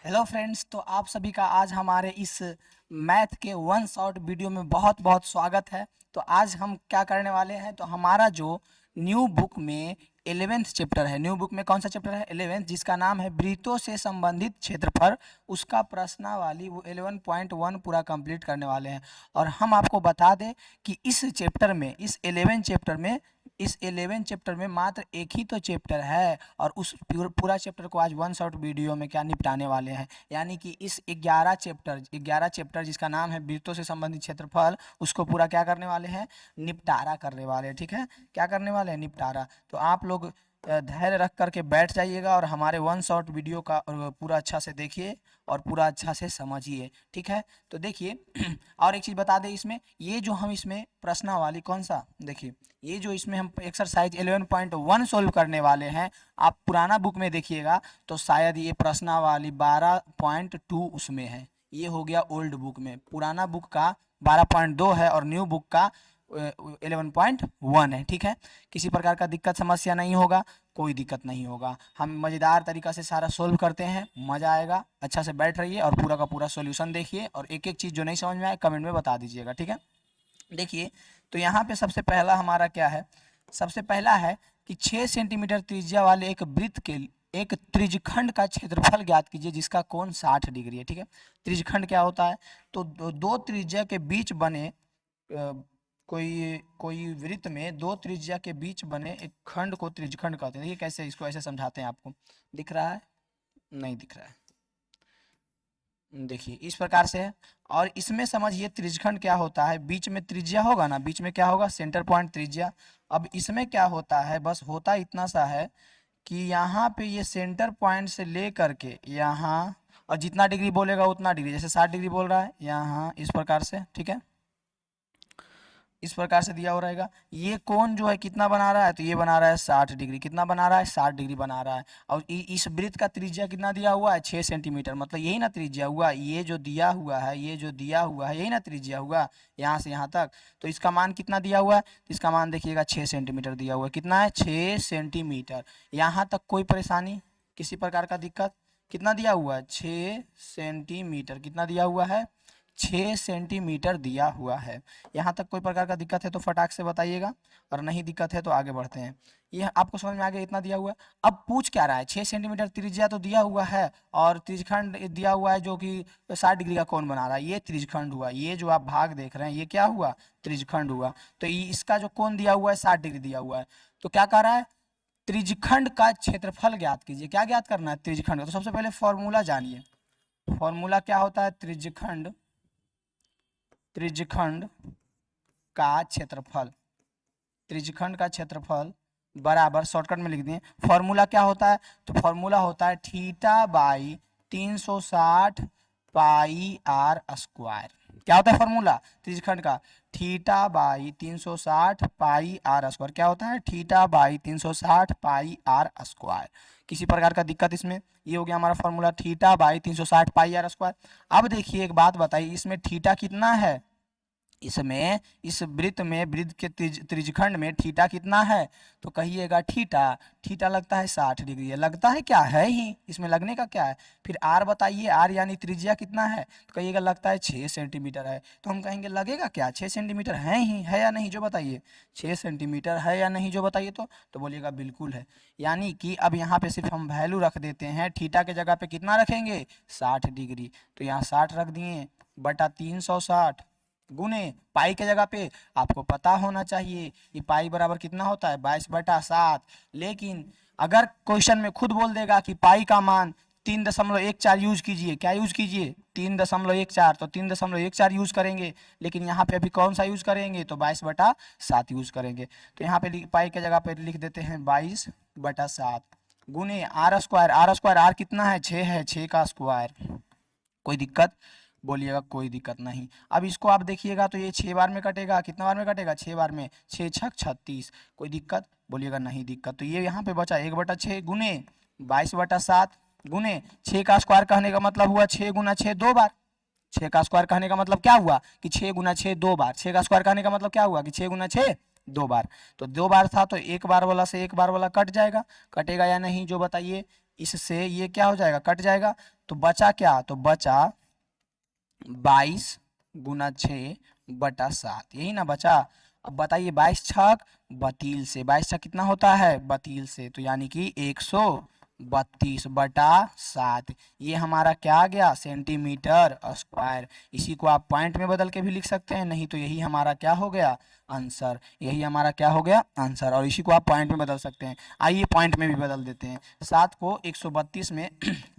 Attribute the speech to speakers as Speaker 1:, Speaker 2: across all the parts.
Speaker 1: Hello friends, तो आप सभी का आज हमारे इस मैथ के वन शॉट वीडियो में बहुत बहुत स्वागत है। तो आज हम क्या करने वाले हैं, तो हमारा जो न्यू बुक में 11th चैप्टर है, न्यू बुक में कौन सा चैप्टर है 11th, जिसका नाम है वृत्तों से संबंधित क्षेत्रफल, उसका प्रश्नावली वो 11.1 पूरा कंप्लीट करने वाले हैं। और हम आपको बता दें कि इस चैप्टर में इस 11 चैप्टर में मात्र एक ही तो चैप्टर है, और उस पूरा चैप्टर को आज वन शॉट वीडियो में क्या निपटाने वाले हैं। यानी कि इस 11 चैप्टर जिसका नाम है वृत्तों से संबंधित क्षेत्रफल, उसको पूरा क्या करने वाले हैं, निपटारा करने वाले हैं। ठीक है, क्या करने वाले हैं, निपटारा। तो आप लोग धैर्य रख करके बैठ जाइएगा और हमारे वन शॉट वीडियो का पूरा अच्छा से देखिए और पूरा अच्छा से समझिए। ठीक है, तो देखिए और एक चीज़ बता दें, इसमें ये जो हम इसमें प्रश्नावली कौन सा, देखिए ये जो इसमें हम एक्सरसाइज 11.1 सोल्व करने वाले हैं, आप पुराना बुक में देखिएगा तो शायद ये प्रश्नावली 12.2 उसमें है। ये हो गया ओल्ड बुक में, पुराना बुक का 12.2 है और न्यू बुक का 11.1 है। ठीक है, किसी प्रकार का दिक्कत समस्या नहीं होगा, कोई दिक्कत नहीं होगा। हम मज़ेदार तरीका से सारा सोल्व करते हैं, मज़ा आएगा। अच्छा से बैठ रहिए और पूरा का पूरा सॉल्यूशन देखिए, और एक एक चीज़ जो नहीं समझ में आए कमेंट में बता दीजिएगा। ठीक है, देखिए तो यहाँ पे सबसे पहला हमारा क्या है, सबसे पहला है कि 6 सेंटीमीटर त्रिज्या वाले एक वृत्त के एक त्रिज्यखंड का क्षेत्रफल ज्ञात कीजिए जिसका कोण 60 डिग्री है। ठीक है, त्रिज्यखंड क्या होता है, तो दो त्रिज्या के बीच बने कोई वृत्त में दो त्रिज्या के बीच बने एक खंड को त्रिज्यखंड कहते हैं। देखिए कैसे इसको ऐसे समझाते हैं, आपको दिख रहा है, नहीं दिख रहा है, देखिए इस प्रकार से है। और इसमें समझिए त्रिज्यखंड क्या होता है, बीच में त्रिज्या होगा ना, बीच में क्या होगा, सेंटर पॉइंट त्रिज्या। अब इसमें क्या होता है, बस होता इतना सा है कि यहाँ पे ये सेंटर पॉइंट से ले करके यहाँ, और जितना डिग्री बोलेगा उतना डिग्री, जैसे 60 डिग्री बोल रहा है यहाँ, इस प्रकार से। ठीक है, इस प्रकार से दिया हो रहेगा। ये कोण जो है कितना बना रहा है, तो ये बना रहा है 60 डिग्री, कितना बना रहा है, 60 डिग्री बना रहा है। और इस वृत्त का त्रिज्या कितना दिया हुआ है, 6 सेंटीमीटर, मतलब यही ना त्रिज्या हुआ, ये जो दिया हुआ है, ये जो दिया हुआ है यही ना त्रिज्या हुआ, यहाँ से यहाँ तक। तो इसका मान कितना दिया हुआ है, तो इसका मान देखिएगा 6 सेंटीमीटर दिया हुआ है। कितना है, 6 सेंटीमीटर। यहाँ तक कोई परेशानी, किसी प्रकार का दिक्कत, कितना दिया हुआ है, 6 सेंटीमीटर, कितना दिया हुआ है, 6 सेंटीमीटर दिया हुआ है। यहाँ तक कोई प्रकार का दिक्कत है तो फटाक से बताइएगा, और नहीं दिक्कत है तो आगे बढ़ते हैं। ये आपको समझ में आ गया, इतना दिया हुआ है। अब पूछ क्या रहा है, 6 सेंटीमीटर त्रिज्या तो दिया हुआ है, और त्रिज्यखंड दिया हुआ है जो कि 60 डिग्री का कोण बना रहा है, ये त्रिज्यखंड हुआ। ये जो आप भाग देख रहे हैं ये क्या हुआ, त्रिज्यखंड हुआ। तो इसका जो कोण दिया हुआ है 60 डिग्री दिया हुआ है, तो क्या कह रहा है, त्रिज्यखंड का क्षेत्रफल ज्ञात कीजिए। क्या ज्ञात करना है, त्रिज्यखंड। तो सबसे पहले फॉर्मूला जानिए, फॉर्मूला क्या होता है, त्रिज्यखंड का क्षेत्रफल, त्रिज्यखंड का क्षेत्रफल बराबर, शॉर्टकट में लिख दिए फॉर्मूला क्या होता है, तो फॉर्मूला होता है theta by 360 pi are square. क्या होता है फॉर्मूला त्रिज्यखंड का, theta by 360 pi are square. क्या होता है, theta by 360 pi are square. किसी प्रकार का दिक्कत इसमें, ये हो गया हमारा formula, theta by 360 pi are square. अब देखिए एक बात बताइए, इसमें थीटा कितना है, इसमें इस वृत्त में, वृत्त के त्रिज्यखंड में थीटा कितना है, तो कहिएगा थीटा, थीटा लगता है 60 डिग्री है, लगता है क्या है ही, इसमें लगने का क्या है। फिर आर बताइए, आर यानी त्रिज्या कितना है, तो कहिएगा लगता है 6 सेंटीमीटर है। तो हम कहेंगे लगेगा क्या, 6 सेंटीमीटर है ही, है या नहीं, जो बताइए 6 सेंटीमीटर है या नहीं, जो बताइए। तो बोलिएगा बिल्कुल है। यानी कि अब यहाँ पे सिर्फ हम वैल्यू रख देते हैं, थीटा के जगह पे कितना रखेंगे, 60 डिग्री। तो यहाँ 60 रख दिए बटा 360 गुने पाई के जगह पे आपको पता होना चाहिए कि पाई बराबर कितना होता है, 22/7। लेकिन अगर क्वेश्चन में खुद बोल देगा कि पाई का मान 3.14 यूज कीजिए, क्या यूज कीजिए, 3.14, तो 3.14 यूज करेंगे। लेकिन यहाँ पे अभी कौन सा यूज करेंगे, तो 22/7 यूज करेंगे। तो यहाँ पे पाई के जगह पे लिख देते हैं 22/7 गुने R square. R square, R कितना है, 6 है, 6 का स्क्वायर। कोई दिक्कत, बोलिएगा कोई दिक्कत नहीं। अब इसको आप देखिएगा तो ये 6 बार में कटेगा, कितना बार में कटेगा, 6 बार में, 6 छक 36। कोई दिक्कत, बोलिएगा नहीं दिक्कत। तो ये यहाँ पे बचा 1/6 गुने 22/7 गुने 6 का स्क्वायर कहने का मतलब हुआ 6 गुना 6 2 बार। 6 का स्क्वायर कहने का मतलब क्या हुआ कि 6 गुना 6 2 बार। 6 का स्क्वायर कहने का मतलब क्या हुआ कि 6 गुना 6 2 बार। तो 2 बार था तो एक बार वाला से एक बार वाला कट जाएगा, कटेगा या नहीं, जो बताइए। इससे ये क्या हो जाएगा, कट जाएगा, तो बचा क्या, तो बचा 22 गुना 6/7, यही ना बचा। अब बताइए 22 छक 32 से, 22 छक कितना होता है 32 से, तो यानी कि 132/7, ये हमारा क्या आ गया सेंटीमीटर स्क्वायर। इसी को आप पॉइंट में बदल के भी लिख सकते हैं, नहीं तो यही हमारा क्या हो गया आंसर, यही हमारा क्या हो गया आंसर, और इसी को आप पॉइंट में बदल सकते हैं। आइए पॉइंट में भी बदल देते हैं। 7 को 132 में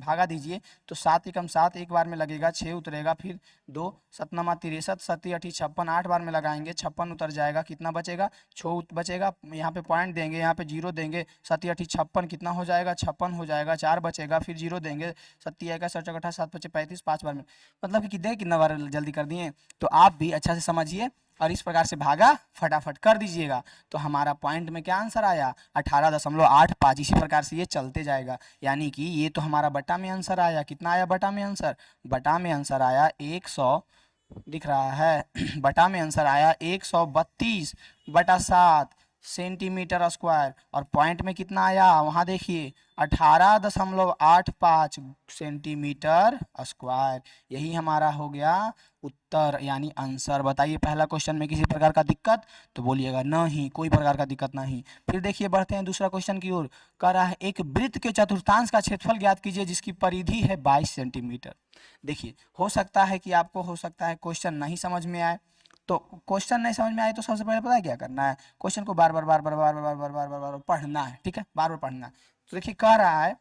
Speaker 1: भागा दीजिए, तो 7 एकम 7 एक बार में लगेगा, 6 उतरेगा, फिर 2 7 63, 7 8 56, 8 बार में लगाएंगे, 56 उतर जाएगा, कितना बचेगा 6 बचेगा, यहाँ पे पॉइंट देंगे, यहाँ पे जीरो देंगे, 7 8 56 कितना हो जाएगा 56 हो जाएगा, 4 बचेगा, फिर जीरो देंगे, 7 1 7 8 7 5 35, 5 बार में, मतलब कि कितना बार जल्दी कर दिए। तो आप भी अच्छा से समझिए और इस प्रकार से भागा फटाफट कर दीजिएगा। तो हमारा पॉइंट में क्या आंसर आया 18.85, इसी प्रकार से ये चलते जाएगा, यानी कि ये तो हमारा बटा में आंसर आया, कितना आया बटा में आंसर, बटा में आंसर आया 100, दिख रहा है बटा में आंसर आया 132/7 सेंटीमीटर स्क्वायर, और पॉइंट में कितना आया वहाँ देखिए 18.85 सेंटीमीटर स्क्वायर, यही हमारा हो गया उत्तर यानी आंसर। बताइए पहला क्वेश्चन में किसी प्रकार का दिक्कत, तो बोलिएगा नहीं, कोई प्रकार का दिक्कत नहीं। फिर देखिए बढ़ते हैं दूसरा क्वेश्चन की ओर, कह रहा है एक वृत्त के चतुर्थांश का क्षेत्रफल ज्ञात कीजिए जिसकी परिधि है 22 सेंटीमीटर। देखिए हो सकता है कि आपको हो सकता है क्वेश्चन नहीं समझ में आए, तो क्वेश्चन नहीं समझ में आए तो सबसे पहले पता है क्या करना है, क्वेश्चन को बार बार बार बार बार बार बार बार बार बार पढ़ना है, ठीक है, बार बार पढ़ना है। तो देखिए कह रहा है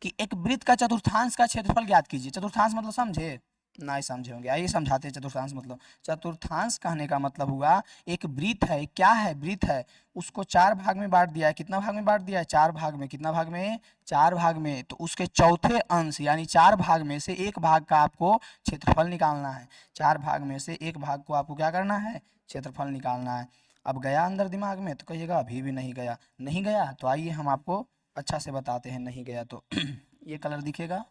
Speaker 1: कि एक वृत्त का चतुर्थांश का क्षेत्रफल ज्ञात कीजिए। चतुर्थांश मतलब समझे, नहीं समझे होंगे, आइए समझाते हैं चतुर्थांश मतलब। चतुर्थांश कहने का मतलब हुआ एक वृत्त है, क्या है वृत्त है, उसको 4 भाग में बांट दिया है, कितना भाग में बांट दिया है 4 भाग में, कितना भाग में 4 भाग में, तो उसके चौथे अंश यानी 4 भाग में से एक भाग का आपको क्षेत्रफल निकालना है, 4 भाग में से एक भाग को आपको क्या करना है क्षेत्रफल निकालना है। अब गया अंदर दिमाग में, तो कहिएगा अभी भी नहीं गया, नहीं गया तो आइए हम आपको अच्छा से बताते हैं, नहीं गया तो ये कलर दिखेगा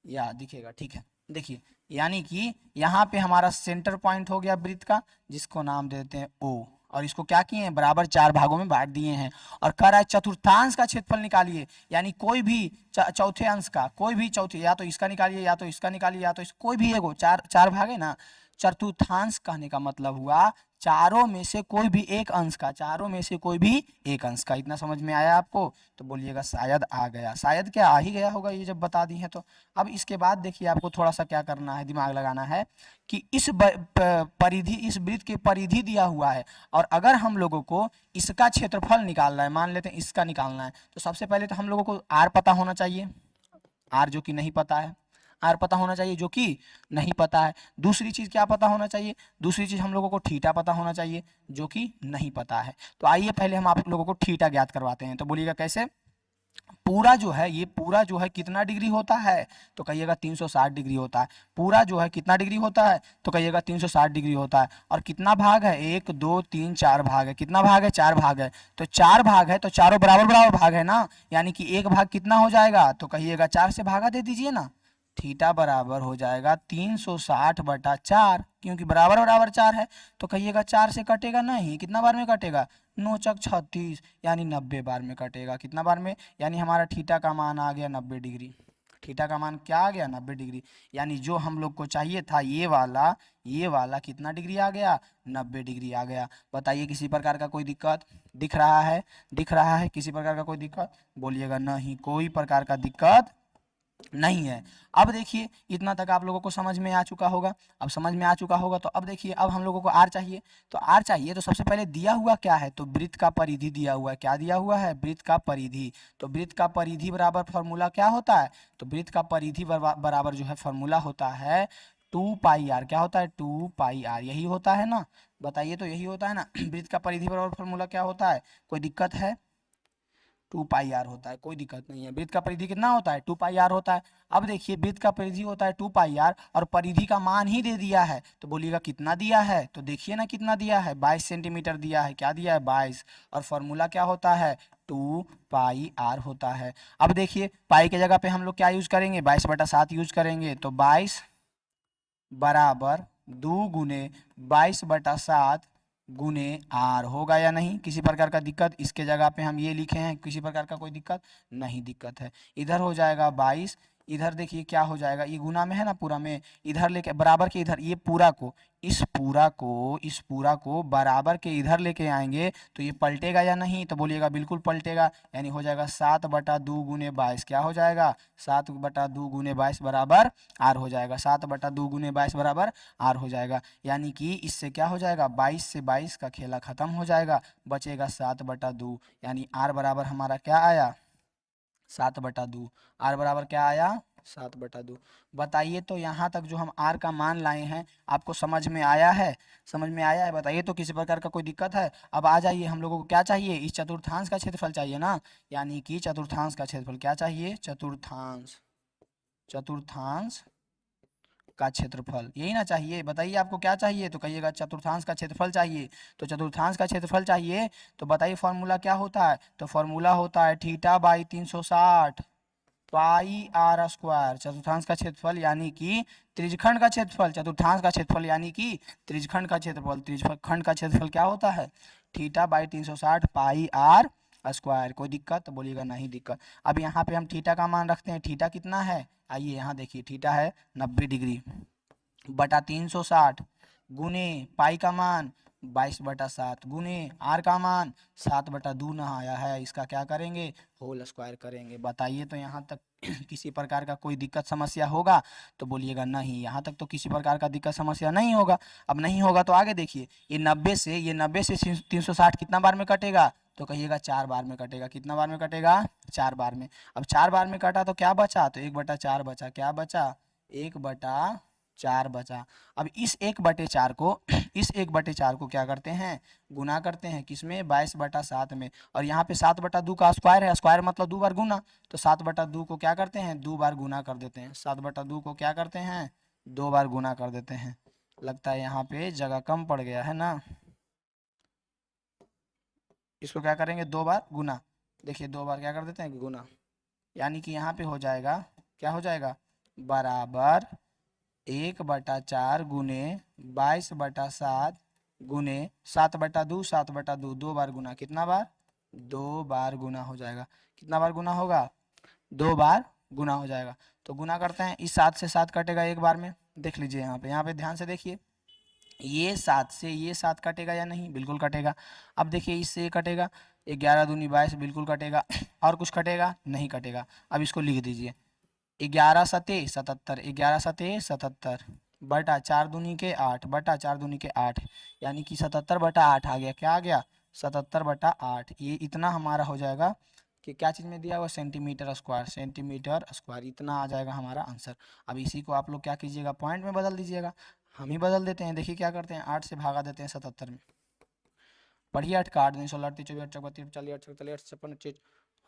Speaker 1: या दिखेगा, ठीक है, देखिए यानी कि यहाँ पे हमारा सेंटर पॉइंट हो गया वृत्त का, जिसको नाम देते हैं ओ, और इसको क्या किए हैं बराबर 4 भागों में बांट दिए हैं, और कह रहा है चतुर्थांश का क्षेत्रफल निकालिए, यानी कोई भी चौथे अंश का, कोई भी चौथे, या तो इसका निकालिए या तो इसका निकालिए या तो कोई भी एगो, 4 भाग है ना। चतुर्थांश कहने का मतलब हुआ चारों में से कोई भी एक अंश का, चारों में से कोई भी एक अंश का, इतना समझ में आया आपको, तो बोलिएगा शायद आ गया, शायद क्या आ ही गया होगा ये जब बता दी है तो। अब इसके बाद देखिए आपको थोड़ा सा क्या करना है, दिमाग लगाना है कि इस परिधि, इस वृत्त की परिधि दिया हुआ है, और अगर हम लोगों को इसका क्षेत्रफल निकालना है, मान लेते हैं इसका निकालना है, तो सबसे पहले तो हम लोगों को आर पता होना चाहिए, आर जो कि नहीं पता है, आर पता होना चाहिए जो कि नहीं पता है। दूसरी चीज क्या पता होना चाहिए, दूसरी चीज हम लोगों को थीटा पता होना चाहिए जो कि नहीं पता है। तो आइए पहले हम आप लोगों को थीटा ज्ञात करवाते हैं, तो बोलिएगा कैसे, पूरा जो है ये पूरा जो है कितना डिग्री होता है, तो कहिएगा 360 डिग्री होता है। पूरा जो है कितना डिग्री होता है, तो कहिएगा 360 डिग्री होता है। और कितना भाग है, 1 2 3 4 भाग है, कितना भाग है 4 भाग है, तो 4 भाग है तो चारों बराबर बराबर भाग है ना, यानी कि एक भाग कितना हो जाएगा, तो कहिएगा 4 से भागा दे दीजिए ना, थीटा बराबर हो जाएगा 360/4, क्योंकि बराबर बराबर 4 है, तो कहिएगा 4 से कटेगा नहीं, कितना बार में कटेगा, 9 चक 36, यानी 90 बार में कटेगा, कितना बार में, यानी हमारा थीटा का मान आ गया 90 डिग्री, थीटा का मान क्या आ गया 90 डिग्री, यानी जो हम लोग को चाहिए था ये वाला कितना डिग्री आ गया 90 डिग्री आ गया। बताइए किसी प्रकार का कोई दिक्कत दिख रहा है, दिख रहा है किसी प्रकार का कोई दिक्कत, बोलिएगा नहीं, कोई प्रकार का दिक्कत नहीं है। अब देखिए इतना तक आप लोगों को समझ में आ चुका होगा, अब समझ में आ चुका होगा तो अब देखिए अब हम लोगों को आर चाहिए, तो आर चाहिए तो सबसे पहले दिया हुआ क्या है, तो वृत्त का परिधि दिया हुआ है, क्या दिया हुआ है वृत्त का परिधि, तो वृत्त का परिधि बराबर फॉर्मूला क्या होता है, तो वृत्त का परिधि बराबर जो है फॉर्मूला होता है 2πr, क्या होता है 2πr, यही होता है ना, बताइए तो यही होता है ना वृत्त का परिधि बराबर फॉर्मूला क्या होता है, कोई दिक्कत है, 2πr होता है, कोई दिक्कत नहीं है। वृत्त का परिधि कितना होता है 2πr होता है। अब देखिए वृत्त का परिधि होता है 2πr और परिधि का मान ही दे दिया है, तो बोलिएगा कितना दिया है, तो देखिए ना कितना दिया है 22 सेंटीमीटर दिया है, क्या दिया है 22, और फॉर्मूला क्या होता है 2πr होता है। अब देखिए पाई के जगह पे हम लोग क्या यूज करेंगे 22/7 यूज करेंगे, तो 22 बराबर 2 गुने 22/7 गुने आर होगा या नहीं, किसी प्रकार का दिक्कत, इसके जगह पे हम ये लिखे हैं, किसी प्रकार का कोई दिक्कत नहीं, दिक्कत है। इधर हो जाएगा 22, इधर देखिए क्या हो जाएगा, ये गुना में है ना पूरा में, इधर लेके बराबर के इधर, ये पूरा को इस पूरा को बराबर के इधर लेके आएंगे तो ये पलटेगा या नहीं, तो बोलिएगा बिल्कुल पलटेगा, यानी हो जाएगा 7/2 गुने 22, क्या हो जाएगा 7/2 गुने 22 बराबर आर हो जाएगा, 7/2 गुने 22 बराबर आर हो जाएगा। यानी कि इससे क्या हो जाएगा, 22 से 22 का खेला खत्म हो जाएगा, बचेगा 7/2, यानी आर बराबर हमारा क्या आया 7/2, आर बराबर क्या आया 7/2। बताइए तो यहाँ तक जो हम आर का मान लाए हैं आपको समझ में आया है, समझ में आया है, बताइए तो किसी प्रकार का कोई दिक्कत है। अब आ जाइए, हम लोगों को क्या चाहिए, इस चतुर्थांश का क्षेत्रफल चाहिए ना, यानी कि चतुर्थांश का क्षेत्रफल क्या चाहिए, चतुर्थांश का क्षेत्रफल, यही ना चाहिए, बताइए आपको क्या चाहिए, तो कहिएगा चतुर्थांश का क्षेत्रफल चाहिए। तो चतुर्थांश का क्षेत्रफल चाहिए तो बताइए फॉर्मूला क्या होता है, तो फॉर्मूला होता है θ/360 पाई आर स्क्वायर, चतुर्थांश का क्षेत्रफल यानी कि त्रिज्यखंड का क्षेत्रफल, चतुर्थांश का क्षेत्रफल यानी कि त्रिज्यखंड का क्षेत्रफल, त्रिज्यखंड का क्षेत्रफल क्या होता है θ/360 पाई आर स्क्वायर। कोई दिक्कत, तो बोलिएगा नहीं दिक्कत। अब यहाँ पे हम थीटा का मान रखते हैं, थीटा कितना है, आइए यहाँ देखिए, थीटा है 90 डिग्री बटा 360 गुने पाई का मान 22/7 गुने आर का मान 7/2 ना आया है, इसका क्या करेंगे, होल स्क्वायर करेंगे। बताइए तो यहाँ तक किसी प्रकार का कोई दिक्कत समस्या होगा, तो बोलिएगा नहीं, यहाँ तक तो किसी प्रकार का दिक्कत समस्या नहीं होगा। अब नहीं होगा तो आगे देखिए, ये 90 से 360 कितना बार में कटेगा, तो कहिएगा 4 बार में कटेगा, कितना बार में कटेगा 4 बार में। अब 4 बार में कटा तो क्या बचा, तो 1/4 बचा, क्या बचा 1/4 बचा। अब इस 1/4 को इस 1/4 को क्या करते हैं, गुना करते हैं किसमें 22/7 में, और यहाँ पे 7/2 का स्क्वायर है, स्क्वायर मतलब 2 बार गुना, तो 7/2 को क्या करते हैं 2 बार गुना कर देते हैं, 7/2 को क्या करते हैं 2 बार गुना कर देते हैं। लगता है यहाँ पे जगह कम पड़ गया है ना, इसको क्या करेंगे 2 बार गुना, देखिए 2 बार क्या कर देते हैं गुना, यानी कि यहाँ पे हो जाएगा, क्या हो जाएगा बराबर 1/4 गुने 22/7 गुने 7/2 7/2 2 बार गुना, कितना बार 2 बार गुना हो जाएगा, कितना बार गुना होगा 2 बार गुना हो जाएगा। तो गुना करते हैं, इस 7 से 7 कटेगा एक बार में, देख लीजिए यहाँ पे ध्यान से देखिए, ये 7 से ये 7 कटेगा या नहीं, बिल्कुल कटेगा। अब देखिए इससे ये कटेगा, 11 दूनी 22 बिल्कुल कटेगा, और कुछ कटेगा नहीं कटेगा। अब इसको लिख दीजिए 11 सते 77, 11 सते 77 बटा 4 दूनी के 8 बटा 4 दूनी के 8, यानी कि 77/8 आ गया, क्या आ गया 77/8। ये इतना हमारा हो जाएगा कि क्या चीज़ में दिया हुआ सेंटीमीटर स्क्वायर, इतना आ जाएगा हमारा आंसर। अब इसी को आप लोग क्या कीजिएगा पॉइंट में बदल दीजिएगा, हम ही बदल देते हैं, देखिए क्या करते हैं 8 से भागा देते हैं 77 में, पढ़िए 8 का 8 दूनी 16 8 24 8 चौका 30 40 8 41 56 चीज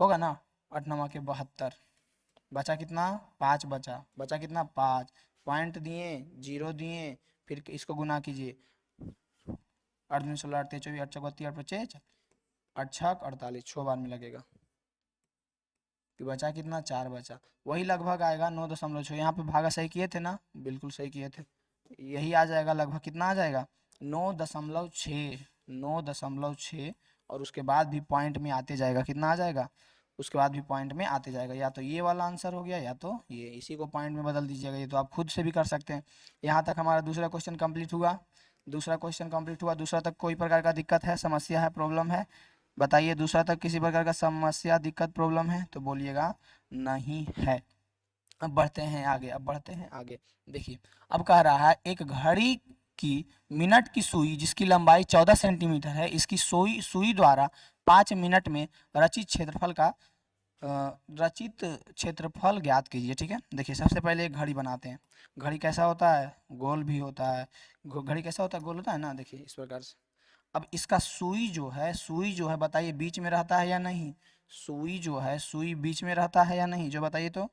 Speaker 1: होगा ना, 8 9 के 72, बचा कितना 5 बचा कितना 5, पॉइंट दिए 0 दिए, फिर इसको गुना कीजिए 8 दूनी 16 8 24 8 चौका 30 8 25 8 छक 48, 6 बार में लगेगा, कि बचा कितना 4 बचा, वही लगभग आएगा 9.6। यहाँ पे भागा सही किए थे ना, बिल्कुल सही किए थे, यही आ जाएगा लगभग, कितना आ जाएगा 9.6, 9.6, और उसके बाद भी पॉइंट में आते जाएगा, कितना आ जाएगा उसके बाद भी पॉइंट में आते जाएगा, या तो ये वाला आंसर हो गया या तो ये, इसी को पॉइंट में बदल दीजिएगा, ये तो आप खुद से भी कर सकते हैं। यहाँ तक हमारा दूसरा क्वेश्चन कंप्लीट हुआ, दूसरा तक कोई प्रकार का दिक्कत है, समस्या है, प्रॉब्लम है, बताइए दूसरा तक किसी प्रकार का समस्या दिक्कत प्रॉब्लम है, तो बोलिएगा नहीं है। अब बढ़ते हैं आगे, देखिए अब कह रहा है एक घड़ी की मिनट की सुई जिसकी लंबाई 14 सेंटीमीटर है, इसकी सुई द्वारा 5 मिनट में रचित क्षेत्रफल ज्ञात कीजिए। ठीक है, देखिए सबसे पहले एक घड़ी बनाते हैं, घड़ी कैसा होता है गोल भी होता है, घड़ी कैसा होता है गोल होता है ना, देखिए इस प्रकार से। अब इसका सुई जो है बताइए बीच में रहता है या नहीं, सुई बीच में रहता है या नहीं, जो बताइए तो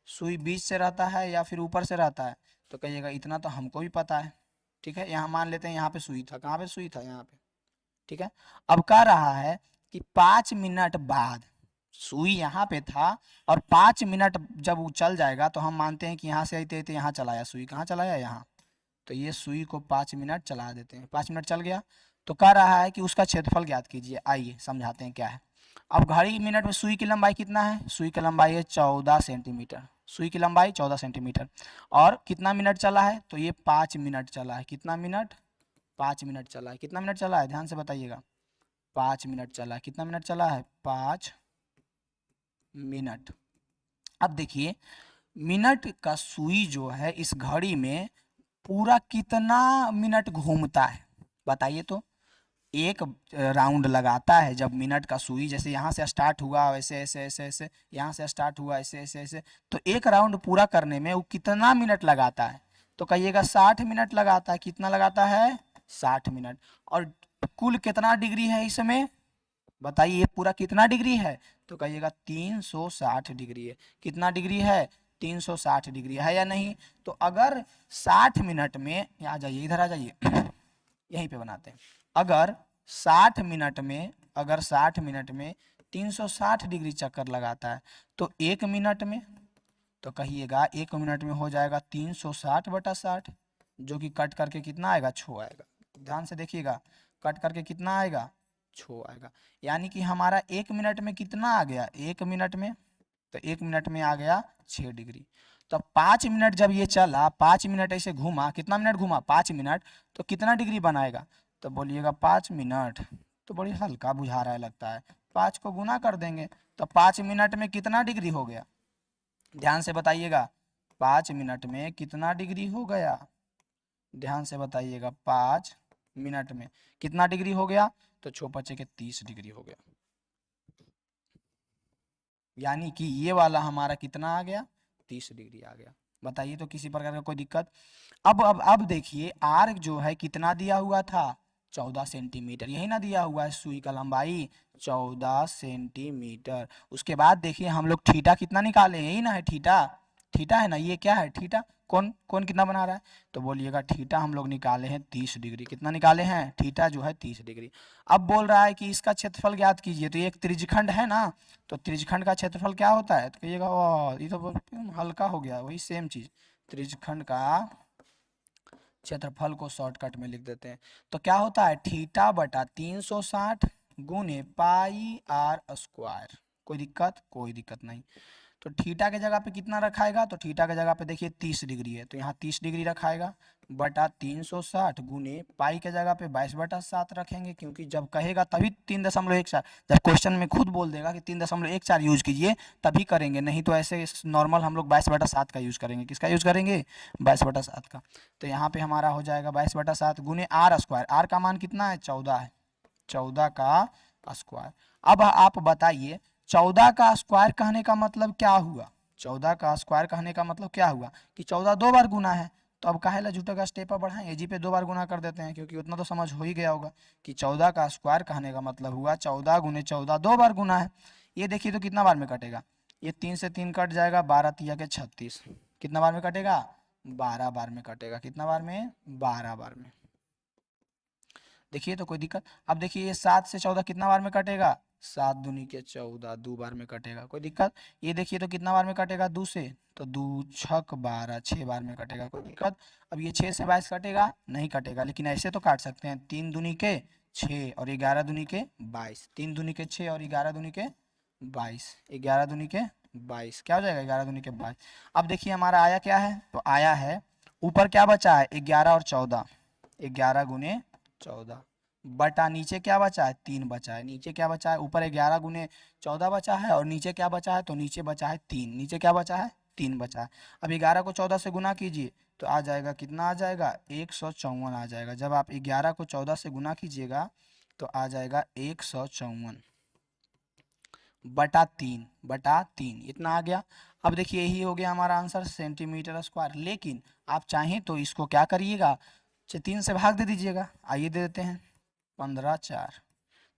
Speaker 1: सुई बीच से रहता है या फिर ऊपर से रहता है, तो कहिएगा इतना तो हमको भी पता है। ठीक है, यहाँ मान लेते हैं यहाँ पे सुई था, कहाँ पे सुई था यहाँ पे। ठीक है, अब कह रहा है कि 5 मिनट बाद सुई यहाँ पे था और 5 मिनट जब वो चल जाएगा तो हम मानते हैं कि यहाँ से आते यहाँ चलाया, सुई कहाँ चलाया यहाँ, तो ये सुई को 5 मिनट चला देते हैं, 5 मिनट चल गया तो कह रहा है कि उसका क्षेत्रफल ज्ञात कीजिए। आइए समझाते हैं क्या है। अब घड़ी मिनट में सुई की लंबाई कितना है? सुई की लंबाई है 14 सेंटीमीटर। सुई की लंबाई 14 सेंटीमीटर। और कितना मिनट चला है? तो ये 5 मिनट चला है। कितना मिनट? 5 मिनट चला है। कितना मिनट चला है? ध्यान से बताइएगा। 5 मिनट चला है। कितना मिनट चला है? 5 मिनट। अब देखिए मिनट का सुई जो है इस घड़ी में पूरा कितना मिनट घूमता है बताइए तो। एक राउंड लगाता है जब मिनट का सुई, जैसे यहाँ से स्टार्ट हुआ वैसे ऐसे ऐसे ऐसे, यहाँ से स्टार्ट हुआ ऐसे ऐसे ऐसे, तो एक राउंड पूरा करने में वो कितना मिनट लगाता है? तो कहिएगा 60 मिनट लगाता है। कितना लगाता है? 60 मिनट। और कुल कितना डिग्री है इसमें बताइए? ये पूरा कितना डिग्री है? तो कहिएगा 360 डिग्री है। कितना डिग्री है? 360 डिग्री है या नहीं? तो अगर 60 मिनट में, आ जाइए इधर आ जाइए यहीं पे बनाते हैं। अगर 60 मिनट में, अगर 60 मिनट में 360 डिग्री चक्कर लगाता है तो एक मिनट में, तो कहिएगा एक मिनट में हो जाएगा 360/60, जो कि कट करके कितना आएगा? 6 आएगा। ध्यान से देखिएगा, कट करके कितना आएगा? 6 आएगा। यानी कि हमारा एक मिनट में कितना आ गया? एक मिनट में, तो एक मिनट में आ गया 6 डिग्री। तो 5 मिनट जब ये चला, 5 मिनट ऐसे घूमा, कितना मिनट घूमा? 5 मिनट, तो कितना डिग्री बनाएगा? तो बोलिएगा 5 मिनट, तो बड़ी हल्का बुझा रहा है लगता है। 5 को गुना कर देंगे तो 5 मिनट में कितना डिग्री हो गया? ध्यान से बताइएगा, 5 मिनट में कितना डिग्री हो गया? ध्यान से बताइएगा, 5 मिनट में कितना डिग्री हो गया? तो 6 बचे के 30 डिग्री हो गया। यानी कि ये वाला हमारा कितना आ गया? 30 डिग्री आ गया। बताइए तो किसी प्रकार का कोई दिक्कत? अब देखिए आर्क जो है कितना दिया हुआ था? 14 सेंटीमीटर। यही ना दिया हुआ है सुई का लंबाई 14 सेंटीमीटर। उसके बाद देखिए हम लोग थीटा कितना निकाले? यही ना है थीटा। थीटा है ना, ये क्या है? थीटा। कौन कौन कितना बना रहा है? तो बोलिएगा थीटा हम लोग निकाले हैं 30 डिग्री। कितना निकाले हैं? थीटा जो है 30 डिग्री। अब बोल रहा है कि इसका क्षेत्रफल ज्ञात कीजिए। तो ये एक त्रिज्यखंड है ना, तो त्रिज्यखंड का क्षेत्रफल क्या होता है? तो कहिएगा ये तो हल्का हो गया, वही सेम चीज। त्रिज्यखंड का क्षेत्रफल को शॉर्टकट में लिख देते हैं। तो क्या होता है? थीटा बटा 360 गुने पाई आर स्क्वायर। कोई दिक्कत? कोई दिक्कत नहीं। तो थीटा के जगह पे कितना रखाएगा? तो थीटा के जगह पे देखिए 30 डिग्री है, तो यहाँ 30 डिग्री रखाएगा बटा 360 गुने पाई के जगह पे 22/7 रखेंगे, क्योंकि जब कहेगा तभी 3.14। जब क्वेश्चन में खुद बोल देगा कि 3.14 यूज कीजिए तभी करेंगे, नहीं तो ऐसे नॉर्मल हम लोग 22/7 का यूज करेंगे। किसका यूज करेंगे? 22/7 का। तो यहाँ पे हमारा हो जाएगा 22/7 गुने आर स्क्वायर। आर का मान कितना है? 14 है। 14 का स्क्वायर। अब आप बताइए 14 का स्क्वायर कहने का मतलब क्या हुआ? 14 का स्क्वायर कहने का मतलब क्या हुआ? कि 14 दो बार गुना है। तो अब काहे ला झूठे का स्टेप बढ़ाएं, एजी पे 2 बार गुना कर देते हैं, क्योंकि उतना तो समझ हो ही गया होगा कि 14 का स्क्वायर कहने का मतलब हुआ 14 गुने 14 2 बार गुना है। ये देखिए तो कितना बार में कटेगा? ये 3 से 3 कट जाएगा, 12 तिया के 36। कितना बार में कटेगा? 12 बार में कटेगा। कितना बार में? 12 बार में। देखिए तो कोई दिक्कत? अब देखिए ये 7 से 14 कितना बार में कटेगा? 7 दूनी के 14, 2 बार में कटेगा। कोई दिक्कत? ये देखिए तो कितना बार में कटेगा? 2 से, तो 2 छक 12, 6 बार में कटेगा। कोई दिक्कत? अब ये 6 से 22 कटेगा? नहीं कटेगा, लेकिन ऐसे तो काट सकते हैं। 3 दूनी के 6 और 11 दूनी के 22। 3 दूनी के 6 और 11 दूनी के 22। 11 दूनी के 22 क्या हो जाएगा? 11 दूनी के 22। अब देखिए हमारा आया क्या है? तो आया है ऊपर क्या बचा है? 11 और 14। 11 गुने 14 बटा नीचे क्या बचा है? 3 बचा है। नीचे क्या बचा है? ऊपर 11 गुने 14 बचा है और नीचे क्या बचा है? तो नीचे बचा है 3। नीचे क्या बचा है? 3 बचा है। अब 11 को 14 से गुना कीजिए तो आ जाएगा कितना? आ जाएगा 154 आ जाएगा। जब आप 11 को 14 से गुना कीजिएगा तो आ जाएगा 154 बटा 3 इतना आ गया। अब देखिए यही हो गया हमारा आंसर, सेंटीमीटर स्क्वायर। लेकिन आप चाहें तो इसको क्या करिएगा? 3 से भाग दे दीजिएगा। आइए दे देते हैं। 15 4,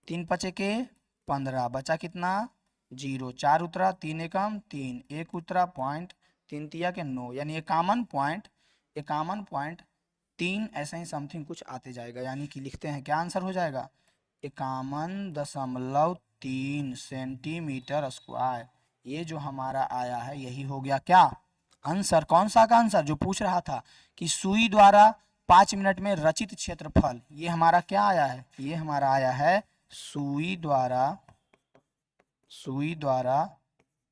Speaker 1: 3 पचे के 15, बचा कितना? 0। 4 उतरा, 3 एकम 3, 1 उतरा पॉइंट, 3 तिया के 9, यानी एकावन पॉइंट 3 ऐसा ही समथिंग कुछ आते जाएगा। यानी कि लिखते हैं क्या आंसर हो जाएगा? 51.3 सेंटीमीटर स्क्वायर। ये जो हमारा आया है यही हो गया क्या आंसर? कौन सा का आंसर? जो पूछ रहा था कि सुई द्वारा 5 मिनट में रचित क्षेत्रफल, ये हमारा क्या आया है, ये हमारा आया है सुई द्वारा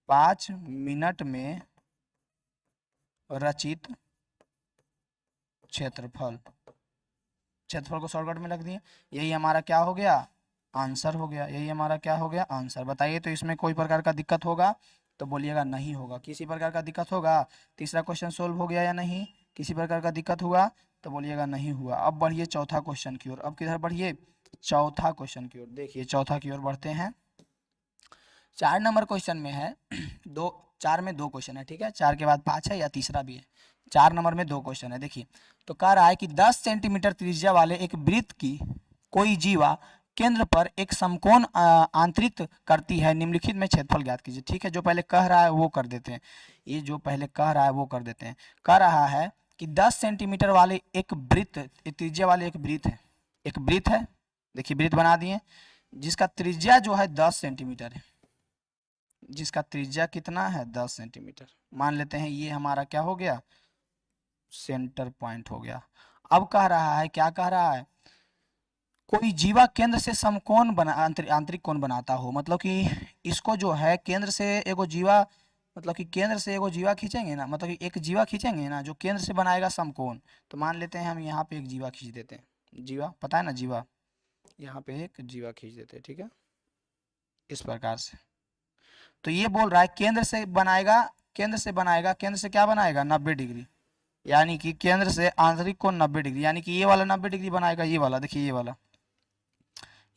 Speaker 1: 5 मिनट में रचित क्षेत्रफल को शॉर्टकट में रख दिए, यही हमारा क्या हो गया, आंसर हो गया, यही हमारा क्या हो गया, आंसर। बताइए तो इसमें कोई प्रकार का दिक्कत होगा तो बोलिएगा नहीं होगा, किसी प्रकार का दिक्कत होगा, तीसरा क्वेश्चन सोल्व हो गया या नहीं, किसी प्रकार का दिक्कत हुआ तो बोलिएगा नहीं हुआ। अब बढ़िए चौथा क्वेश्चन की ओर, अब किधर बढ़िए, चौथा क्वेश्चन की ओर। देखिए चौथा की ओर बढ़ते हैं। 4 नंबर क्वेश्चन में है 4 में 2 क्वेश्चन है, ठीक है, 4 के बाद 5 है या तीसरा भी है, 4 नंबर में 2 क्वेश्चन है। देखिए तो कह रहा है कि 10 सेंटीमीटर त्रिज्या वाले एक वृत्त की कोई जीवा केंद्र पर एक समकोण आंतरित करती है, निम्नलिखित में क्षेत्रफल ज्ञात कीजिए। ठीक है, जो पहले कह रहा है वो कर देते हैं, ये जो पहले कह रहा है वो कर देते हैं। कह रहा है कि 10 सेंटीमीटर वाले एक वृत्त, त्रिज्या वाले एक वृत्त है, देखिए वृत्त बना दिए, जिसका त्रिज्या जो है 10 सेंटीमीटर है, जिसका त्रिज्या कितना है 10 सेंटीमीटर मान लेते हैं, ये हमारा क्या हो गया, सेंटर पॉइंट हो गया। अब कह रहा है, क्या कह रहा है, कोई जीवा केंद्र से समकोण बना आंतरिक कोण बनाता हो, मतलब कि इसको जो है केंद्र से एगो जीवा, मतलब कि केंद्र से एगो जीवा खींचेंगे ना, मतलब कि एक जीवा खींचेंगे ना जो केंद्र से बनाएगा समकोण। तो मान लेते हैं हम यहाँ पे एक जीवा खींच देते हैं, जीवा पता है ना, जीवा, यहाँ पे एक जीवा खींच देते हैं, ठीक है, इस प्रकार से। तो ये बोल रहा है केंद्र से क्या बनाएगा 90 डिग्री, यानी कि केंद्र से आंतरिक कोण 90 डिग्री, यानी कि ये वाला 90 डिग्री बनाएगा, ये वाला देखिए,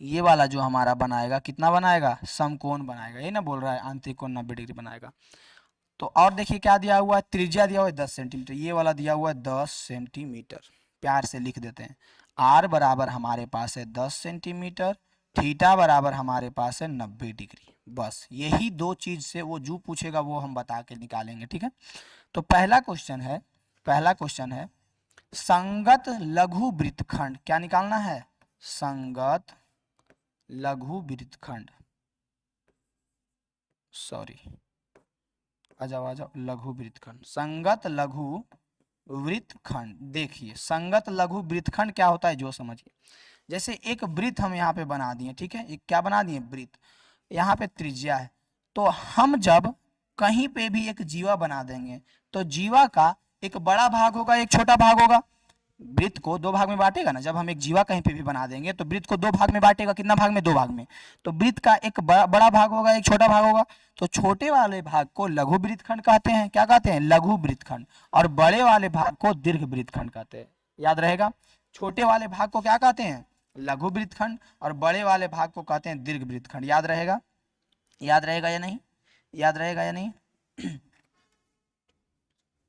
Speaker 1: ये वाला जो हमारा बनाएगा कितना बनाएगा, समकोण बनाएगा, ये ना बोल रहा है आंतरिक कोण 90 डिग्री बनाएगा। तो और देखिए क्या दिया हुआ है, त्रिज्या दिया हुआ है 10 सेंटीमीटर, ये वाला दिया हुआ है 10 सेंटीमीटर, प्यार से लिख देते हैं। आर बराबर हमारे पास है 10 सेंटीमीटर, थीटा बराबर हमारे पास है 90 डिग्री, बस यही 2 चीज से वो जो पूछेगा वो हम बता के निकालेंगे, ठीक है। तो पहला क्वेश्चन है संगत लघु वृत्तखंड, क्या निकालना है, संगत लघु वृत्तखंड, सॉरी आ जाओ लघु वृत्तखंड, संगत लघु वृत्तखंड। देखिए संगत लघु वृत्तखंड क्या होता है जो समझिए, जैसे एक वृत्त हम यहाँ पे बना दिए, ठीक है, एक क्या बना दिए वृत्त, यहाँ पे त्रिज्या है, तो हम जब कहीं पे भी एक जीवा बना देंगे तो जीवा का एक बड़ा भाग होगा, एक छोटा भाग होगा, वृत्त को 2 भाग में बांटेगा ना, जब हम एक जीवा कहीं पे भी बना देंगे तो वृत्त को 2 भाग में बांटेगा, कितना भाग में, 2 भाग में। तो वृत्त का एक बड़ा भाग होगा, एक छोटा भाग होगा, तो छोटे वाले भाग को लघु वृत्तखंड कहते हैं, क्या कहते हैं, लघु वृत्तखंड, और बड़े वाले भाग को दीर्घ वृत्तखंड कहते हैं, याद रहेगा। छोटे वाले भाग को क्या कहते हैं, लघु वृत्तखंड, और बड़े वाले भाग को कहते हैं दीर्घ वृत्तखंड, याद रहेगा या नहीं, याद रहेगा या नहीं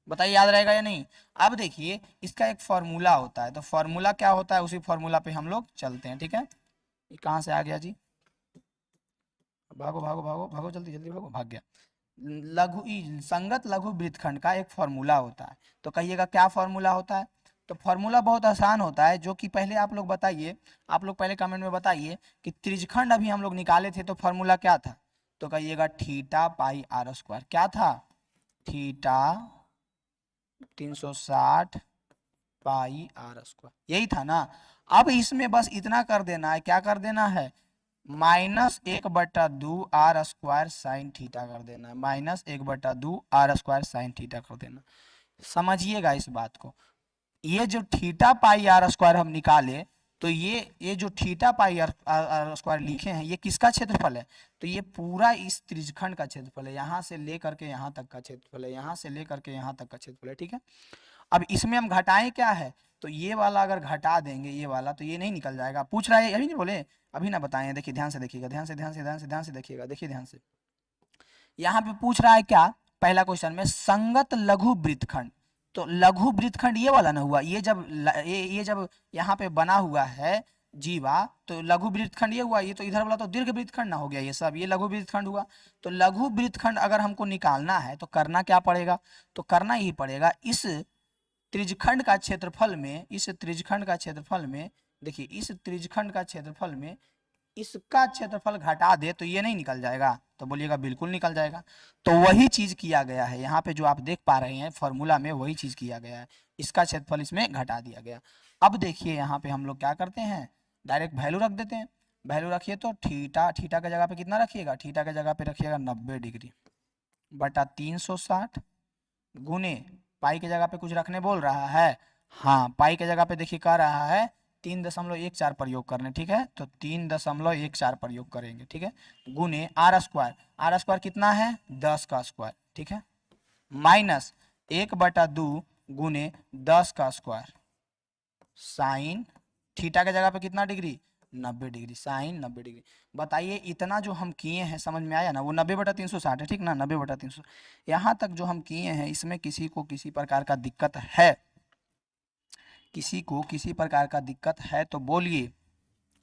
Speaker 1: बताइए, याद रहेगा या नहीं। अब देखिए इसका एक फॉर्मूला होता है, तो फॉर्मूला क्या होता है, उसी फॉर्मूला पे हम लोग चलते हैं, ठीक है। ये कहाँ से आ गया जी, भागो भागो भागो भागो, जल्दी जल्दी भागो, भाग गया। संगत लघु वृत्तखंड का एक फॉर्मूला होता है, तो कहिएगा क्या फॉर्मूला होता है। तो फॉर्मूला बहुत आसान होता है, जो कि पहले आप लोग बताइए, आप लोग पहले कमेंट में बताइए कि त्रिज्यखंड अभी हम लोग निकाले थे तो फॉर्मूला क्या था, तो कहिएगा थीटा पाई आर स्क्वायर, क्या था, थीटा 360 पाई आर स्क्वायर, यही था ना। अब इसमें बस इतना कर देना है, क्या कर देना है, -1/2 आर स्क्वायर साइन थीटा कर देना है, -1/2 आर स्क्वायर साइन थीटा कर देना। समझिएगा इस बात को, ये जो थीटा पाई आर स्क्वायर हम निकाले, तो ये जो थीटा पाई आर स्क्वायर लिखे हैं ये किसका क्षेत्रफल है, तो ये पूरा इस त्रिज्यखंड का क्षेत्रफल है, यहाँ से लेकर के यहाँ तक का क्षेत्रफल है, यहाँ से लेकर के यहाँ तक का क्षेत्रफल है, ठीक है। अब इसमें हम घटाएं क्या है, तो ये वाला अगर घटा देंगे ये वाला तो ये नहीं निकल जाएगा, पूछ रहा है अभी नहीं बोले, अभी ना बताएं, देखिए ध्यान से देखिएगा, ध्यान से देखिएगा, देखिए ध्यान से, यहाँ पे पूछ रहा है क्या, पहला क्वेश्चन में संगत लघु वृत्तखंड, तो लघु वृत्तखंड ये वाला ना हुआ, ये जब यहाँ पे बना हुआ है जीवा, तो लघु वृत्तखंड ये हुआ, ये तो इधर वाला तो दीर्घ वृत्तखंड ना हो गया, ये सब ये लघु वृत्तखंड हुआ। तो लघु वृत्तखंड अगर हमको निकालना है तो करना क्या पड़ेगा, तो करना ही पड़ेगा इस त्रिज्यखंड का क्षेत्रफल में, देखिए इस त्रिज्यखंड का क्षेत्रफल में इसका क्षेत्रफल घटा दे तो ये नहीं निकल जाएगा? तो बोलिएगा बिल्कुल निकल जाएगा। तो वही चीज किया गया है यहाँ पे, जो आप देख पा रहे हैं फॉर्मूला में वही चीज किया गया है, इसका क्षेत्रफल इसमें घटा दिया गया। अब देखिए यहाँ पे हम लोग क्या करते हैं, डायरेक्ट वैल्यू रख देते हैं। वैल्यू रखिए तो थीटा, थीटा के जगह पे कितना रखिएगा, थीटा के जगह पे रखिएगा 90 डिग्री बटा 360 गुने पाई के जगह पे कुछ रखने बोल रहा है, हाँ पाई के जगह पे देखिए कह रहा है 3.14 प्रयोग करने, ठीक है, तो 3.14 प्रयोग करेंगे, ठीक है, गुने आर स्क्वायर, आर स्क्वायर कितना है 10 का स्क्वायर, ठीक है, माइनस 1/2 गुने 10 का स्क्वायर साइन थीटा के जगह पे कितना डिग्री 90 डिग्री, साइन 90 डिग्री। बताइए इतना जो हम किए हैं समझ में आया ना, वो 90/360 है, ठीक ना, 90/300। यहाँ तक जो हम किए हैं इसमें किसी को किसी प्रकार का दिक्कत है, किसी को किसी प्रकार का दिक्कत है तो बोलिए,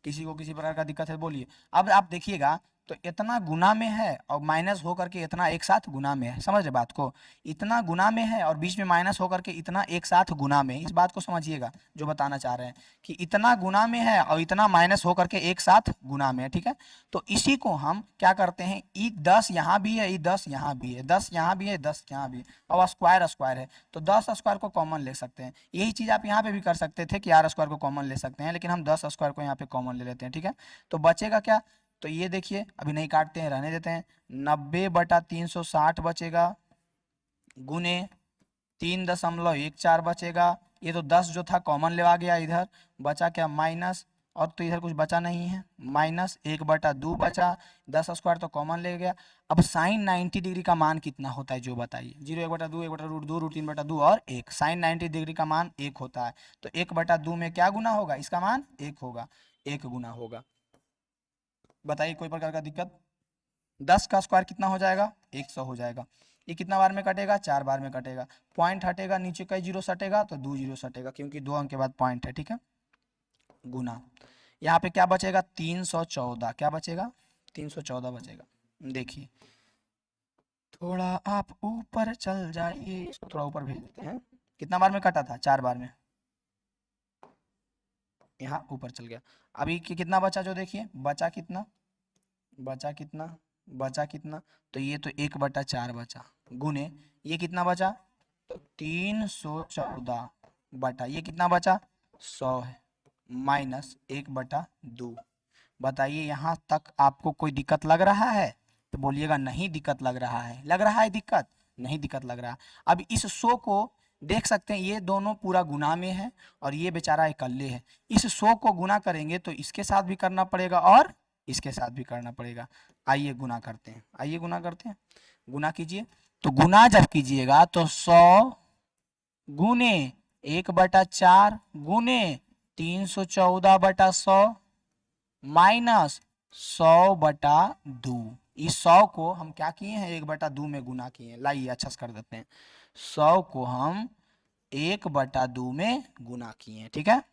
Speaker 1: किसी को किसी प्रकार का दिक्कत है बोलिए। अब आप देखिएगा तो इतना गुना में है और माइनस होकर के इतना एक साथ गुना में है, समझ रहे बात को, इतना गुना में है और बीच में माइनस होकर के इतना एक साथ गुना में, इस बात को समझिएगा जो बताना चाह रहे हैं कि इतना गुना में है और इतना माइनस होकर के एक साथ गुना में है, ठीक है। तो इसी को हम क्या करते हैं, ई 10 यहाँ भी है, ई 10 यहाँ भी है, 10 यहाँ भी है, 10 यहाँ भी है, और स्क्वायर स्क्वायर है तो 10 स्क्वायर को कॉमन ले सकते हैं। यही चीज आप यहाँ पे भी कर सकते थे कि आर स्क्वायर को कॉमन ले सकते हैं, लेकिन हम 10 स्क्वायर को यहाँ पे कॉमन ले लेते हैं, ठीक है। तो बचेगा क्या, तो ये देखिए अभी नहीं काटते हैं, रहने देते हैं, 90/360 बचेगा गुने 3.14 बचेगा, ये तो 10 जो था कॉमन लेवा गया इधर, बचा क्या माइनस, और तो इधर कुछ बचा नहीं है, माइनस 1/2 बचा, 10 स्क्वायर तो कॉमन ले गया। अब साइन 90 डिग्री का मान कितना होता है जो बताइए, 0 1/2 1/√2 √3/2 और 1, साइन 90 डिग्री का मान 1 होता है, तो 1/2 में क्या गुना होगा, इसका मान 1 होगा, 1 गुना होगा। बताइए कोई प्रकार का दिक्कत, 10 का स्क्वायर कितना हो जाएगा 100 हो जाएगा, ये कितना बार में कटेगा 4 बार में कटेगा, पॉइंट हटेगा, नीचे कई जीरो सटेगा तो 2 जीरो सटेगा क्योंकि 2 अंक के बाद पॉइंट है, ठीक है, गुना, यहाँ पे क्या बचेगा 314, क्या बचेगा 314 बचेगा। देखिए थोड़ा आप ऊपर चल जाइए, थोड़ा ऊपर भेज देते हैं, कितना बार में कटा था 4 बार में, यहाँ ऊपर चल गया। अभी कितना बचा जो देखिए, बचा कितना, बचा कितना, बचा कितना, तो ये तो 1/4 बचा, गुने ये कितना बचा, तो 314 बटा ये कितना बचा 100 है, माइनस 1/2। बताइए यहाँ तक आपको कोई दिक्कत लग रहा है, तो बोलिएगा नहीं दिक्कत लग रहा है, लग रहा है दिक्कत, नहीं दिक्कत लग रहा। अब इस 100 को देख सकते हैं, ये दोनों पूरा गुना में है और ये बेचारा इकल्ले है, इस 100 को गुना करेंगे तो इसके साथ भी करना पड़ेगा और इसके साथ भी करना पड़ेगा। आइए गुना करते हैं, आइए गुना करते हैं, गुना कीजिए। तो गुना जब कीजिएगा तो 100 गुने 1/4 गुने 314/100 माइनस 100/2। इस 100 को हम क्या किए हैं 1/2 में गुना किए हैं, लाइए अच्छा से कर देते हैं, 100 को हम 1/2 में गुना किए हैं, ठीक है।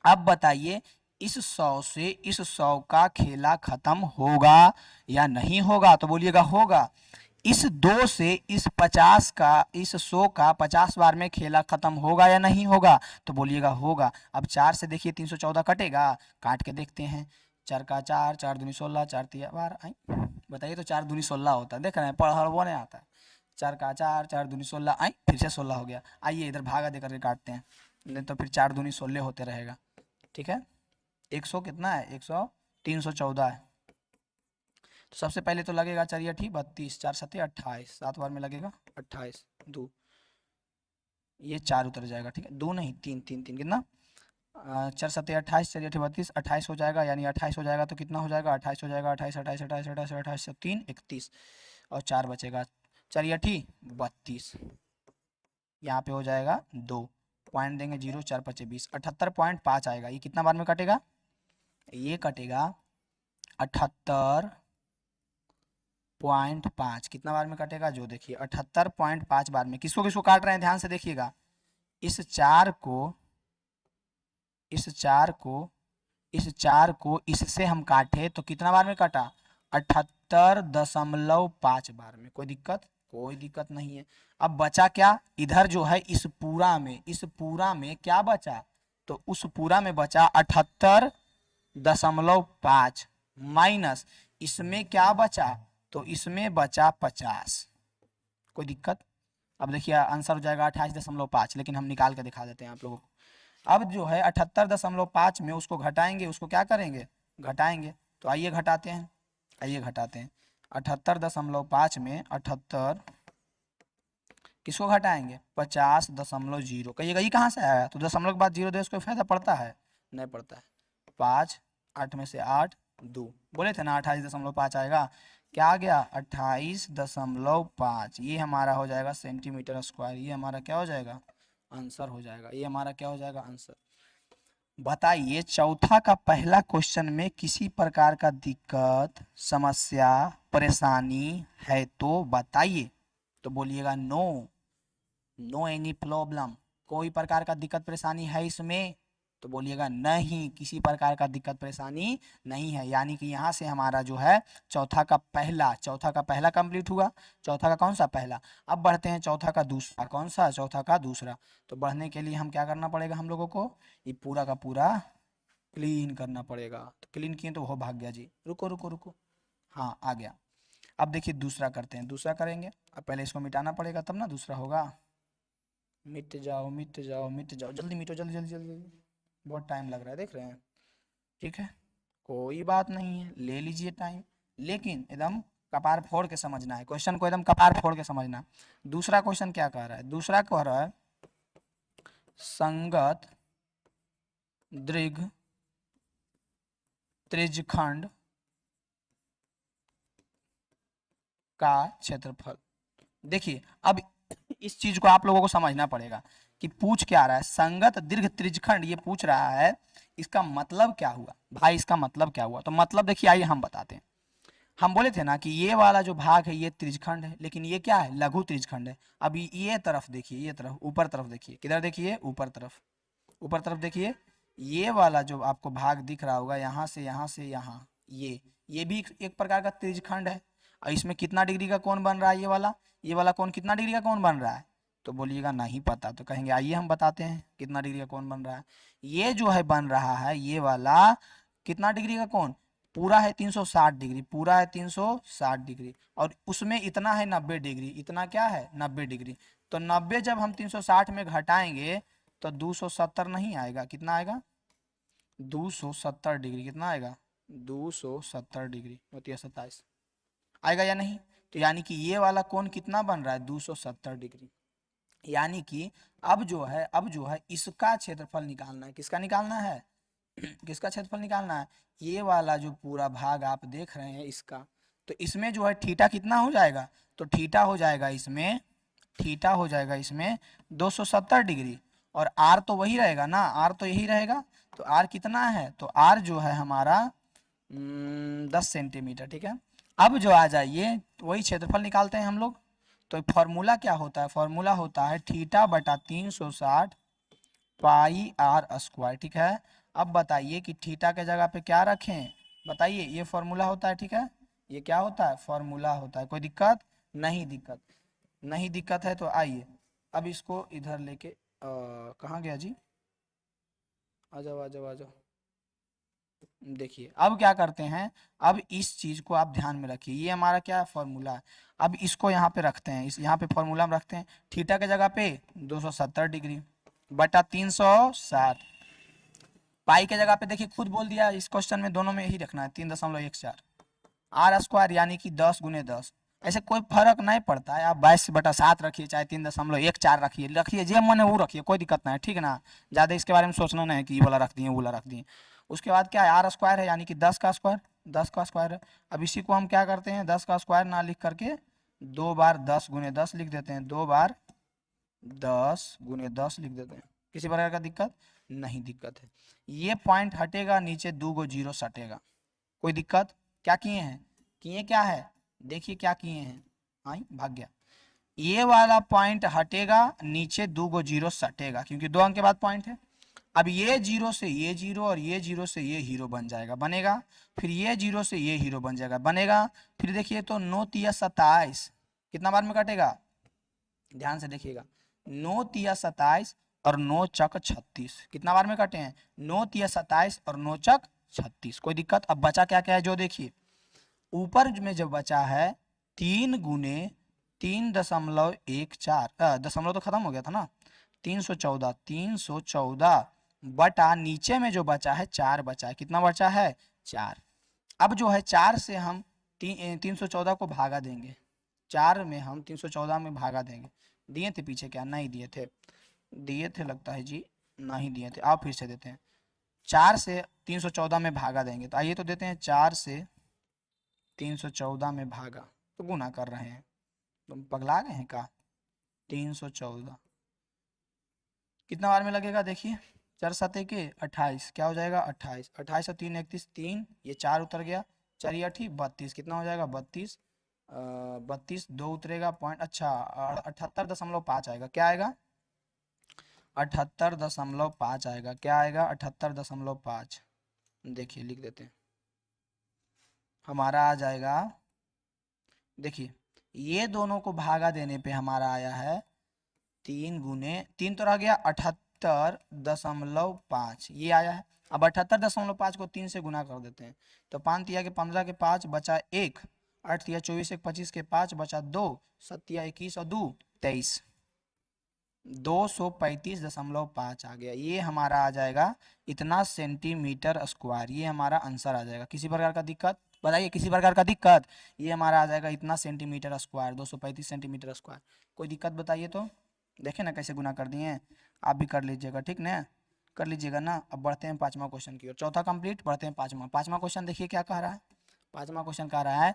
Speaker 1: अब बताइए इस 100 से इस 100 का खेला खत्म होगा या नहीं होगा, तो बोलिएगा होगा। इस 2 से इस 50 का, इस 100 का 50 बार में खेला खत्म होगा या नहीं होगा, तो बोलिएगा होगा। अब 4 से देखिए 314 कटेगा, काट के देखते हैं, 4 का 4, 4 दूनी 16, 4 3 बार आई, बताइए तो 4 दूनी 16 होता है, देख रहे हैं पढ़ नहीं आता है, 4 का 4, 4 दूनी 16 आई, फिर से 16 हो गया। आइए इधर भागा दे करके काटते हैं, नहीं तो फिर 4 दूनी 16 होते रहेगा, ठीक है। 100 कितना है 100, 314 है, तो सबसे पहले तो लगेगा 4 8 32, 4 7 28, 7 बार में लगेगा 28, 2 ये 4 उतर जाएगा, ठीक है, 2 नहीं 3 3 3 कितना 4 7 28, 4 8 32, 28 हो जाएगा, यानी 28 हो जाएगा तो कितना हो जाएगा 28 हो जाएगा, 28 28 28 28 28 3 31 और 4 बचेगा, 4 8 32, यहाँ पे हो जाएगा 2 पॉइंट देंगे 0, 4 5 20, 78.5 आएगा। ये कितना बार में कटेगा, ये कटेगा 78.5, कितना बार में कटेगा जो देखिए 78.5 बार में। किसको किसको काट रहे हैं ध्यान से देखिएगा, इस 4 को, इस 4 को, इस 4 को इससे हम काटे तो कितना बार में कटा 78.5 बार में। कोई दिक्कत, कोई दिक्कत नहीं है। अब बचा क्या, इधर जो है इस पूरा में, इस पूरा में क्या बचा, तो उस पूरा में बचा 78.5, माइनस इसमें क्या बचा, तो इसमें बचा 50। कोई दिक्कत? अब देखिए आंसर हो जाएगा 28.5, लेकिन हम निकाल के दिखा देते हैं आप लोगों को। अब जो है 78.5 में उसको घटाएंगे, उसको क्या करेंगे, घटाएंगे। तो आइए घटाते हैं, आइए घटाते हैं। 78.5 में 78 किसको घटाएंगे, 50.0। कहिएगा ये कहाँ से आया, तो दशमलव के बाद 0 दे उसको फायदा पड़ता है, नहीं पड़ता है। 5, 8 में से 8, 2, बोले थे ना 28.5 आएगा। क्या आ गया, 28.5। ये हमारा हो जाएगा सेंटीमीटर स्क्वायर। ये हमारा क्या हो जाएगा, आंसर हो जाएगा। ये हमारा क्या हो जाएगा, आंसर। बताइए चौथा का पहला क्वेश्चन में किसी प्रकार का दिक्कत, समस्या, परेशानी है तो बताइए। तो बोलिएगा नो, नो एनी प्रॉब्लम। कोई प्रकार का दिक्कत परेशानी है इसमें, तो बोलिएगा नहीं, किसी प्रकार का दिक्कत परेशानी नहीं है। यानी कि यहाँ से हमारा जो है चौथा का पहला कंप्लीट हुआ। चौथा का कौन सा, पहला। अब बढ़ते हैं चौथा का दूसरा। कौन सा, चौथा का दूसरा। तो बढ़ने के लिए हम क्या करना पड़ेगा, हम लोगों को ये पूरा का पूरा क्लीन करना पड़ेगा। तो क्लीन किए तो वो भाग गया जी, रुको रुको रुको, हाँ आ गया। अब देखिए दूसरा करते हैं, दूसरा करेंगे। अब पहले इसको मिटाना पड़ेगा तब ना दूसरा होगा। मिट जाओ मिट जाओ मिट जाओ, जल्दी मिटो, जल्दी जल्दी जल्दी जल्दी, बहुत टाइम लग रहा है, देख रहे हैं। ठीक है, कोई बात नहीं है, ले लीजिए टाइम, लेकिन एकदम कपार फोड़ के समझना है क्वेश्चन को, एकदम कपार फोड़ के समझना। दूसरा क्वेश्चन क्या कह रहा है, दूसरा कह रहा है संगत दीर्घ त्रिज्यखंड का क्षेत्रफल। देखिए अब इस चीज को आप लोगों को समझना पड़ेगा कि पूछ क्या रहा है, संगत दीर्घ त्रिज्यखंड ये पूछ रहा है। इसका मतलब क्या हुआ भाई, इसका मतलब क्या हुआ, तो मतलब देखिए आइए हम बताते हैं। हम बोले थे ना कि ये वाला जो भाग है ये त्रिज्यखंड है, लेकिन ये क्या है, लघु त्रिज्यखंड है। अब ये तरफ देखिए, ये तरफ ऊपर तरफ देखिए, किधर देखिए, ऊपर तरफ, ऊपर तरफ देखिए। ये वाला जो आपको भाग दिख रहा होगा, यहाँ से यहाँ से यहाँ, ये भी एक प्रकार का त्रिज्यखंड है। और इसमें कितना डिग्री का कोण बन रहा है, ये वाला कोण कितना डिग्री का कोण बन रहा है, तो बोलिएगा नहीं पता। तो कहेंगे आइए हम बताते हैं कितना डिग्री का कोण बन रहा है। ये जो है बन रहा है, ये वाला कितना डिग्री का कोण, पूरा है 360 डिग्री, पूरा है 360 डिग्री, और उसमें इतना है 90 डिग्री, इतना क्या है 90 डिग्री। तो 90 जब हम 360 में घटाएंगे तो 270 नहीं आएगा, कितना आएगा, 270 डिग्री। कितना आएगा, 270 डिग्री होती है 27, आएगा या नहीं। तो यानी कि ये वाला कोण कितना बन रहा है, 270 डिग्री। यानी कि अब जो है इसका क्षेत्रफल निकालना है। किसका निकालना है, किसका क्षेत्रफल निकालना है, ये वाला जो पूरा भाग आप देख रहे हैं इसका। तो इसमें जो है थीटा कितना हो जाएगा, तो थीटा हो जाएगा इसमें, थीटा हो जाएगा इसमें 270 डिग्री। और आर तो वही रहेगा ना, आर तो यही रहेगा। तो आर कितना है, तो आर जो है हमारा 10 सेंटीमीटर। ठीक है, अब जो आ जाइए वही क्षेत्रफल निकालते हैं हम लोग। तो फॉर्मूला क्या होता है, फॉर्मूला होता है थीटा बटा 360 पाई आर स्क्वायर। ठीक है, अब बताइए कि थीटा के जगह पे क्या रखें, बताइए। ये फॉर्मूला होता है, ठीक है, ये क्या होता है, फॉर्मूला होता है। कोई दिक्कत नहीं, दिक्कत नहीं, दिक्कत है तो आइए अब इसको इधर लेके कहाँ गया जी, आ जाओ आ जाओ आ जाओ। देखिए अब क्या करते हैं, अब इस चीज को आप ध्यान में रखिए, ये हमारा क्या फॉर्मूला है। अब इसको यहाँ पे रखते हैं, इस यहाँ पे फॉर्मूला में रखते हैं, थीटा के जगह पे 270 डिग्री बटा 360, पाई के जगह पे देखिए खुद बोल दिया, इस क्वेश्चन में दोनों में यही रखना है 3.14 आर स्क्वायर, यानी कि 10 गुने 10। ऐसे कोई फर्क नहीं पड़ता है, आप 22/7 रखिए चाहे 3.14 रखिए, रखिए जो मन है वो रखिए, कोई दिक्कत नहीं है, ठीक है ना। ज़्यादा इसके बारे में सोचना नहीं है कि ये वाला रख दिए वो वाला रख दिए। उसके बाद क्या है, आर स्क्वायर है यानी कि 10 का स्क्वायर, 10 का स्क्वायर है। अब इसी को हम क्या करते हैं, 10 का स्क्वायर ना लिख करके 2 बार 10 गुने 10 लिख देते हैं, 2 बार 10 गुने 10 लिख देते हैं। किसी प्रकार का दिक्कत नहीं, दिक्कत है। ये पॉइंट हटेगा, नीचे 2 गो जीरो सटेगा, कोई दिक्कत। क्या किए हैं, किए क्या है, देखिए क्या किए हैं, आई भाग गया। ये वाला पॉइंट हटेगा, नीचे 2 गो जीरो सटेगा, क्योंकि 2 अंक के बाद पॉइंट है। अब ये जीरो से ये जीरो और ये जीरो से ये हीरो बन जाएगा, बनेगा। फिर ये जीरो से ये हीरो बन जाएगा, बनेगा। फिर देखिए तो 9 तिया 27 कितना बार में कटेगा, ध्यान से देखिएगा, 9 तिया 27 और 9 चक 36 कितना बार में कटे हैं, 9 तिया 27 और 9 चक 36। कोई दिक्कत? अब बचा क्या क्या है जो देखिए, ऊपर में जो बचा है 3 गुने 3.14, दशमलव तो खत्म हो गया था ना, 314 बटा नीचे में जो बचा है 4 बचा है। कितना बचा है? 4। अब जो है 4 से हम 314 को भागा देंगे, 4 में हम 314 में भागा देंगे। दिए थे पीछे क्या? नहीं दिए थे, दिए थे लगता है जी, नहीं दिए थे। आप फिर से देते हैं, 4 से 314 में भागा देंगे। तो आइए तो देते हैं, 4 से 314 में भागा, तो गुना कर रहे हैं, तुम पगला गए हैं का? 314 कितना बार में लगेगा देखिए, 4 7 के 28, क्या हो जाएगा? 28, 28 और 3 31, 3, ये 4 उतर गया, 4 ये 8 32, कितना हो जाएगा? 32, 32 2 उतरेगा पॉइंट, अच्छा 78.5 आएगा। क्या आएगा? 78.5 आएगा। क्या आएगा? 78.5। देखिए लिख देते हैं, हमारा आ जाएगा, देखिए ये दोनों को भागा देने पे हमारा आया है 3 गुने 3 तो रह गया 78.5, ये आया है। अब 78.5 को 3 से गुना कर देते हैं, तो 5 तिया के 15 के 5 बचा 1, 8 तिया 24 एक 25 के 5 बचा 2, 7 तिया 21 और 2 23, 235.5 आ गया। ये हमारा आ जाएगा इतना सेंटीमीटर स्क्वायर, ये हमारा आंसर आ जाएगा। किसी प्रकार का दिक्कत? बताइए, किसी प्रकार का दिक्कत? ये हमारा आ जाएगा इतना सेंटीमीटर स्क्वायर, 235 सेंटीमीटर स्क्वायर। कोई दिक्कत बताइए तो? देखे ना कैसे गुना कर दिए, आप भी कर लीजिएगा, ठीक ना? कर लीजिएगा ना। अब बढ़ते हैं 5वां क्वेश्चन की ओर, चौथा कंप्लीट, बढ़ते हैं 5वां क्वेश्चन। देखिए क्या कह रहा है, 5वां क्वेश्चन कह रहा है,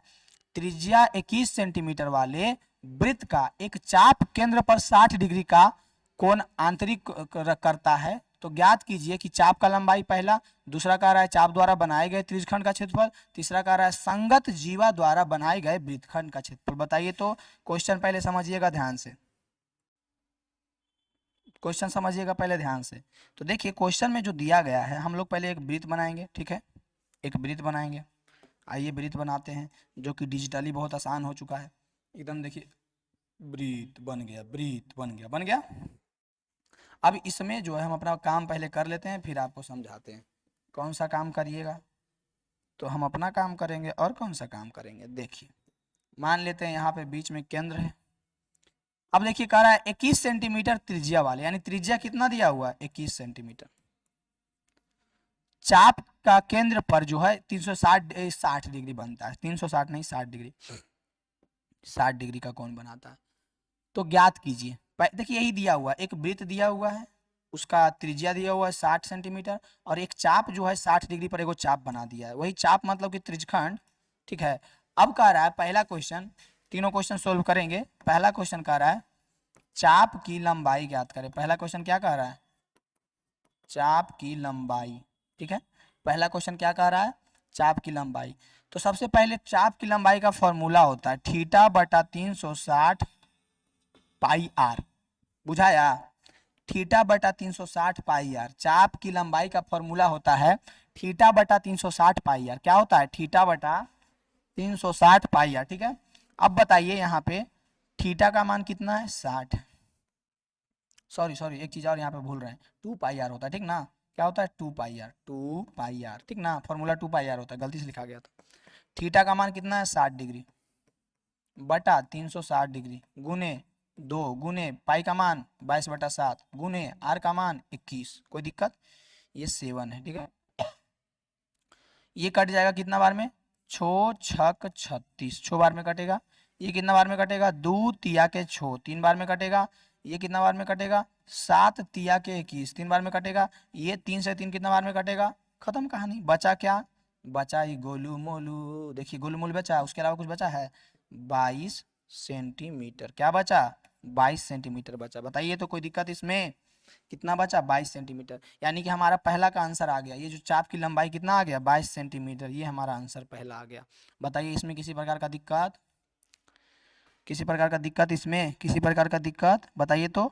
Speaker 1: त्रिज्या 21 सेंटीमीटर वाले वृत्त का एक चाप केंद्र पर 60 डिग्री का कोण आंतरिक करता है, तो ज्ञात कीजिए कि चाप का लंबाई पहला, दूसरा कह रहा है चाप द्वारा बनाए गए त्रिज्यखंड का क्षेत्रफल, तीसरा कह रहा है संगत जीवा द्वारा बनाए गए वृत्तखंड का क्षेत्रफल। बताइए तो। क्वेश्चन पहले समझिएगा ध्यान से, क्वेश्चन समझिएगा पहले ध्यान से। तो देखिए क्वेश्चन में जो दिया गया है, हम लोग पहले एक वृत्त बनाएंगे, ठीक है, एक वृत्त बनाएंगे। आइए वृत्त बनाते हैं, जो कि डिजिटली बहुत आसान हो चुका है एकदम। देखिए वृत्त बन गया, वृत्त बन गया, बन गया। अब इसमें जो है हम अपना काम पहले कर लेते हैं, फिर आपको समझाते हैं। कौन सा काम करिएगा? तो हम अपना काम करेंगे, और कौन सा काम करेंगे? देखिए मान लेते हैं यहाँ पे बीच में केंद्र है। अब देखिए कह रहा है 21 सेंटीमीटर त्रिज्या वाले, यानी त्रिज्या कितना दिया हुआ है? 21 सेंटीमीटर। चाप का केंद्र पर जो है 360 डिग्री बनता है, 360 नहीं 60 डिग्री, 60 डिग्री का कोण बनाता है। तो ज्ञात कीजिए। देखिए यही दिया हुआ है, एक वृत्त दिया हुआ है, उसका त्रिज्या दिया हुआ है 60 सेंटीमीटर, और एक चाप जो है 60 डिग्री पर एगो चाप बना दिया है, वही चाप मतलब कि त्रिज्यखंड, ठीक है। अब कह रहा है पहला क्वेश्चन, तीनों क्वेश्चन सोल्व करेंगे। पहला क्वेश्चन कह रहा है चाप की लंबाई ज्ञात करें। पहला क्वेश्चन क्या कह रहा है? चाप की लंबाई, ठीक है। पहला क्वेश्चन क्या कह रहा है? चाप की लंबाई। तो सबसे पहले चाप की लंबाई का फॉर्मूला होता है थीटा बटा 360 पाई आर, बुझाया? थीटा बटा 360 पाई आर, चाप की लंबाई का फॉर्मूला होता है थीटा बटा 360 पाई आर। क्या होता है? थीटा बटा 360 पाई आर, ठीक है। अब बताइए यहाँ पे थीटा का मान कितना है? 60। सॉरी सॉरी, एक चीज और यहाँ पे भूल रहे हैं, 2 पाई आर होता है, ठीक ना? क्या होता है? 2 पाई आर, 2 पाई आर, ठीक ना? फॉर्मूला 2 पाई आर होता है, गलती से लिखा गया था। थीटा का मान कितना है? 60 डिग्री बटा 360 डिग्री गुने 2 गुने पाई का मान 22/7 गुने आर का मान 21। कोई दिक्कत? ये 7 है, ठीक है। ये कट जाएगा कितना बार में? 6 छक 36, 6 बार में कटेगा। ये कितना बार में कटेगा? 2 तिया के 6, 3 बार में कटेगा। ये कितना बार में कटेगा? 7 तिया के 21, 3 बार में कटेगा। ये 3 से 3 कितना बार में कटेगा? खत्म कहानी। बचा क्या? बचा ही गोलू मोलू, देखिए गोलू मोलू बचा, उसके अलावा कुछ बचा है? 22 सेंटीमीटर। क्या बचा? 22 सेंटीमीटर बचा। बताइए तो कोई दिक्कत इसमें? कितना बचा? 22 सेंटीमीटर। यानी कि हमारा पहला का आंसर आ गया। ये जो चाप की लंबाई कितना आ गया? 22 सेंटीमीटर। ये हमारा आंसर पहला आ गया। बताइए इसमें किसी प्रकार का दिक्कत? किसी प्रकार का दिक्कत इसमें? किसी प्रकार का दिक्कत बताइए तो।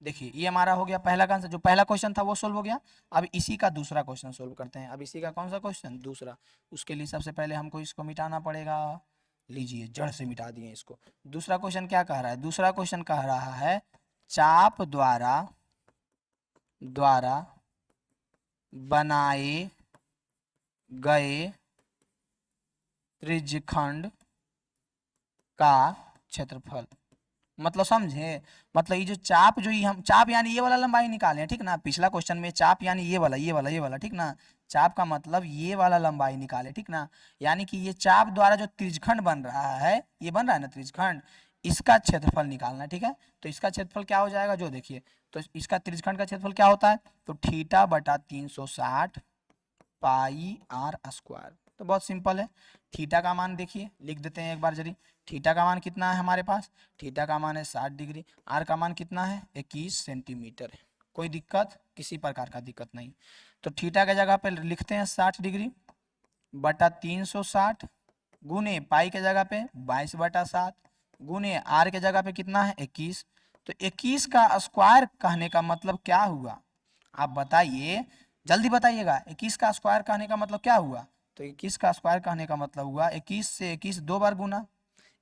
Speaker 1: देखिए ये हमारा हो गया पहला का आंसर, जो पहला क्वेश्चन था वो सोल्व हो गया। अब इसी का दूसरा क्वेश्चन सोल्व करते हैं। अब इसी का कौन सा क्वेश्चन? दूसरा। उसके लिए सबसे पहले हमको इसको मिटाना पड़ेगा। लीजिए जड़ से मिटा दिए इसको। दूसरा क्वेश्चन क्या कह रहा है? दूसरा क्वेश्चन कह रहा है चाप द्वारा बनाए गए त्रिज्यखंड का क्षेत्रफल। मतलब समझे, मतलब ये जो चाप, जो ये हम चाप यानी ये वाला लंबाई निकाले हैं, ठीक ना। पिछला क्वेश्चन में चाप यानी ये वाला, ठीक ना। चाप का मतलब ये वाला लंबाई निकाले, ठीक ना। यानी कि ये चाप द्वारा जो त्रिज्यखंड बन रहा है, ये बन रहा है ना त्रिज्यखंड, इसका क्षेत्रफल निकालना, ठीक है। तो इसका क्षेत्रफल क्या हो जाएगा, जो देखिए, तो इसका त्रिज्यखंड का क्षेत्रफल क्या होता है, तो थीटा बटा 360 पाई आर स्क्वायर। तो बहुत सिंपल है। थीटा का मान देखिए, लिख देते हैं एक बार जरी। थीटा का मान कितना है हमारे पास, थीटा का मान है 60 डिग्री। आर का मान कितना है, 21 सेंटीमीटर है। कोई दिक्कत, किसी प्रकार का दिक्कत नहीं। तो थीटा के जगह पे लिखते हैं 60 डिग्री बटा 360 गुने पाई के जगह पे 22/7 गुने आर के जगह पे कितना है 21। तो 21 का स्क्वायर कहने का मतलब क्या हुआ, आप बताइए, जल्दी बताइएगा। 21 का स्क्वायर कहने का मतलब क्या हुआ, तो 21 का स्क्वायर कहने का मतलब हुआ 21 से 21 दो बार गुना।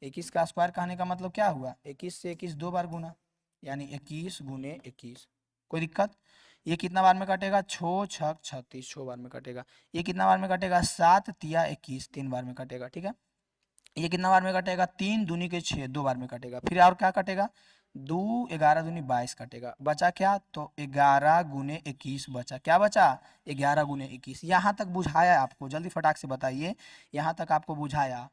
Speaker 1: 21 का स्क्वायर कहने का मतलब क्या हुआ, 21 से 21 दो बार गुना, यानी 21 गुने 21। कोई दिक्कत, ये कितना बार में कटेगा, 6 छक 36, 6 बार में कटेगा। ये कितना बार में कटेगा, 7 तिया 21, 3 बार में कटेगा, ठीक है। ये कितना बार में कटेगा, 3 दूनी के 6, 2 बार में कटेगा। फिर और क्या कटेगा, 2 11 दूनी 22 कटेगा। बचा क्या, तो 11 गुने 21 बचा। क्या बचा, 11 गुने 21। यहाँ तक बुझाया आपको, जल्दी फटाक से बताइए, यहाँ तक आपको बुझाया,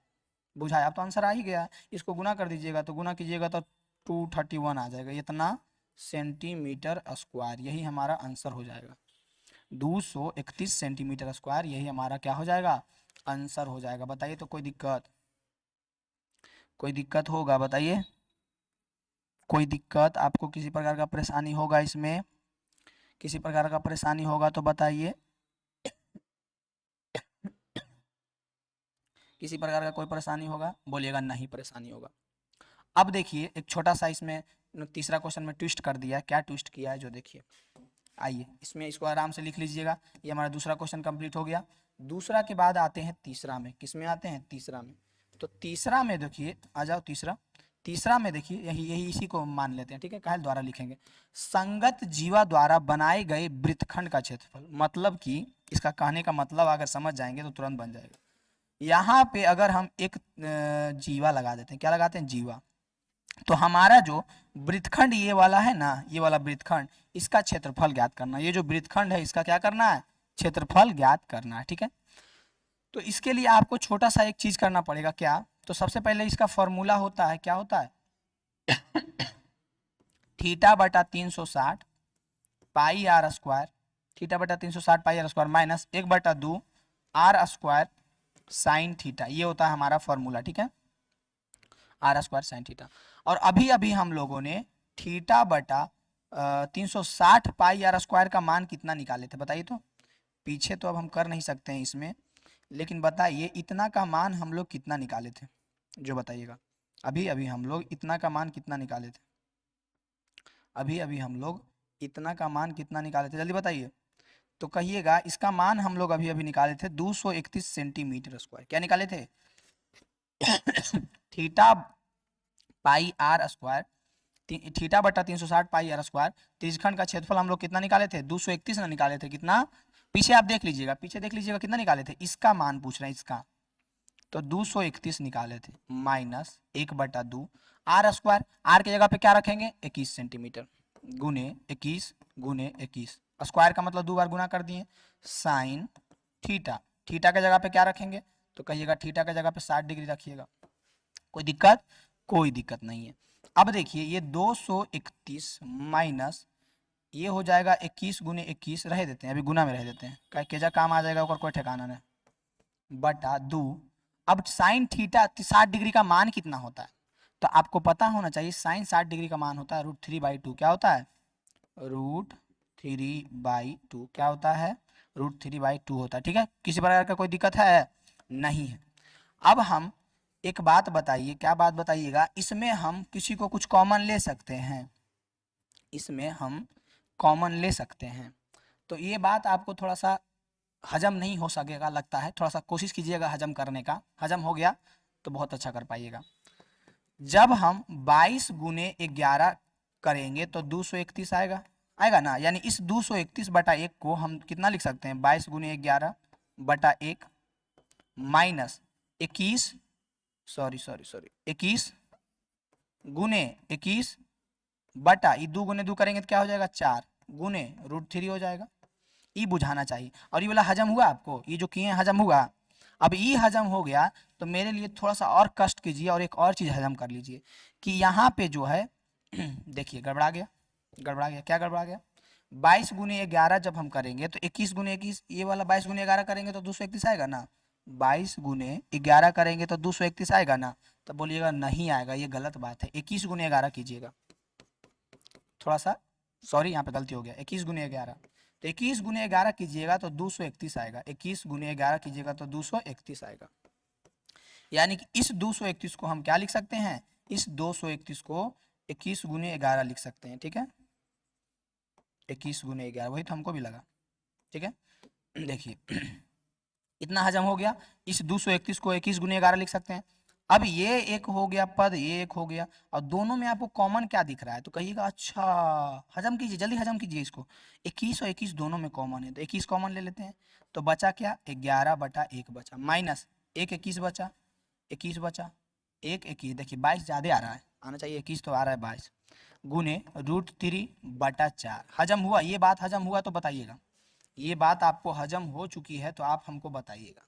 Speaker 1: बुझाया। अब तो आंसर आ ही गया। इसको गुना कर दीजिएगा, तो गुना कीजिएगा तो 231 आ जाएगा, इतना सेंटीमीटर स्क्वायर। यही हमारा आंसर हो जाएगा, 231 सेंटीमीटर स्क्वायर। यही हमारा क्या हो जाएगा, आंसर हो जाएगा। बताइए, तो कोई दिक्कत, कोई दिक्कत होगा बताइए, कोई दिक्कत आपको, किसी प्रकार का परेशानी होगा इसमें, किसी प्रकार का परेशानी होगा तो बताइए। किसी प्रकार का कोई परेशानी होगा, बोलिएगा नहीं परेशानी होगा। अब देखिए, एक छोटा सा इसमें तीसरा क्वेश्चन में ट्विस्ट कर दिया है। क्या ट्विस्ट किया है, जो देखिए, आइए इसमें इसको आराम से लिख लीजिएगा। ये हमारा दूसरा क्वेश्चन कंप्लीट हो गया। दूसरा के बाद आते हैं तीसरा में। किस में आते हैं, तीसरा में। तो तीसरा में देखिए, आ जाओ तीसरा। तीसरा में देखिए, यही यही इसी को मान लेते हैं, ठीक है। काहे द्वारा लिखेंगे, संगत जीवा द्वारा बनाए गए वृत्तखंड का क्षेत्रफल। मतलब कि इसका कहने का मतलब अगर समझ जाएंगे तो तुरंत बन जाएगा। यहाँ पे अगर हम एक जीवा लगा देते हैं, क्या लगाते हैं, जीवा, तो हमारा जो वृत्तखंड ये वाला है ना, ये वाला वृत्तखंड, इसका क्षेत्रफल ज्ञात करना। ये जो वृत्तखंड है इसका क्या करना है, क्षेत्रफल ज्ञात करना है, ठीक है। तो इसके लिए आपको छोटा सा एक चीज करना पड़ेगा। क्या, तो सबसे पहले इसका फॉर्मूला होता है, क्या होता है, थीटा बटा 360 पाई आर स्क्वायर, थीटा बटा 360 pi are square minus 1/2 are square sine theta. ये होता है हमारा फॉर्मूला, ठीक है, आर स्क्वायर साइन थीटा। और अभी अभी हम लोगों ने थीटा बटा 360 पाई आर स्क्वायर का मान कितना निकाले थे, बताइए तो। पीछे तो अब हम कर नहीं सकते हैं इसमें, लेकिन बताइए इतना का मान हम लोग कितना निकाले थे, जो बताइएगा। अभी अभी हम लोग इतना का मान कितना निकाले थे, अभी अभी हम लोग इतना का मान कितना निकाले थे, जल्दी बताइए। तो कहिएगा, इसका मान हम लोग अभी अभी निकाले थे 231 सेंटीमीटर स्क्वायर। क्या निकाले थे, theta pi are square, theta बटा 360 पाई आर स्क्वायर। त्रिज्यखंड का क्षेत्रफल हम लोग कितना निकाले थे, 231 ना निकाले थे। कितना, पीछे आप देख लीजिएगा, पीछे देख लीजिएगा कितना निकाले थे, इसका मान पूछ रहे हैं, इसका। तो 231 निकाले थे माइनस 1/2 आर स्क्वायर। आर की जगह पे क्या रखेंगे, 21 सेंटीमीटर गुने 21 गुने 21। स्क्वायर का मतलब 2 बार गुना कर दिए, साइन थीटा। थीटा के जगह पे क्या रखेंगे, तो कहिएगा थीटा के जगह पे 60 डिग्री रखिएगा। कोई दिक्कत, कोई दिक्कत नहीं है। अब देखिए, ये 231 माइनस ये हो जाएगा 21 गुने 21, रह देते हैं अभी, गुना में रह देते हैं, क्या केजा काम आ जाएगा, ऊपर कोई ठिकाना नहीं, बटा 2। अब साइन थीटा 60 डिग्री का मान कितना होता है, तो आपको पता होना चाहिए। साइन 60 डिग्री का मान होता है √3/2। क्या होता है, √3/2 क्या होता है, √3/2 होता है, ठीक है। किसी प्रकार का कोई दिक्कत है, नहीं है। अब हम एक बात बताइए, क्या बात बताइएगा, इसमें हम किसी को कुछ कॉमन ले सकते हैं, इसमें हम कॉमन ले सकते हैं। तो ये बात आपको थोड़ा सा हजम नहीं हो सकेगा लगता है, थोड़ा सा कोशिश कीजिएगा हजम करने का। हजम हो गया तो बहुत अच्छा कर पाइएगा। जब हम 22 गुने 11 करेंगे तो 231 आएगा, आएगा ना। यानी इस 231/1 को हम कितना लिख सकते हैं, 22 गुने 11/1 माइनस 21, सॉरी 21 गुने 21 बटा, ये 2 गुने 2 करेंगे तो क्या हो जाएगा 4 गुने √3 हो जाएगा। ये बुझाना चाहिए। और ये वाला हजम हुआ आपको, ये जो किए हैं हजम हुआ। अब ये हजम हो गया तो मेरे लिए थोड़ा सा और कष्ट कीजिए और एक और चीज़ हजम कर लीजिए कि यहाँ पे जो है देखिए गड़बड़ा गया, क्या गड़बड़ा गया, 22 गुने 11 जब हम करेंगे तो 21 गुने 21, ये वाला 22 गुने 11 करेंगे तो 231 आएगा ना, 22 गुने 11 करेंगे तो 231 आएगा ना। तब बोलिएगा नहीं आएगा, ये गलत बात है, 21 गुने 11 कीजिएगा। थोड़ा सा सॉरी, यहाँ पे गलती हो गया, 21 गुने 11, तो 21 गुने 11 कीजिएगा तो 231 आएगा, 21 गुने 11 कीजिएगा तो 231 आएगा। यानी कि इस 231 को हम क्या लिख सकते हैं, इस 231 को 21 गुने 11 लिख सकते हैं, ठीक है, 21 गुने 11, वही तो हमको भी लगा, ठीक है। देखिए इतना हजम हो गया, इस 231 को 21 गुने 11 लिख सकते हैं। अब ये एक हो गया पद, ये एक हो गया, और दोनों में आपको कॉमन क्या दिख रहा है, तो कहिएगा अच्छा हजम कीजिए, जल्दी हजम कीजिए इसको। 21 और 21 दोनों में कॉमन है तो 21 कॉमन ले लेते हैं, तो बचा क्या, 11/1 बचा, माइनस 21 बचा, 21 बचा, 21, देखिए 22 ज़्यादा आ रहा है, आना चाहिए 21 तो आ रहा है 22, गुने √3/4। हजम हुआ, ये बात हजम हुआ तो बताइएगा, ये बात आपको हजम हो चुकी है तो आप हमको बताइएगा,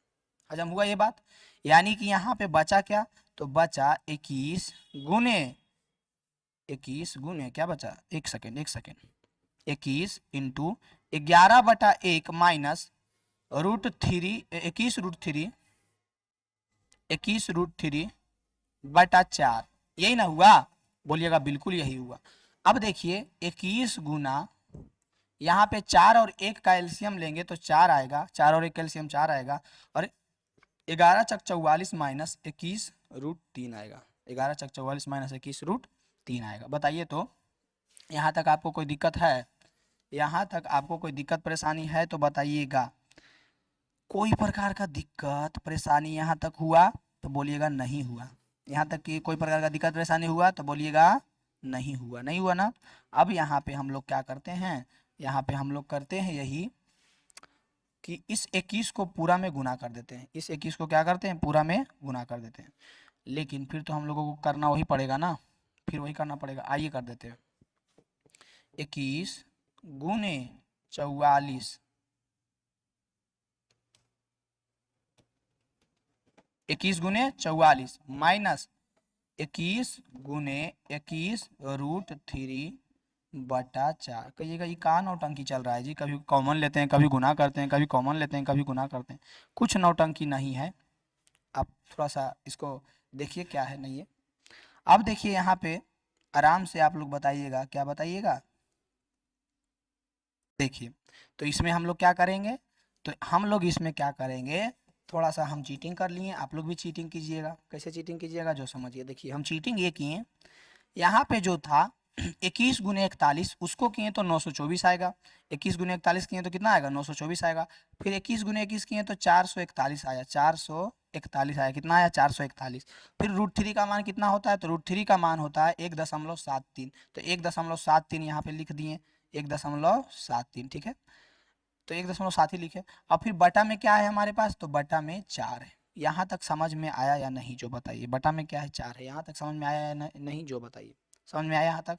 Speaker 1: हजम हुआ ये बात। यानी कि यहाँ पे बचा क्या, तो बचा 21 गुने क्या बचा, एक सेकेंड 21 इंटू 11/1 माइनस √3, 21√3/4, यही ना हुआ, बोलिएगा बिल्कुल यही हुआ। अब देखिए 21 गुना, यहाँ पे 4 और 1 का एलसीएम लेंगे तो 4 आएगा, 4 और 1 का एलसीएम 4 आएगा, और 11 चक 44 माइनस 21√3 आएगा, 11 चक 44 माइनस 21√3 आएगा। बताइए तो यहाँ तक आपको कोई दिक्कत है, यहाँ तक आपको कोई दिक्कत परेशानी है तो बताइएगा। कोई प्रकार का दिक्कत परेशानी यहाँ तक हुआ तो बोलिएगा नहीं हुआ, यहाँ तक कि कोई प्रकार का दिक्कत परेशानी हुआ तो बोलिएगा नहीं हुआ, नहीं हुआ ना। अब यहाँ पे हम लोग क्या करते हैं, यहाँ पे हम लोग करते हैं यही कि इस 21 को पूरा में गुना कर देते हैं, इस 21 को क्या करते हैं, पूरा में गुना कर देते हैं। लेकिन फिर तो हम लोगों को करना वही पड़ेगा ना, फिर वही करना पड़ेगा, आइए कर देते हैं। 21 गुने 44, 21 गुने 44 माइनस 21 गुने 21√3/4। कहिएगा ये कहाँ नौटंकी चल रहा है जी, कभी कॉमन लेते हैं, कभी गुना करते हैं, कभी कॉमन लेते हैं, कभी गुना करते हैं, कुछ नौटंकी नहीं है। आप थोड़ा सा इसको देखिए क्या है नहीं है। अब देखिए यहाँ पे आराम से आप लोग बताइएगा, क्या बताइएगा, देखिए तो इसमें हम लोग क्या करेंगे, तो हम लोग इसमें क्या करेंगे, थोड़ा सा हम चीटिंग कर लिए, आप लोग भी चीटिंग कीजिएगा। कैसे चीटिंग कीजिएगा जो समझिए, देखिए हम चीटिंग ये किए, यहाँ पे जो था 21 गुने 41 उसको किए तो 924 आएगा, 21 गुने 41 किए तो कितना आएगा, 924 आएगा। फिर 21 गुने 21 किए तो 441 आया, 441 आया, कितना आया 441। फिर √3 का मान कितना होता है, तो √3 का मान होता है 1.73, तो 1.73 यहाँ पे लिख दिए, 1.73, ठीक है, तो 1.7 ही लिखे। अब फिर बटा में क्या है हमारे पास, तो बटा में 4 है। यहाँ तक समझ में आया या नहीं जो बताइए, बटा में क्या है 4 है, यहाँ तक समझ में आया या नहीं जो बताइए, समझ में आया यहाँ तक।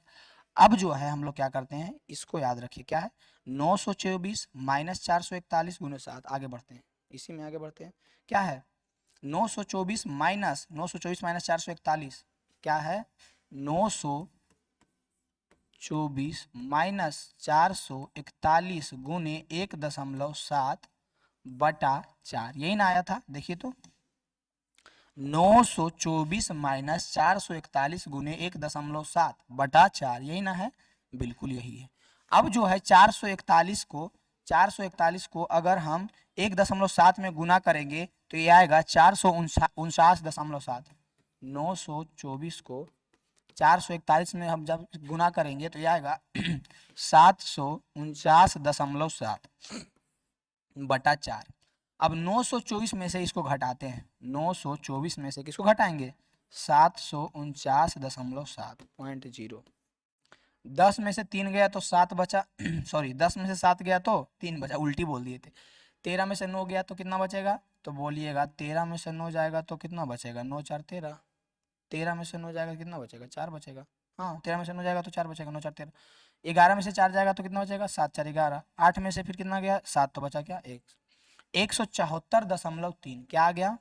Speaker 1: अब जो है हम लोग क्या करते हैं, इसको याद रखिए क्या है, 924 माइनस 441 गुने 7, आगे बढ़ते हैं, इसी में आगे बढ़ते हैं, क्या है 924 माइनस 441 क्या है, 924 माइनस 441 गुने 1.7/4, यही ना आया था, देखिए तो 924 माइनस 441 गुने 1.7/4, यही ना है, बिल्कुल यही है। अब जो है 441 को अगर हम 1.7 में गुना करेंगे तो ये आएगा 449.7। 924 को 441 में हम जब गुना करेंगे तो ये आएगा 749.7/4। अब 924 में से इसको घटाते हैं, 924 में से किसको घटाएंगे, 749.7 0 10 में से 3 गया तो 7 बचा सॉरी 10 में से 7 गया तो 3 बचा, उल्टी बोल दिए थे। 13 में से 9 गया तो कितना बचेगा, तो बोलिएगा 13 में से 9 जाएगा तो कितना बचेगा, 9 4 13। 13 में से 9 जाएगा कितना बचेगा, 4 बचेगा। हाँ 13 में से 9 जाएगा तो 4 बचेगा, 9 4 13। 11 में से 4 जाएगा तो कितना बचेगा, 7 4 11। 8 में से फिर कितना गया, 7 तो बचा क्या, 1। 174.3 क्या आ गया,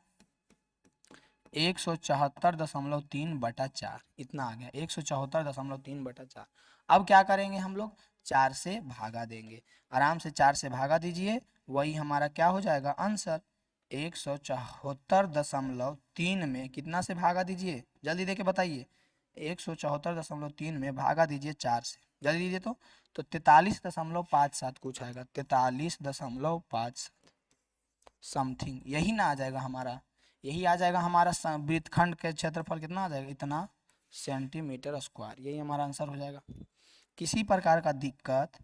Speaker 1: 174.3 बटा 4 इतना आ गया, 174.3 बटा 4। अब क्या करेंगे हम लोग, 4 से भागा देंगे, आराम से 4 से भागा दीजिए, वही हमारा क्या हो जाएगा आंसर। 174.3 में कितना से भागा दीजिए, जल्दी देके बताइए। 174.3 में भागा दीजिए 4 से, जल्दी दीजिए तो 43.57 कुछ आएगा, 43.57 समथिंग, यही ना आ जाएगा हमारा, यही आ जाएगा हमारा वृत्तखंड के क्षेत्रफल कितना आ जाएगा, इतना सेंटीमीटर स्क्वायर, यही हमारा आंसर हो जाएगा। किसी प्रकार का दिक्कत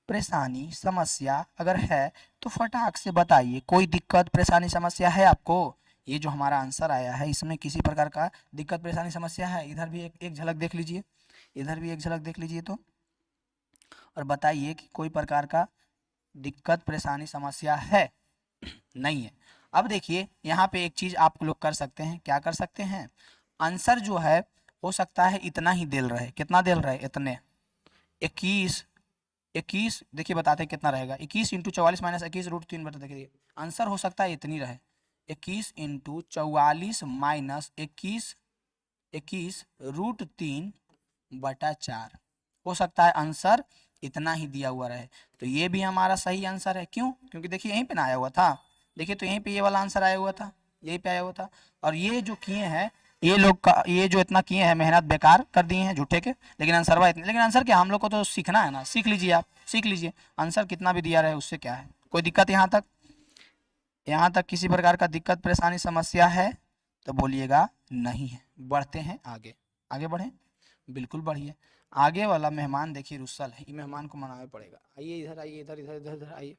Speaker 1: परेशानी समस्या अगर है तो फटाक से बताइए, कोई दिक्कत परेशानी समस्या है आपको, ये जो हमारा आंसर आया है इसमें किसी प्रकार का दिक्कत परेशानी समस्या है, इधर भी एक झलक देख लीजिए, इधर भी एक झलक देख लीजिए तो, और बताइए कि कोई प्रकार का दिक्कत परेशानी समस्या है, नहीं है। अब देखिए यहाँ पे एक चीज आप लोग कर सकते हैं, क्या कर सकते हैं, आंसर जो है हो सकता है इतना ही दिल रहे, कितना दिल रहे, इतने 21 देखिए बताते हैं कितना रहेगा, 21 इंटू 44 माइनस 21 रूट 3 बटा, देखिए आंसर हो सकता है इतनी रहे, 21 इंटू 44 माइनस 21 रूट 3 बटा 4 हो सकता है आंसर इतना ही दिया हुआ रहे। तो ये भी हमारा सही आंसर है, क्यों, क्योंकि देखिए यहीं पे ना आया हुआ था, देखिए तो यहीं पे ये वाला आंसर आया हुआ था, यहीं पे आया हुआ था, और ये जो किए हैं ये लोग का, ये जो इतना किए हैं मेहनत बेकार कर दिए हैं झूठे के, लेकिन आंसर वह इतने, लेकिन आंसर क्या, हम लोग को तो सीखना है ना, सीख लीजिए आप, सीख लीजिए, आंसर कितना भी दिया रहे उससे क्या है, कोई दिक्कत यहाँ तक, यहाँ तक किसी प्रकार का दिक्कत परेशानी समस्या है तो बोलिएगा नहीं है। बढ़ते हैं आगे, आगे बढ़ें, बिल्कुल बढ़िए। आगे वाला मेहमान देखिए रुसल है, ये मेहमान को मनाना पड़ेगा, आइए इधर आइए, इधर इधर इधर इधर आइए,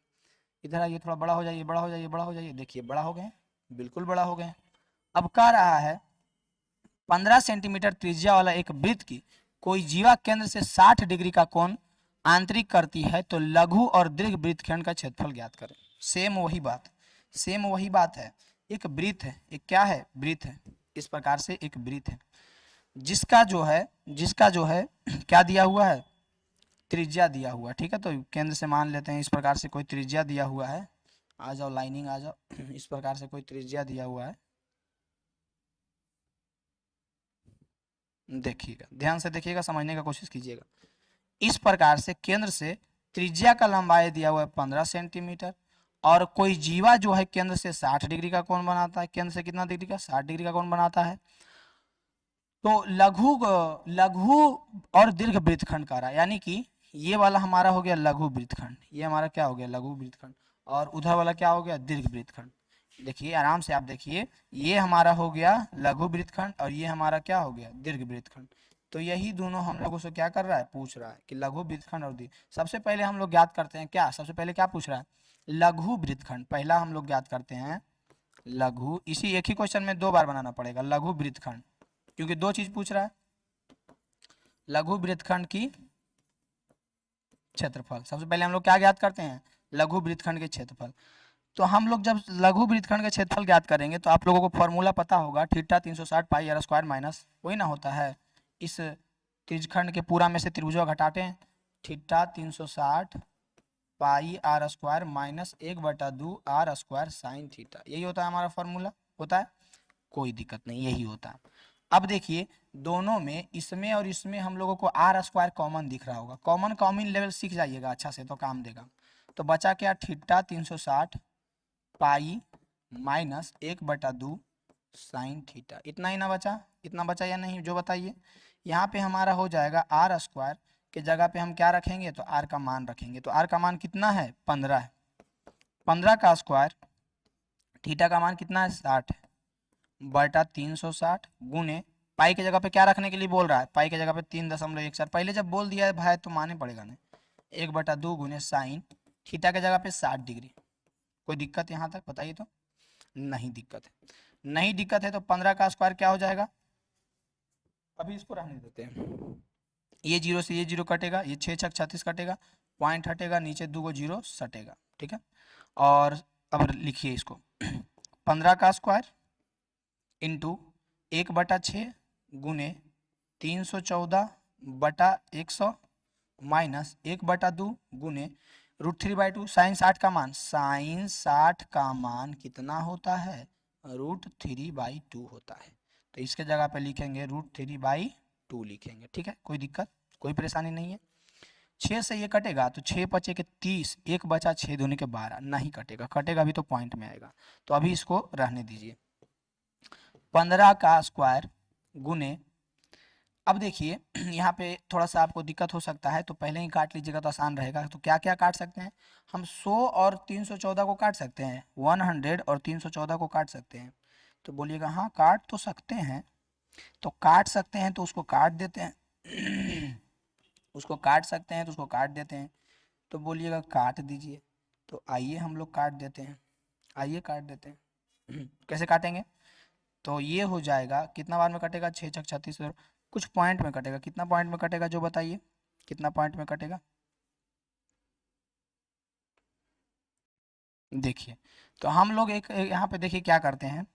Speaker 1: इधर आइए, थोड़ा बड़ा हो जाइए, बड़ा हो जाइए, बड़ा हो जाइए, देखिए बड़ा हो गए, बिल्कुल बड़ा हो गए। अब कह रहा है 15 सेंटीमीटर त्रिज्या वाला एक वृत्त की कोई जीवा केंद्र से 60 डिग्री का कोण आंतरिक करती है तो लघु और दीर्घ वृत्तखंड का क्षेत्रफल ज्ञात करें। सेम वही बात, सेम वही बात है, एक वृत्त है, एक क्या है, वृत्त है, इस प्रकार से एक वृत्त है जिसका जो है क्या दिया हुआ है, त्रिज्या दिया हुआ है, ठीक है, तो केंद्र से मान लेते हैं इस प्रकार से कोई त्रिज्या दिया हुआ है, आ जाओ लाइनिंग आ जाओ, इस प्रकार से कोई त्रिज्या दिया हुआ है, देखिएगा ध्यान से देखिएगा, समझने का कोशिश कीजिएगा, इस प्रकार से केंद्र से त्रिज्या का लंबाई दिया हुआ है 15 सेंटीमीटर, और कोई जीवा जो है केंद्र से 60 डिग्री का कोण बनाता है, केंद्र से कितना डिग्री का, 60 डिग्री का कोण बनाता है, तो लघु लघु और दीर्घ वृत्तखंड का रहा, यानी कि ये वाला हमारा हो गया लघु वृत्तखंड, ये हमारा क्या हो गया लघु वृत्तखंड, और उधर वाला क्या हो गया दीर्घ वृत्तखंड। देखिए आराम से आप देखिए, ये हमारा हो गया लघु वृत्तखंड और ये हमारा क्या हो गया दीर्घ वृत्तखंड। तो यही दोनों हम लोगों से क्या कर रहा है, पूछ रहा है कि लघु वृत्तखंड और दीर्घ। सबसे पहले हम लोग ज्ञात करते हैं, क्या सबसे पहले क्या पूछ रहा है, लघु वृत्तखंड, पहला हम लोग ज्ञात करते हैं लघु, इसी एक ही क्वेश्चन में 2 बार बनाना पड़ेगा लघु वृत्तखंड, क्योंकि 2 चीज पूछ रहा है, लघु वृत्तखंड की क्षेत्रफल। सबसे पहले हम लोग क्या ज्ञात करते हैं, लघु वृत्तखंड के क्षेत्रफल। तो हम लोग जब लघु वृत्तखंड का क्षेत्रफल ज्ञात करेंगे तो आप लोगों को फॉर्मूला पता होगा, theta 360 pi are square minus वही ना होता है, इस त्रिज्यखंड के पूरा में से त्रिभुजा घटाते हैं, theta 360 pi are square minus 1/2 are square sine theta, यही होता है हमारा फॉर्मूला, होता है, कोई दिक्कत नहीं, यही होता है। अब देखिए दोनों में, इसमें और इसमें हम लोगों को आर स्क्वायर कॉमन दिख रहा होगा, कॉमन कॉमन लेवल सीख जाइएगा अच्छा से तो काम देगा। तो बचा क्या, theta 360 pi minus 1/2 sine theta, इतना ही ना बचा, इतना बचा या नहीं, जो बताइए। यहाँ पे हमारा हो जाएगा आर स्क्वायर के जगह पे हम क्या रखेंगे, तो आर का मान रखेंगे, तो आर का मान कितना है 15 है, 15 का स्क्वायर, थीटा का मान कितना है 60 है, बटा 360 गुने पाई के जगह पे क्या रखने के लिए बोल रहा है, पाई के जगह पे 3.14, पहले जब बोल दिया है भाई तो माने पड़ेगा ना, 1/2 गुने साइन थीटा के जगह पे 60 डिग्री। कोई दिक्कत यहाँ तक बताइए तो, नहीं दिक्कत है, नहीं दिक्कत है, तो 15 का स्क्वायर क्या हो जाएगा, अभी इसको रहने देते हैं, ये जीरो से ये जीरो कटेगा, ये 6 छक 36 कटेगा, पॉइंट हटेगा, नीचे 2 जीरो सटेगा, ठीक है। और अब लिखिए इसको 15 का स्क्वायर इंटू 1/6 गुने 314/100 माइनस 1/2 गुने √3/2। साइन 60 का मान कितना होता है? √3/2 होता है। तो इसके जगह पे लिखेंगे √3/2 लिखेंगे, ठीक है। कोई दिक्कत, कोई परेशानी नहीं है। 6 से ये कटेगा तो 6 पचे के 30, 1 बचा 6 दूनी के 12, नहीं कटेगा, कटेगा भी तो पॉइंट में आएगा, तो अभी इसको रहने दीजिए। 15 का स्क्वायर गुने, अब देखिए यहाँ पे थोड़ा सा आपको दिक्कत हो सकता है, तो पहले ही काट लीजिएगा तो आसान रहेगा। तो क्या क्या काट सकते हैं हम? 100 और 314 को काट सकते हैं, 100 और 314 को काट सकते हैं। तो बोलिएगा हाँ काट तो सकते हैं, तो काट सकते हैं तो उसको काट देते हैं उसको काट सकते हैं तो उसको काट देते हैं, तो बोलिएगा काट दीजिए। तो आइए हम लोग काट देते हैं, आइए काट देते हैं कैसे काटेंगे? तो ये हो जाएगा, कितना बार में कटेगा? 6 छक 36, कुछ पॉइंट में कटेगा। कितना पॉइंट में कटेगा जो बताइए, कितना पॉइंट में कटेगा? देखिए, तो हम लोग एक यहाँ पे देखिए क्या करते हैं,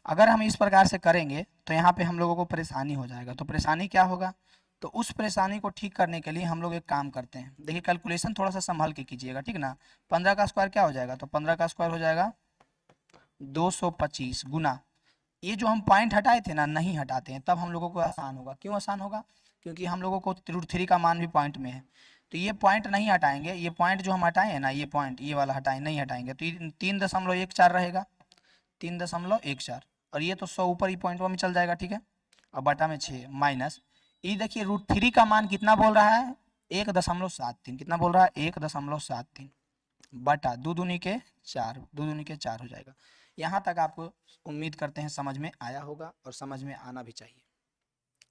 Speaker 1: अगर हम इस प्रकार से करेंगे तो यहाँ पे हम लोगों को परेशानी हो जाएगा। तो परेशानी क्या होगा? तो उस परेशानी को ठीक करने के लिए हम लोग एक काम करते हैं। देखिए कैलकुलेशन थोड़ा सा संभल के कीजिएगा, ठीक ना। 15 का स्क्वायर क्या हो जाएगा? तो 15 का स्क्वायर हो जाएगा 225 गुना, ये जो हम पॉइंट हटाए थे ना, नहीं हटाते हैं, तब हम लोगों को आसान होगा। क्यों आसान होगा? क्योंकि हम लोगों को √3 का मान भी पॉइंट में है, तो ये पॉइंट नहीं हटाएंगे। ये पॉइंट जो हम हटाए हैं ना, ये पॉइंट ये वाला हटाए नहीं हटाएंगे, तो 3.14 रहेगा, 3.14। और ये तो 100 ऊपर ही पॉइंट में चल जाएगा, ठीक है। अब बटा में 6 माइनस, ये देखिए √3 का मान कितना बोल रहा है? 1.73। कितना बोल रहा है? 1.73 बटा 2 दूनी के 4, 2 दूनी के 4 हो जाएगा। यहाँ तक आपको उम्मीद करते हैं समझ में आया होगा, और समझ में आना भी चाहिए।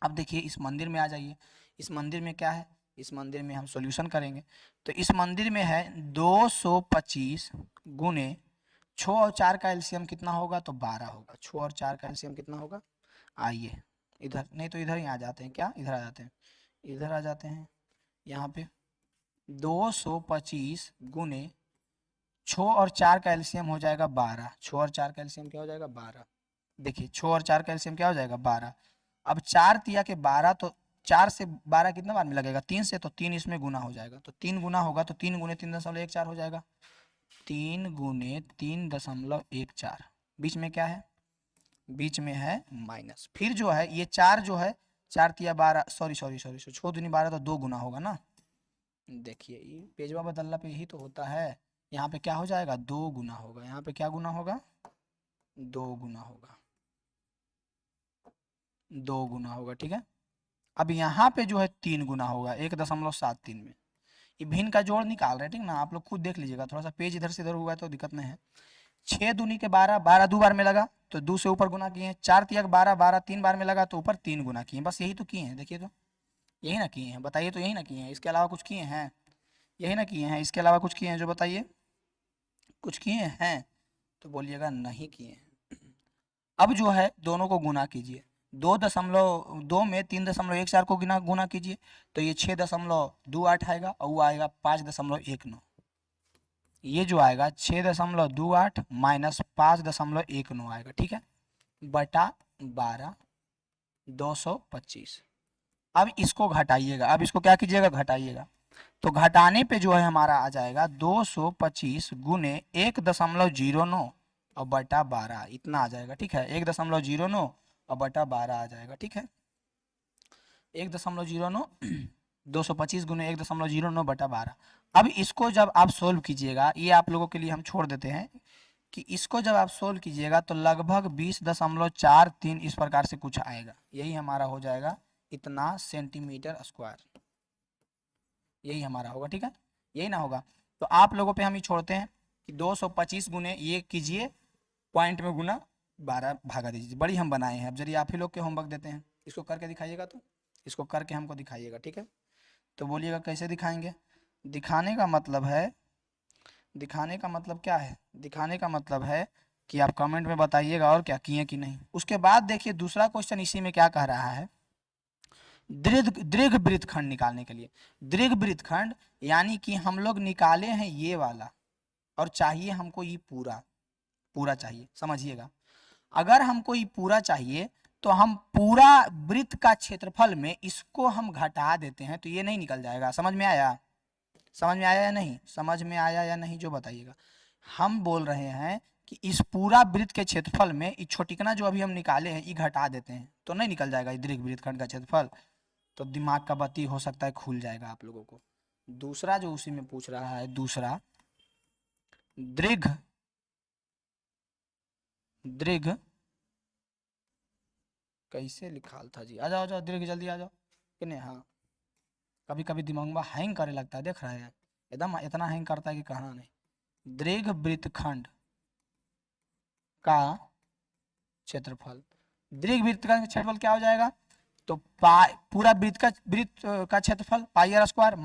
Speaker 1: अब देखिए इस मंदिर में आ जाइए। इस मंदिर में क्या है? इस मंदिर में हम सॉल्यूशन करेंगे। तो इस मंदिर में है 225 गुने 6 और 4 का एलसीएम कितना होगा? तो 12 होगा। 6 और 4 का एलसीएम कितना होगा? आइए इधर, नहीं तो इधर ही आ जाते हैं, क्या इधर आ जाते हैं, इधर आ जाते हैं। यहाँ पे 225 गुने 6 और 4 का एलसीएम हो जाएगा 12। 6 और 4 का एलसीएम क्या हो जाएगा? 12। देखिए 6 और 4 का एलसीएम क्या हो जाएगा? 12। अब 4 तिया के 12, तो 4 से 12 कितना बार में लगेगा? 3 से, तो 3 इसमें गुना हो जाएगा, तो 3 गुना होगा, तो 3 गुने 3.14 हो जाएगा। 3 गुने 3.14, बीच में क्या है? बीच में है माइनस। फिर जो है ये 4 जो है, 4 तिया 12, सॉरी 6 दूनी 12, तो 2 गुना होगा ना। देखिए ये पेजवा बदलना पे यही तो होता है। यहाँ पे क्या हो जाएगा? 2 गुना होगा। यहाँ पे क्या गुना होगा? 2 गुना होगा, 2 गुना होगा, ठीक है। अब यहाँ पे जो है 3 गुना होगा 1.73 में। ये भिन्न का जोड़ निकाल रहे हैं, ठीक ना। आप लोग खुद देख लीजिएगा, थोड़ा सा पेज इधर से इधर हुआ है तो दिक्कत नहीं है। 6 दूनी के 12, 12 दो बार में लगा तो 2 से ऊपर गुना किए। 4 तिया 12, 12 3 बार में लगा तो ऊपर 3 गुना किए। बस यही तो किए हैं, देखिए तो यही ना किए हैं, बताइए तो यही ना किए हैं, इसके अलावा कुछ किए हैं? यही ना किए हैं, इसके अलावा कुछ किए हैं जो बताइए, कुछ किए हैं? तो बोलिएगा नहीं किए हैं। अब जो है दोनों को गुना कीजिए, 2.2 में 3.14 को गुना गुना कीजिए, तो ये 6.28 आएगा, और वो आएगा 5.19। ये जो आएगा 6.28 माइनस 5.19 आएगा, ठीक है, बटा 12 225। अब इसको घटाइएगा, अब इसको क्या कीजिएगा? घटाइएगा। तो घटाने पे जो है हमारा आ जाएगा 225 गुने 1.09 और बटा 12, इतना आ जाएगा, ठीक है। 1.09 और बटा 12 आ जाएगा, ठीक है। 1.09 225 गुने 1.09 बटा 12। अब इसको जब आप सोल्व कीजिएगा, ये आप लोगों के लिए हम छोड़ देते हैं कि इसको जब आप सोल्व कीजिएगा तो लगभग 20.43 इस प्रकार से कुछ आएगा। यही हमारा हो जाएगा इतना सेंटीमीटर स्क्वायर, यही हमारा होगा, ठीक है। यही ना होगा तो आप लोगों पे हम ही छोड़ते हैं कि 225 गुने ये कीजिए, पॉइंट में गुना 12 भागा दीजिए। बड़ी हम बनाए हैं, अब जरिए आप ही लोग के होमवर्क देते हैं, इसको करके दिखाइएगा, तो इसको करके हमको दिखाइएगा, ठीक है। तो बोलिएगा कैसे दिखाएंगे? दिखाने का मतलब है, दिखाने का मतलब क्या है? दिखाने का मतलब है कि आप कमेंट में बताइएगा और क्या किए कि नहीं। उसके बाद देखिए दूसरा क्वेश्चन इसी में क्या कह रहा है दीर्घ दीर्घ वृत्तखंड निकालने के लिए, दीर्घ वृत्तखंड यानी कि हम लोग निकाले हैं ये वाला और चाहिए हमको ये पूरा, पूरा चाहिए, समझिएगा। अगर हमको ये पूरा चाहिए तो हम पूरा वृत्त का क्षेत्रफल में इसको हम घटा देते हैं तो ये नहीं निकल जाएगा। समझ में आया? समझ में आया या नहीं? समझ में आया या नहीं जो बताइएगा। हम बोल रहे हैं कि इस पूरा वृत्त के क्षेत्रफल में इस छोटिकना जो अभी हम निकाले हैं ये घटा देते हैं तो नहीं निकल जाएगा दीर्घ वृत्तखंड का क्षेत्रफल। तो दिमाग का बत्ती हो सकता है खुल जाएगा आप लोगों को। दूसरा जो उसी में पूछ रहा है, दूसरा दीर्घ दीर्घ कैसे लिखा था जी? आ जाओ दीर्घ जल्दी आ जाओ कि नहीं। हाँ, कभी कभी दिमाग में हैंग करने लगता है, देख रहे हैं एकदम इतना हैंग करता है कि कहना नहीं। दीर्घ वृत्तखंड का क्षेत्रफल, दीर्घ वृत्त का क्षेत्रफल क्या हो जाएगा? तो पूरा वृत्त का क्षेत्रफल पाई आर स्क्वायर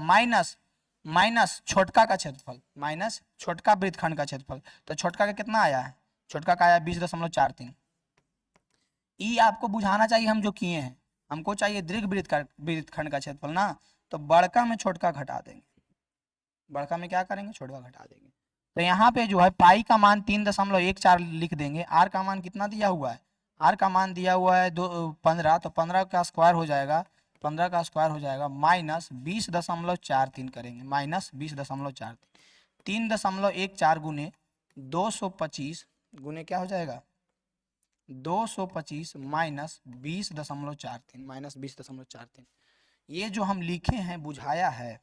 Speaker 1: माइनस छोटका का क्षेत्रफल माइनस छोटका वृत्तखंड का क्षेत्रफल। तो छोटका का कितना आया है? छोटका का आया 20.43। ये आपको बुझाना चाहिए हम जो किए हैं। हमको चाहिए दीर्घ वृत्तखंड का क्षेत्रफल ना, तो बड़का में छोटका घटा देंगे, बड़का में क्या करेंगे? छोटका घटा देंगे। तो यहाँ पे जो है पाई का मान 3.14 लिख देंगे। आर का मान कितना दिया हुआ है? आर का मान दिया हुआ है 15, तो 15 का स्क्वायर हो जाएगा, 15 का स्क्वायर हो जाएगा माइनस 20.43 करेंगे, माइनस 20.43, 3.14 गुने 225 गुने क्या हो जाएगा? 225 माइनस 20.43 माइनस 20.43। ये जो हम लिखे हैं बुझाया है,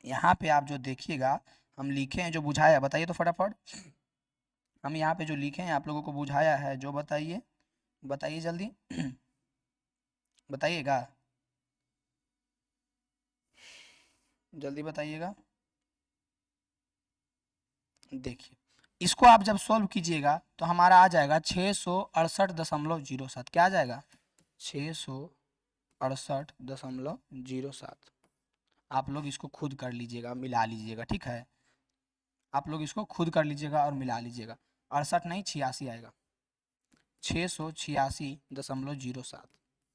Speaker 1: यहाँ पे आप जो देखिएगा हम लिखे हैं जो बुझाया, बताइए तो फटाफट। हम यहाँ पे जो लिखे हैं आप लोगों को बुझाया है जो, बताइए बताइए जल्दी बताइएगा, जल्दी बताइएगा। देखिए इसको आप जब सॉल्व कीजिएगा तो हमारा आ जाएगा 668.07। क्या आ जाएगा? 668.07। आप लोग इसको खुद कर लीजिएगा, मिला लीजिएगा, ठीक है? आप लोग इसको खुद कर लीजिएगा और मिला लीजिएगा। 68 नहीं 86 आएगा, 686.07।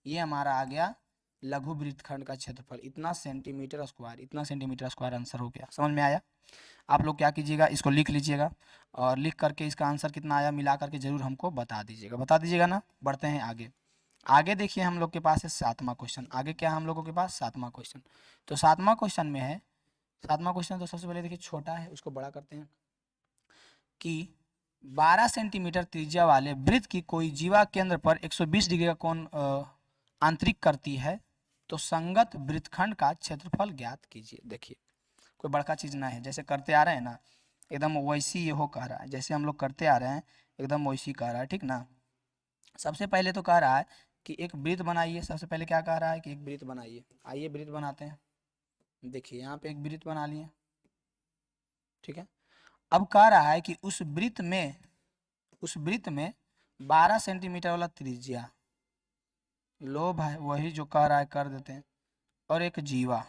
Speaker 1: ये हमारा आ गया लघु वृत्तखंड का क्षेत्रफल। इतना सेंटीमीटर स्क्वायर, इतना सेंटीमीटर स्क्वायर आंसर हो गया। समझ में आया? आप लोग क्या कीजिएगा, इसको लिख लीजिएगा और लिख करके इसका आंसर कितना आया मिला करके जरूर हमको बता दीजिएगा। बता दीजिएगा ना। बढ़ते हैं आगे। आगे देखिए हम लोग के पास है 7वां क्वेश्चन। आगे क्या है हम लोगों के पास? 7वां क्वेश्चन। तो 7वां क्वेश्चन में है, 7वां क्वेश्चन तो सबसे पहले देखिए छोटा है, उसको बड़ा करते हैं कि 12 सेंटीमीटर त्रिज्या वाले वृत्त की कोई जीवा केंद्र पर 120 डिग्री का कोण आंतरिक करती है तो संगत वृत्तखंड का क्षेत्रफल ज्ञात कीजिए। देखिए कोई बड़का चीज ना है, जैसे करते आ रहे हैं ना एकदम वैसी ये हो कह रहा है, जैसे हम लोग करते आ रहे हैं एकदम वैसी कह रहा है, ठीक ना। सबसे पहले तो कह रहा है कि एक वृत्त बनाइए। सबसे पहले क्या कह रहा है कि एक वृत्त बनाइए। आइए वृत्त बनाते हैं। देखिए यहाँ पे एक वृत्त बना लिए, ठीक है। अब कह रहा है कि उस वृत्त में 12 सेंटीमीटर वाला त्रिज्या, लो भाई वही जो कह रहा है कर देते हैं, और एक जीवा,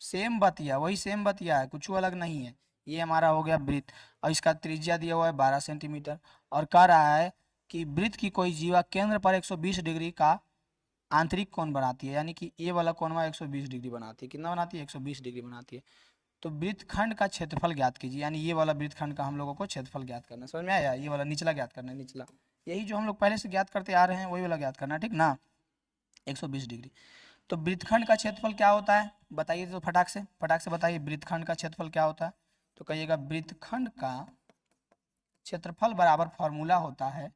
Speaker 1: सेम बतिया, वही सेम बतिया है, कुछ अलग नहीं है। ये हमारा हो गया वृत्त और इसका त्रिज्या दिया हुआ है 12 सेंटीमीटर और कह रहा है कि वृत्त की कोई जीवा केंद्र पर 120 डिग्री का आंतरिक कोण बनाती है, यानी कि ये वाला कोणवा 120 डिग्री बनाती है। कितना बनाती है? 120 डिग्री बनाती है। तो वृत्तखंड का क्षेत्रफल ज्ञात कीजिए, यानी ये वाला वृत्तखंड का हम लोगों को क्षेत्रफल ज्ञात करना है। समझ में आया? ये वाला निचला ज्ञात करना है, निचला, यही जो हम लोग पहले से ज्ञात करते आ रहे हैं वही वाला ज्ञात करना है, ठीक ना। 120 डिग्री। तो वृत्तखंड का क्षेत्रफल क्या होता है बताइए तो फटाक से बताइए। वृत्तखंड का क्षेत्रफल क्या होता है? तो कहिएगा वृत्तखंड का क्षेत्रफल बराबर फॉर्मूला होता है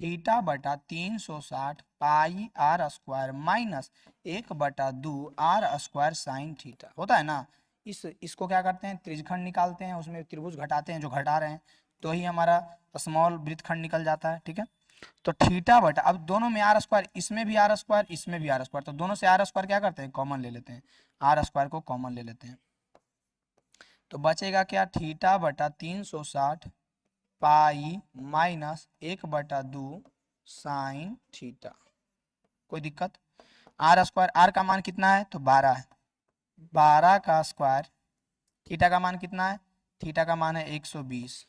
Speaker 1: थीटा बटा 360 pi are square minus 1/2 are square sine theta. होता है ना। इसको क्या करते हैं? त्रिज्यखंड निकालते हैं, उसमें त्रिभुज घटाते हैं, जो घटा रहे हैं तो ही हमारा स्मॉल वृत्तखंड निकल जाता है, ठीक है। तो थीटा बटा, अब दोनों में आर स्क्वायर, इसमें भी आर स्क्वायर इसमें भी आर स्क्वायर, तो दोनों से आर स्क्वायर क्या करते हैं? कॉमन ले लेते हैं, आर स्क्वायर को कॉमन ले लेते हैं। तो बचेगा क्या? थीटा बटा 360 पाई माइनस 1/2 साइन थीटा। कोई दिक्कत? आर स्क्वायर, आर का मान कितना है? तो 12 है, 12 का स्क्वायर। थीटा का मान कितना है? थीटा का मान है 120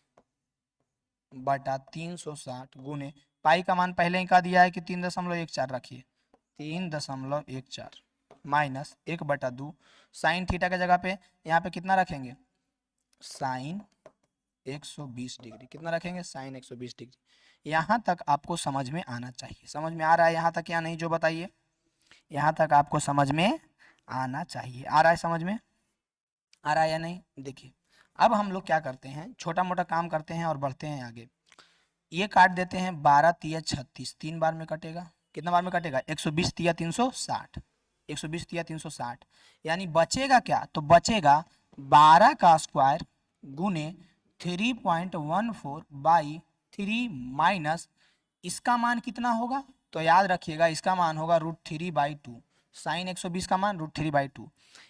Speaker 1: बटा 360 गुने पाई का मान पहले ही कहा दिया है कि 3.14 रखिए, 3.14 माइनस 1/2 साइन थीटा के जगह पे यहाँ पे कितना रखेंगे, साइन 120 डिग्री। कितना रखेंगे, साइन 120 डिग्री। यहाँ तक आपको समझ में आना चाहिए। समझ में आ रहा है यहाँ तक या नहीं, जो बताइए। यहाँ तक आपको समझ में आना चाहिए। आ रहा है, समझ में आ रहा है या नहीं। देखिए अब हम लोग क्या करते हैं, छोटा मोटा काम करते हैं और बढ़ते हैं आगे। ये काट देते हैं 12 तिया 36, 3 बार में कटेगा। कितना बार में कटेगा, 120 तिया 360, 120 तिया 360। यानी बचेगा क्या, तो बचेगा 12 का स्क्वायर गुने 3.14 बाई 3 माइनस इसका मान कितना होगा, तो याद रखिएगा इसका मान होगा √3/2। साइन 120 का मान √3/2,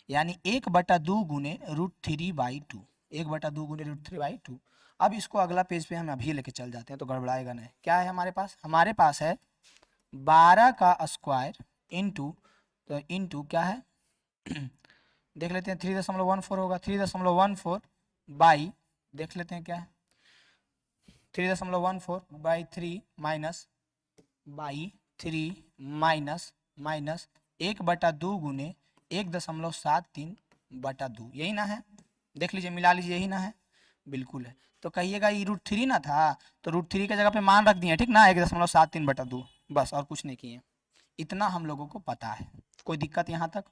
Speaker 1: यानी 1/2 गुने √3/2, 1/2 गुने √3/2। अब इसको अगला पेज पे हम अभी लेके चल जाते हैं तो गड़बड़ाएगा नहीं। क्या है हमारे पास, हमारे पास है 12 का स्क्वायर इंटू, तो इंटू क्या है देख लेते हैं, 3.14 होगा, 3.14 बाई, देख लेते हैं क्या है, 3.14 by 3 minus by 3 minus minus 1/2 गुने 1.73/2, यही ना है। देख लीजिए, मिला लीजिए, यही ना है, बिल्कुल है। तो कहिएगा ये √3 ना था, तो √3 की जगह पे मान रख दिए, ठीक ना, 1.73/2, बस और कुछ नहीं किए। इतना हम लोगों को पता है, कोई दिक्कत यहाँ तक।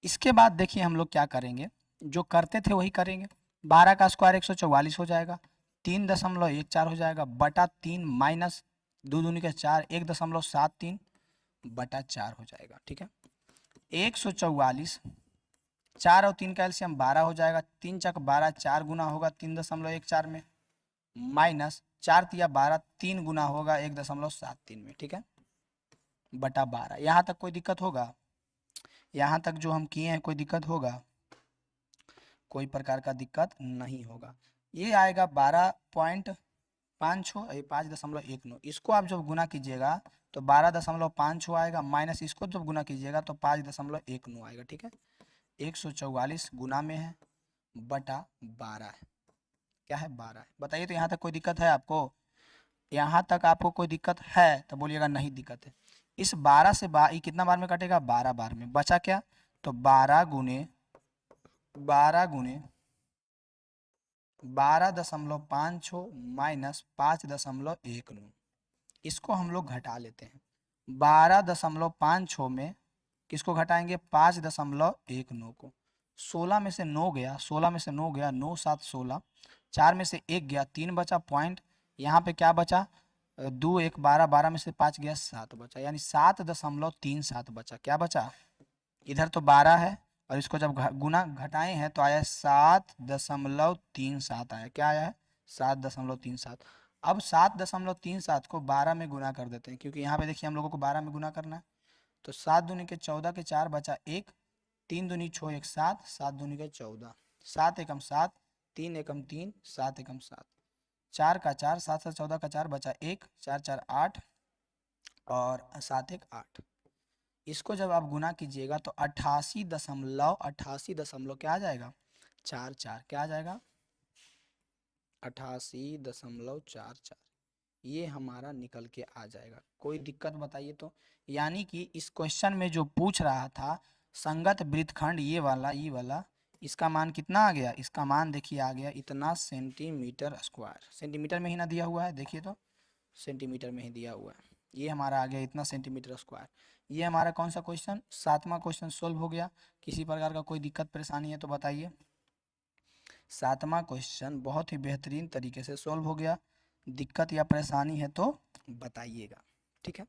Speaker 1: इसके बाद देखिए हम लोग क्या करेंगे, जो करते थे वही करेंगे। 12 का स्क्वायर 144 हो जाएगा, 3.14 हो जाएगा बटा 3 माइनस 2 दूनी के 4, 1.73/4 हो जाएगा। ठीक है, 144, 4 और 3 का एलसीएम 12 हो जाएगा, 3 चक 12, 4 गुना होगा 3.14 में, माइनस 4 तिया 12, 3 गुना होगा 1.73 में। ठीक है, बटा 12। यहाँ तक कोई दिक्कत होगा, यहाँ तक जो हम किए हैं कोई दिक्कत होगा, कोई प्रकार का दिक्कत नहीं होगा। ये आएगा 12.56, 5.19। इसको आप जब गुना कीजिएगा तो 12.56 आएगा, माइनस इसको जब गुना कीजिएगा तो 5.19 आएगा। ठीक है, 144 गुना में है, बटा 12 है। क्या है, 12 है। बताइए तो यहाँ तक कोई दिक्कत है आपको, यहाँ तक आपको कोई दिक्कत है तो बोलिएगा नहीं दिक्कत है। इस 12 से कितना बार में कटेगा, 12 बार में। बचा क्या, तो 12 गुने 12.56 माइनस 5.19, इसको हम लोग घटा लेते हैं। 12.56 में किसको घटाएंगे, 5.19 को। 16 में से 9 गया, 16 में से 9 गया, 9 7 16, 4 में से 1 गया, 3 बचा पॉइंट। यहाँ पे क्या बचा, 2 1 12, 12 में से 5 गया, 7 बचा, यानी 7.37 बचा। क्या बचा, इधर तो 12 है और इसको जब गुना घटाए हैं तो आया 7.37 आया। क्या आया है, 7.37। अब 7.37 को 12 में गुना कर देते हैं, क्योंकि यहाँ पे देखिए हम लोगों को 12 में गुना करना है। तो 7 दूनी के 14 के 4 बचा 1, 3 दूनी 6 1 7, 7 दूनी के 14, 7 एकम 7, 3 एकम 3, 7 एकम 7, 4 का 4, 7 7 14 का 4 बचा 1, 4 4 8 और 7 1 8। इसको जब आप गुना कीजिएगा तो 88 दशमलव क्या आ जाएगा, 44। क्या आ जाएगा, 88.44, ये हमारा निकल के आ जाएगा। कोई दिक्कत बताइए तो। यानी कि इस क्वेश्चन में जो पूछ रहा था संगत वृत्तखंड, ये वाला, इसका मान कितना आ गया, इसका मान देखिए आ गया इतना सेंटीमीटर स्क्वायर। सेंटीमीटर में ही ना दिया हुआ है, देखिए तो सेंटीमीटर में ही दिया हुआ है। ये हमारा आ गया इतना सेंटीमीटर स्क्वायर। ये हमारा कौन सा क्वेश्चन, 7वां क्वेश्चन सोल्व हो गया। किसी प्रकार का कोई दिक्कत परेशानी है तो बताइए। 7वां क्वेश्चन बहुत ही बेहतरीन तरीके से सोल्व हो गया। दिक्कत या परेशानी है तो बताइएगा। ठीक है,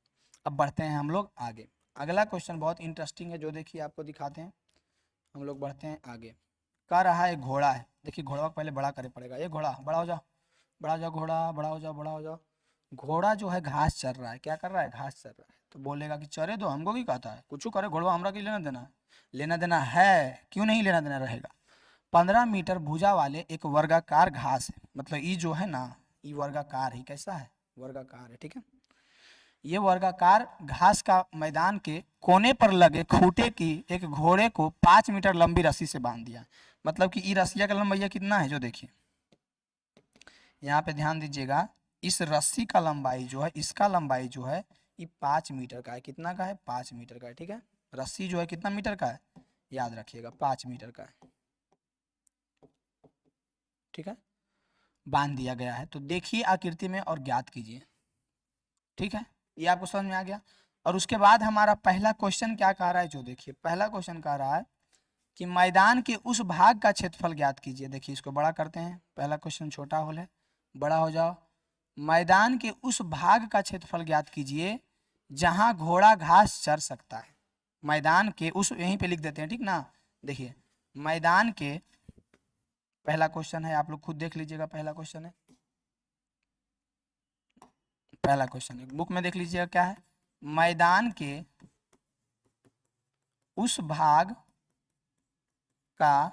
Speaker 1: अब बढ़ते हैं हम लोग आगे। अगला क्वेश्चन बहुत इंटरेस्टिंग है, जो देखिए आपको दिखाते हैं। हम लोग बढ़ते हैं आगे। कह रहा है घोड़ा है, देखिए घोड़ा को पहले बड़ा करे पड़ेगा। ये घोड़ा बड़ा हो जाओ, बड़ा हो जाओ घोड़ा, बड़ा हो जाओ, बड़ा हो जाओ। घोड़ा जो है घास चर रहा है। क्या कर रहा है, घास चर रहा है। तो बोलेगा कि चरे दो, हमको की कहता है, कुछ करे घोड़ा, हमरा की लेना देना है, लेना देना है, क्यों नहीं लेना देना रहेगा। 15 मीटर भुजा वाले एक वर्गाकार घास है, मतलब ये जो है ना, ये वर्गाकार है। कैसा है, वर्गाकार है। ठीक है, ये वर्गाकार घास का मैदान के कोने पर लगे खूंटे की एक घोड़े को 5 मीटर लंबी रस्सी से बांध दिया। मतलब कि ये रस्सिया का लंबाई कितना है, जो देखिए यहाँ पे ध्यान दीजिएगा। इस रस्सी का लंबाई जो है, इसका लंबाई जो है ये 5 मीटर का है। कितना का है? 5 मीटर का है। ठीक है, रस्सी जो है कितना मीटर का है? याद रखिएगा 5 मीटर का है। ठीक है, बांध दिया गया है। तो देखिए आकृति में और ज्ञात कीजिए। ठीक है, ये आपको समझ में आ गया। और उसके बाद हमारा पहला क्वेश्चन क्या कह रहा है, जो देखिए पहला क्वेश्चन कह रहा है कि मैदान के उस भाग का क्षेत्रफल ज्ञात कीजिए। देखिए इसको बड़ा करते हैं, पहला क्वेश्चन छोटा हो ले, बड़ा हो जाओ। मैदान के उस भाग का क्षेत्रफल ज्ञात कीजिए जहां घोड़ा घास चर सकता है। मैदान के उस, यहीं पे लिख देते हैं, ठीक ना। देखिए मैदान के, पहला क्वेश्चन है, आप लोग खुद देख लीजिएगा। पहला क्वेश्चन है, पहला क्वेश्चन है, बुक में देख लीजिएगा क्या है। मैदान के उस भाग का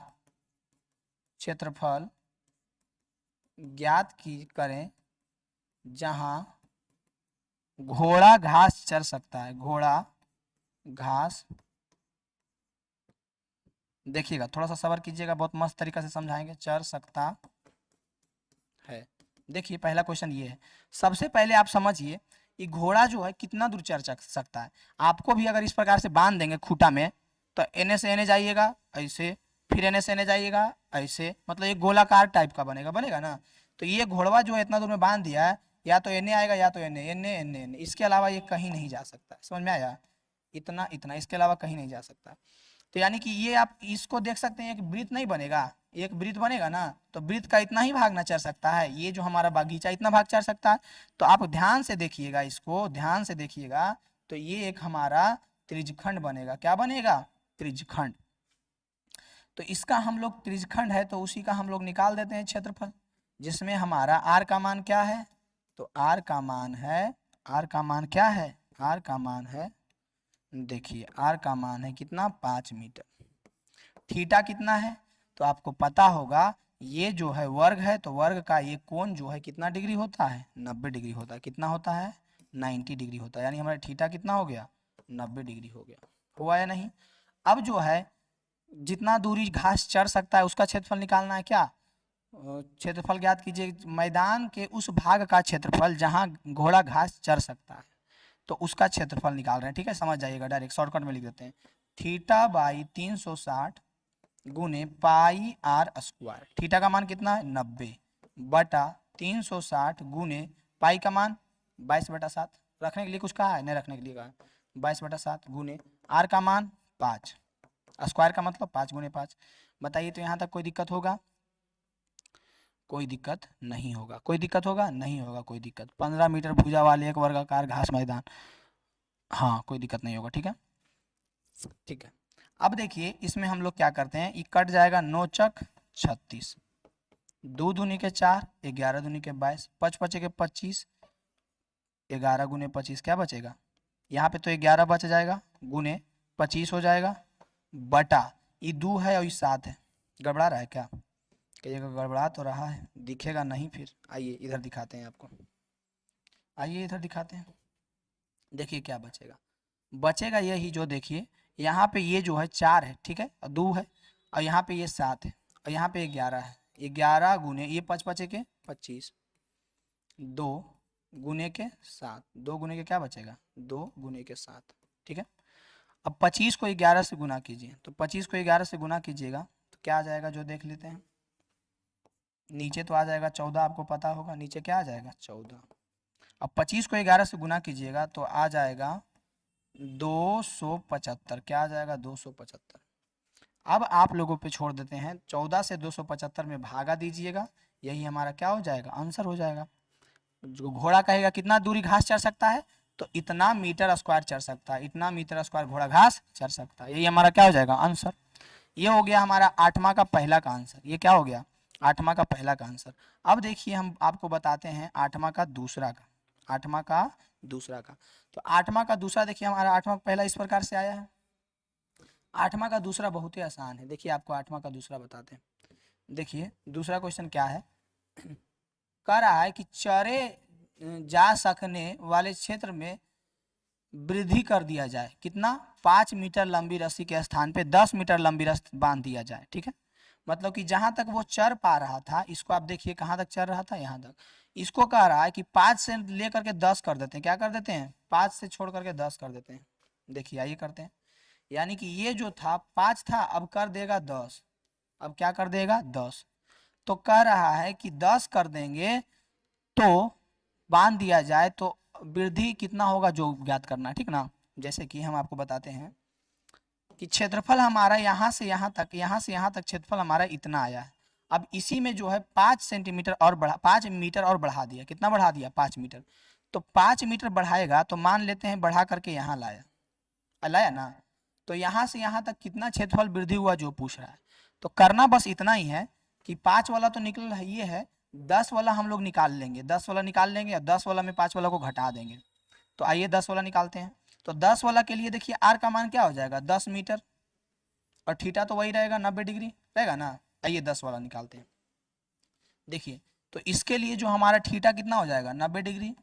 Speaker 1: क्षेत्रफल ज्ञात की करें जहां घोड़ा घास चर सकता है। घोड़ा घास, देखिएगा थोड़ा सा सब्र कीजिएगा, बहुत मस्त तरीका से समझाएंगे। चर सकता है। देखिए पहला क्वेश्चन ये है। सबसे पहले आप समझिए ये घोड़ा जो है कितना दूर चर सकता है। आपको भी अगर इस प्रकार से बांध देंगे खूटा में, तो एने से एने जाइएगा ऐसे, फिर एने से एने जाइएगा ऐसे, मतलब एक गोलाकार टाइप का बनेगा ना। तो ये घोड़वा जो है इतना दूर में बांध दिया है, या तो एने आएगा या तो एने, एने एने एने, इसके अलावा ये कहीं नहीं जा सकता। समझ में आया? इतना इतना, इसके अलावा कहीं नहीं जा सकता। तो यानी कि ये आप इसको देख सकते हैं, एक वृत्त नहीं बनेगा, एक वृत्त बनेगा ना, तो वृत्त का इतना ही भाग ना चर सकता है। ये जो हमारा बगीचा इतना भाग चर सकता है। तो आप ध्यान से देखिएगा, इसको ध्यान से देखिएगा, तो ये एक हमारा त्रिज्यखंड बनेगा। क्या बनेगा? त्रिज्यखंड। तो इसका हम लोग, त्रिज्यखंड है तो उसी का हम लोग निकाल देते हैं क्षेत्रफल, जिसमें हमारा आर का मान क्या है? तो आर का मान है, आर का मान क्या है? आर का मान है, देखिए आर का मान है कितना? 5 मीटर। थीटा कितना है? तो आपको पता होगा, ये जो है वर्ग है, तो वर्ग का ये कोण जो है कितना डिग्री होता है? 90 डिग्री होता है। कितना होता है? 90 डिग्री होता है। यानी हमारा थीटा कितना हो गया? 90 डिग्री हो गया। हुआ या नहीं? अब जो है जितना दूरी घास चर सकता है उसका क्षेत्रफल निकालना है। क्या क्षेत्रफल ज्ञात कीजिए? मैदान के उस भाग का क्षेत्रफल जहां घोड़ा घास चर सकता है, तो उसका क्षेत्रफल निकाल रहे हैं। ठीक है, समझ जाइएगा, डायरेक्ट शॉर्टकट में लिख देते हैं। थीटा बाई 360 गुने पाई आर स्क्वायर। थीटा का मान कितना है? 90 बटा 360 गुने पाई का मान 22/7। रखने के लिए कुछ कहा है? नहीं रखने के लिए कहा है। 22/7 गुने आर का मान 5, स्क्वायर का मतलब 5 गुने 5। बताइए तो यहाँ तक कोई दिक्कत होगा? कोई दिक्कत नहीं होगा। कोई दिक्कत होगा? नहीं होगा कोई दिक्कत। 15 मीटर भुजा वाले एक वर्गाकार घास मैदान, हाँ कोई दिक्कत नहीं होगा। ठीक है, ठीक है। अब देखिए इसमें हम लोग क्या करते हैं, ये कट जाएगा 9 चक 36, 2 दूनी के 4, 11 दूनी के 22, 5 पचे के 25, 11 गुने 25 क्या बचेगा? यहाँ पे तो 11 बच जाएगा, गुने 25 हो जाएगा, बटा ये 2 है और ये 7 है। गड़बड़ा रहा है क्या? कहिएगा गड़बड़ा तो रहा है, दिखेगा नहीं फिर। आइए इधर दिखाते हैं आपको, आइए इधर दिखाते हैं। देखिए क्या बचेगा, बचेगा यही जो, देखिए यहाँ पे ये जो है 4 है, ठीक है, और 2 है, और यहाँ पे ये 7 है, और यहाँ पे 11 है। 11 गुने ये 5 पचे के 25, 2 गुने के 7, 2 गुने के क्या बचेगा? 2 गुने के 7। ठीक है, अब 25 को 11 से गुना कीजिए, तो 25 को 11 से गुना कीजिएगा तो क्या आ जाएगा, जो देख लेते हैं। नीचे तो आ जाएगा 14, आपको पता होगा नीचे क्या आ जाएगा? 14। अब 25 को 11 से गुना कीजिएगा तो आ जाएगा 275। क्या आ जाएगा? 275। अब आप लोगों पे छोड़ देते हैं, 14 से 275 में भागा दीजिएगा, यही हमारा क्या हो जाएगा? आंसर हो जाएगा। जो घोड़ा कहेगा कितना दूरी घास चर सकता है, तो इतना मीटर स्क्वायर चर सकता है, इतना मीटर स्क्वायर घोड़ा घास चर सकता है। यही हमारा क्या हो जाएगा? आंसर। ये हो गया हमारा 8वां का पहला का आंसर। ये क्या हो गया? 8वां का पहला का आंसर। अब देखिए हम आपको बताते हैं 8वां का दूसरा का, 8वां का दूसरा का। तो 8वां का दूसरा देखिए, हमारा 8वां का पहला इस प्रकार से आया है। 8वां का दूसरा बहुत ही आसान है। देखिए आपको 8वां का दूसरा बताते हैं। देखिए दूसरा क्वेश्चन क्या है, कह रहा है कि चरे जा सकने वाले क्षेत्र में वृद्धि कर दिया जाए। कितना? 5 मीटर लंबी रस्सी के स्थान पे 10 मीटर लंबी रस्सी बांध दिया जाए। ठीक है, मतलब कि जहां तक वो चर पा रहा था, इसको आप देखिए कहां तक चर रहा था, यहाँ तक, इसको कह रहा है कि 5 से लेकर के 10 कर देते हैं, क्या कर देते हैं, 5 से छोड़ करके 10 कर देते हैं। देखिए आइए करते हैं, यानी कि ये जो था 5 था, अब कर देगा 10, अब क्या कर देगा 10। तो कह रहा है कि 10 कर देंगे तो बांध दिया जाए तो वृद्धि कितना होगा जो ज्ञात करना है, ठीक ना। जैसे कि हम आपको बताते हैं कि क्षेत्रफल हमारा यहाँ से यहाँ तक, यहाँ से यहाँ तक क्षेत्रफल हमारा इतना आया है। अब इसी में जो है 5 सेंटीमीटर और बढ़ा, 5 मीटर और बढ़ा दिया, कितना बढ़ा दिया 5 मीटर। तो 5 मीटर बढ़ाएगा तो मान लेते हैं बढ़ा करके यहाँ लाया ना, तो यहाँ से यहाँ तक कितना क्षेत्रफल वृद्धि हुआ जो पूछ रहा है। तो करना बस इतना ही है कि 5 वाला तो निकल रहा ये है, 10 वाला हम लोग निकाल लेंगे, 10 वाला निकाल लेंगे और 10 वाला में 5 वाला को घटा देंगे। तो आइए 10 वाला निकालते हैं। तो 10 वाला के लिए देखिए आर का मान क्या हो जाएगा 10 मीटर, और थीटा तो वही रहेगा 90 डिग्री रहेगा ना। आइए 10 वाला निकालते हैं। देखिए तो इसके लिए जो हमारा थीटा कितना हो जाएगा 90 डिग्री,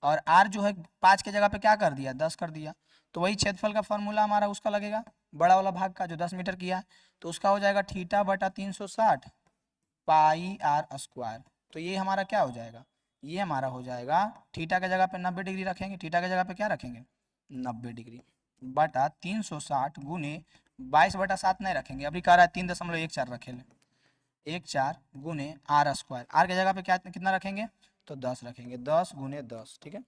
Speaker 1: और आर जो है 5 के जगह पे क्या कर दिया 10 कर दिया। तो वही क्षेत्रफल का फॉर्मूला हमारा उसका लगेगा, बड़ा वाला भाग का जो 10 मीटर किया है, तो उसका हो जाएगा थीटा बटा 360 पाई आर स्क्वायर। तो ये हमारा क्या हो जाएगा, ये हमारा हो जाएगा थीटा के जगह पे 90 डिग्री रखेंगे, थीटा के जगह पे क्या रखेंगे 90 डिग्री बटा 360 गुने 22/7 नहीं रखेंगे, अभी कह रहा है 3.14 रखे लें, 14 गुने आर स्क्वायर, आर के जगह पे क्या कितना रखेंगे तो 10 रखेंगे, 10 गुने 10, ठीक है।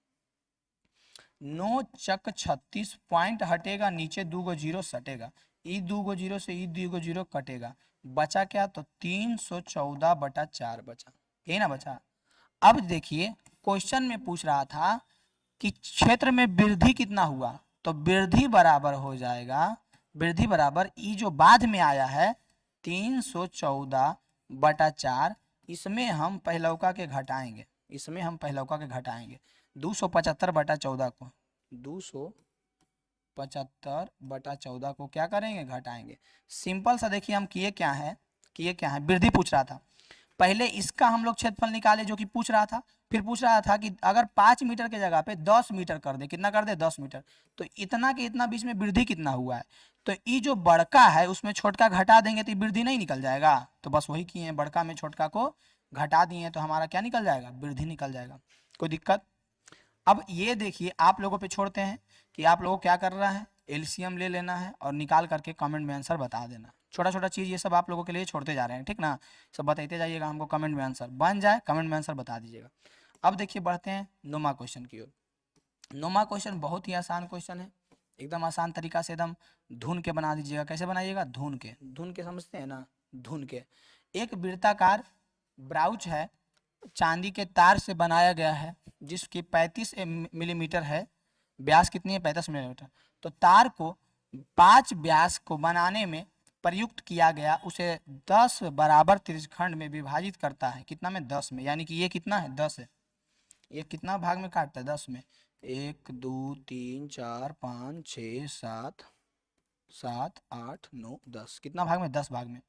Speaker 1: 9 चक 36 पॉइंट हटेगा, नीचे 2 गो जीरो सटेगा, ई 2 गो जीरो से ई 2 गो जीरो कटेगा, बचा क्या तो 314/4 बचा, यही ना बचा। अब देखिए क्वेश्चन में पूछ रहा था कि क्षेत्र में वृद्धि कितना हुआ, तो वृद्धि बराबर हो जाएगा, वृद्धि बराबर ई जो बाद में आया है 314/4, इसमें हम पहलौका के घटाएंगे, इसमें हम पहलौका के घटाएंगे 275/14 को, 275/14 को क्या करेंगे घटाएंगे। सिंपल सा देखिए हम किए क्या है, वृद्धि पूछ रहा था, पहले इसका हम लोग क्षेत्रफल निकाले जो कि पूछ रहा था, फिर पूछ रहा था कि अगर 5 मीटर के जगह पे 10 मीटर कर दे, कितना कर दे 10 मीटर, तो इतना के इतना बीच में वृद्धि कितना हुआ है। तो ये जो बड़का है उसमें छोटका घटा देंगे तो वृद्धि नहीं निकल जाएगा, तो बस वही किए हैं, बड़का में छोटका को घटा दिए तो हमारा क्या निकल जाएगा वृद्धि निकल जाएगा, कोई दिक्कत। अब ये देखिए आप लोगों पे छोड़ते हैं कि आप लोगों को क्या कर रहा है, एलसीएम ले लेना है और निकाल करके कमेंट में आंसर बता देना, छोटा छोटा चीज़ ये सब आप लोगों के लिए छोड़ते जा रहे हैं, ठीक ना। सब बताते जाइएगा हमको, कमेंट में आंसर बन जाए कमेंट में आंसर बता दीजिएगा। अब देखिए बढ़ते हैं नोमा क्वेश्चन की ओर। नोमा क्वेश्चन बहुत ही आसान क्वेश्चन है, एकदम आसान तरीका से एकदम धुन के बना दीजिएगा। कैसे बनाइएगा धुन के समझते हैं ना, धुन के। एक वृत्ताकार ब्राउच है, चांदी के तार से बनाया गया है, जिसकी 35 मिलीमीटर है, व्यास कितनी है 35 मिलीमीटर। तो तार को 5 व्यास को बनाने में प्रयुक्त किया गया उसे 10 बराबर त्रिज्यखंड में विभाजित करता है, कितना में 10 में, यानी कि ये कितना है 10 है, ये कितना भाग में काटता है 10 में, 1 2 3 4 5 6 7 7 8 9 10, कितना भाग में 10 भाग में